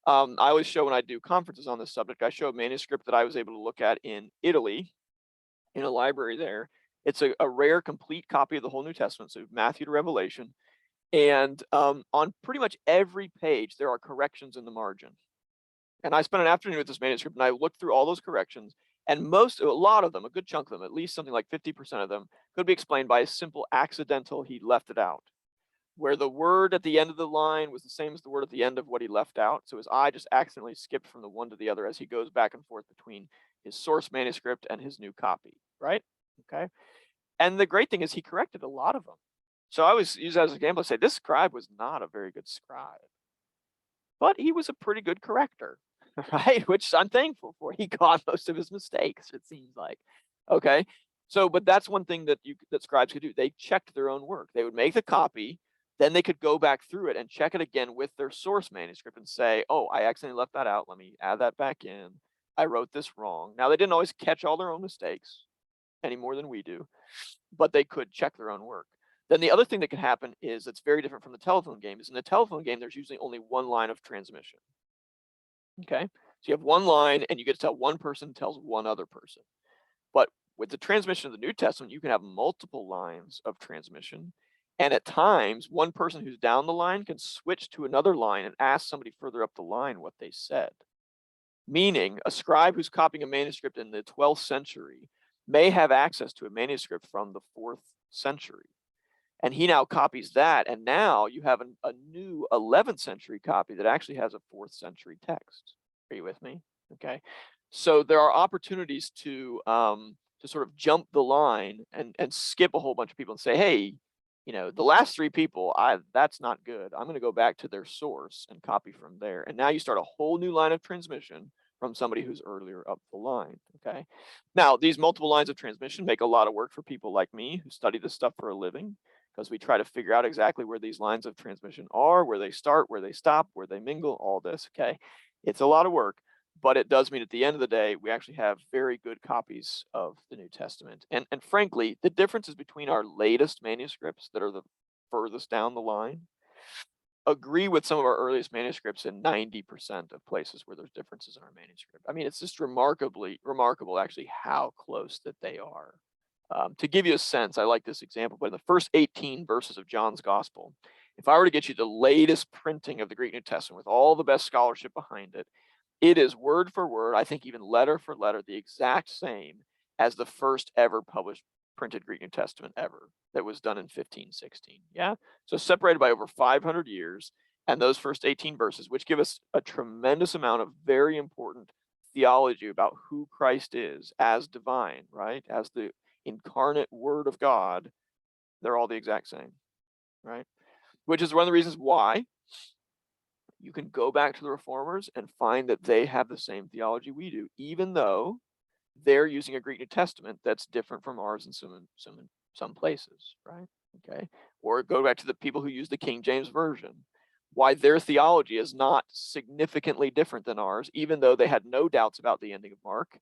I always show when I do conferences on this subject, I show a manuscript that I was able to look at in Italy, in a library there. It's a rare complete copy of the whole New Testament, so Matthew to Revelation. And on pretty much every page, there are corrections in the margin. And I spent an afternoon with this manuscript, and I looked through all those corrections, and a lot of them, a good chunk of them, at least something like 50% of them, could be explained by a simple accidental he left it out, where the word at the end of the line was the same as the word at the end of what he left out. So his eye just accidentally skipped from the one to the other as he goes back and forth between his source manuscript and his new copy, right? Okay. And the great thing is he corrected a lot of them. So I always use that as an example to say this scribe was not a very good scribe, but he was a pretty good corrector, right? Which I'm thankful for. He caught most of his mistakes, it seems like. Okay. So, but that's one thing that scribes could do. They checked their own work. They would make the copy, then they could go back through it and check it again with their source manuscript and say, oh, I accidentally left that out. Let me add that back in. I wrote this wrong. Now, they didn't always catch all their own mistakes any more than we do, but they could check their own work. Then the other thing that can happen is it's very different from the telephone game is in the telephone game, there's usually only one line of transmission. Okay. So you have one line and you get to tell one person tells one other person. But with the transmission of the New Testament, you can have multiple lines of transmission. And at times, one person who's down the line can switch to another line and ask somebody further up the line what they said. Meaning, a scribe who's copying a manuscript in the 12th century may have access to a manuscript from the 4th century. And he now copies that. And now you have a new 11th century copy that actually has a 4th century text. Are you with me? Okay. So there are opportunities to sort of jump the line and skip a whole bunch of people and say, hey, you know, the last 3 people, that's not good. I'm going to go back to their source and copy from there. And now you start a whole new line of transmission from somebody who's earlier up the line. Okay. Now, these multiple lines of transmission make a lot of work for people like me who study this stuff for a living, because we try to figure out exactly where these lines of transmission are, where they start, where they stop, where they mingle, all this. Okay. It's a lot of work. But it does mean at the end of the day, we actually have very good copies of the New Testament. And frankly, the differences between our latest manuscripts that are the furthest down the line agree with some of our earliest manuscripts in 90% of places where there's differences in our manuscript. I mean, it's just remarkable actually how close that they are. To give you a sense, I like this example, but in the first 18 verses of John's Gospel, if I were to get you the latest printing of the Greek New Testament with all the best scholarship behind it, it is word for word, I think even letter for letter, the exact same as the first ever published printed Greek New Testament ever that was done in 1516. Yeah, so separated by over 500 years, and those first 18 verses, which give us a tremendous amount of very important theology about who Christ is as divine, right? As the incarnate Word of God, they're all the exact same, right? Which is one of the reasons why you can go back to the Reformers and find that they have the same theology we do, even though they're using a Greek New Testament that's different from ours in some places, right? Okay, or go back to the people who use the King James Version, why their theology is not significantly different than ours, even though they had no doubts about the ending of Mark,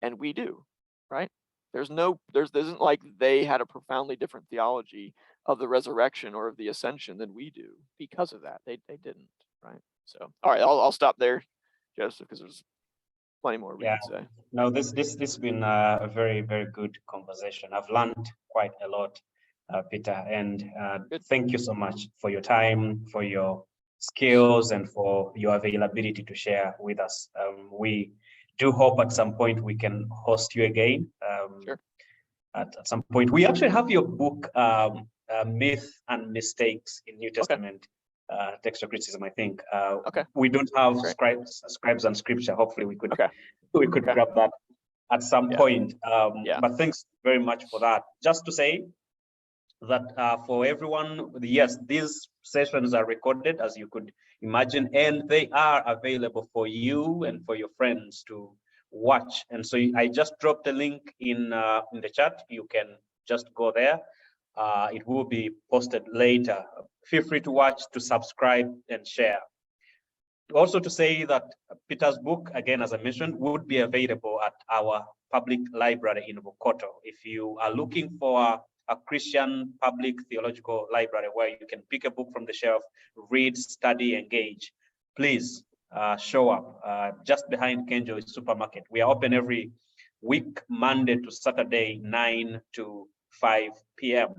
and we do, right? There isn't like they had a profoundly different theology of the resurrection or of the ascension than we do because of that. They didn't, right? So, all right, I'll stop there, Joseph, because there's plenty more we can say. No, this has been a very, very good conversation. I've learned quite a lot, Peter, and thank you so much for your time, for your skills, and for your availability to share with us. We do hope at some point we can host you again. Sure. At some point, we actually have your book, Myth and Mistakes in New Testament. Textual criticism, I think. Okay. We don't have scribes and scripture. Hopefully, we could grab that at some point. But thanks very much for that. Just to say that for everyone, yes, these sessions are recorded, as you could imagine, and they are available for you and for your friends to watch. And so I just dropped the link in the chat. You can just go there. It will be posted later. Feel free to watch, to subscribe, and share. Also to say that Peter's book, again, as I mentioned, would be available at our public library in Bukoto. If you are looking for a Christian public theological library where you can pick a book from the shelf, read, study, engage, please show up just behind Kenjo's supermarket. We are open every week, Monday to Saturday, 9 to 5 p.m.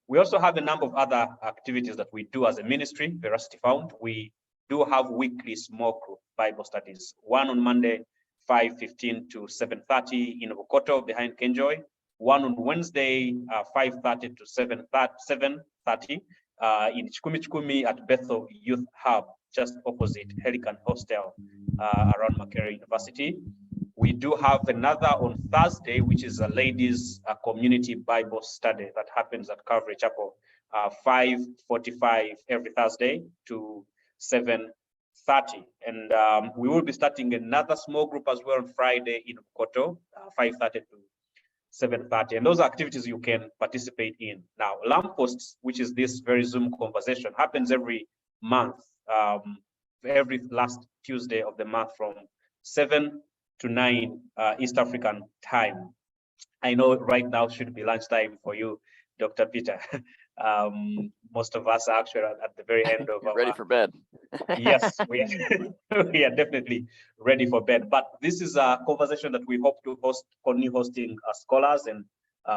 We also have a number of other activities that we do as a ministry, Veracity Found. We do have weekly small group Bible studies, one on Monday, 5:15 to 7:30 in Bukoto behind Kenjoy, one on Wednesday, 5:30 to 7:30 in Chikumi at Bethel Youth Hub, just opposite Helican Hostel around Makerere University. We do have another on Thursday, which is a ladies' community Bible study that happens at Calvary Chapel, 5:45 every Thursday to 7:30. And we will be starting another small group as well on Friday in Bukoto, 5:30 to 7:30. And those are activities you can participate in. Now, Lampposts, which is this very Zoom conversation, happens every month, every last Tuesday of the month from 7 to 9 East African time. I know right now should be lunchtime for you, Dr. Peter. Most of us are actually at the very end of ready for bed. Yes, we are definitely ready for bed. But this is a conversation that we hope to continue hosting scholars and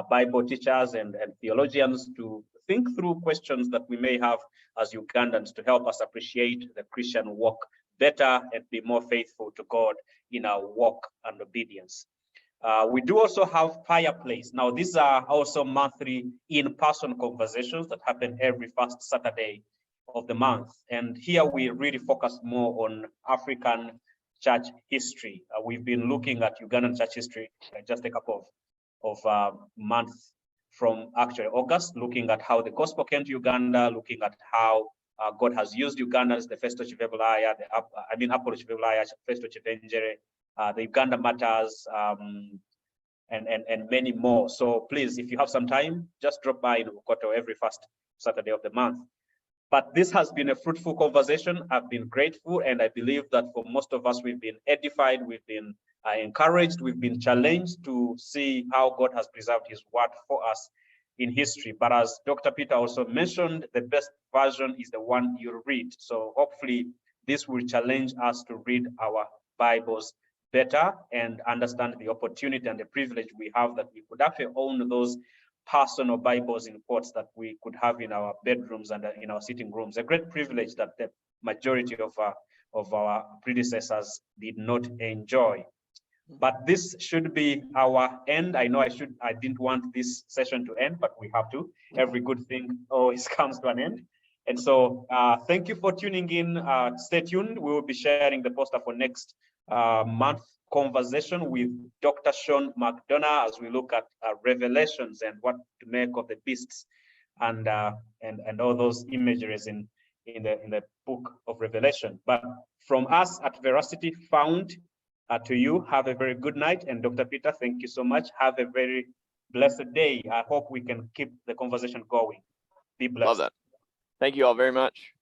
Bible teachers and theologians to think through questions that we may have as Ugandans to help us appreciate the Christian walk better and be more faithful to God in our walk and obedience. We do also have Fireplace. Now, these are also monthly in-person conversations that happen every first Saturday of the month. And here we really focus more on African church history. We've been looking at Ugandan church history just a couple of months from actually August, looking at how the gospel came to Uganda, looking at how God has used Uganda as the first church of Evolaya, Apollo of Evolaya, first church of Engere, the Uganda Matters, and many more. So please, if you have some time, just drop by in Bukoto every first Saturday of the month. But this has been a fruitful conversation. I've been grateful, and I believe that for most of us, we've been edified, we've been encouraged, we've been challenged to see how God has preserved his word for us in history. But as Dr. Peter also mentioned, the best version is the one you read. So hopefully this will challenge us to read our Bibles better and understand the opportunity and the privilege we have that we could actually own those personal Bibles in quotes that we could have in our bedrooms and in our sitting rooms. A great privilege that the majority of our predecessors did not enjoy. But this should be our end. I know I didn't want this session to end, but we have to. Every good thing always comes to an end. And so thank you for tuning in. Stay tuned. We will be sharing the poster for next month conversation with Dr. Sean McDonough as we look at revelations and what to make of the beasts and all those imageries in the book of Revelation. But from us at Veracity Found, to you, have a very good night. And Dr. Peter, thank you so much. Have a very blessed day. I hope we can keep the conversation going. Be blessed. Love that. Thank you all very much.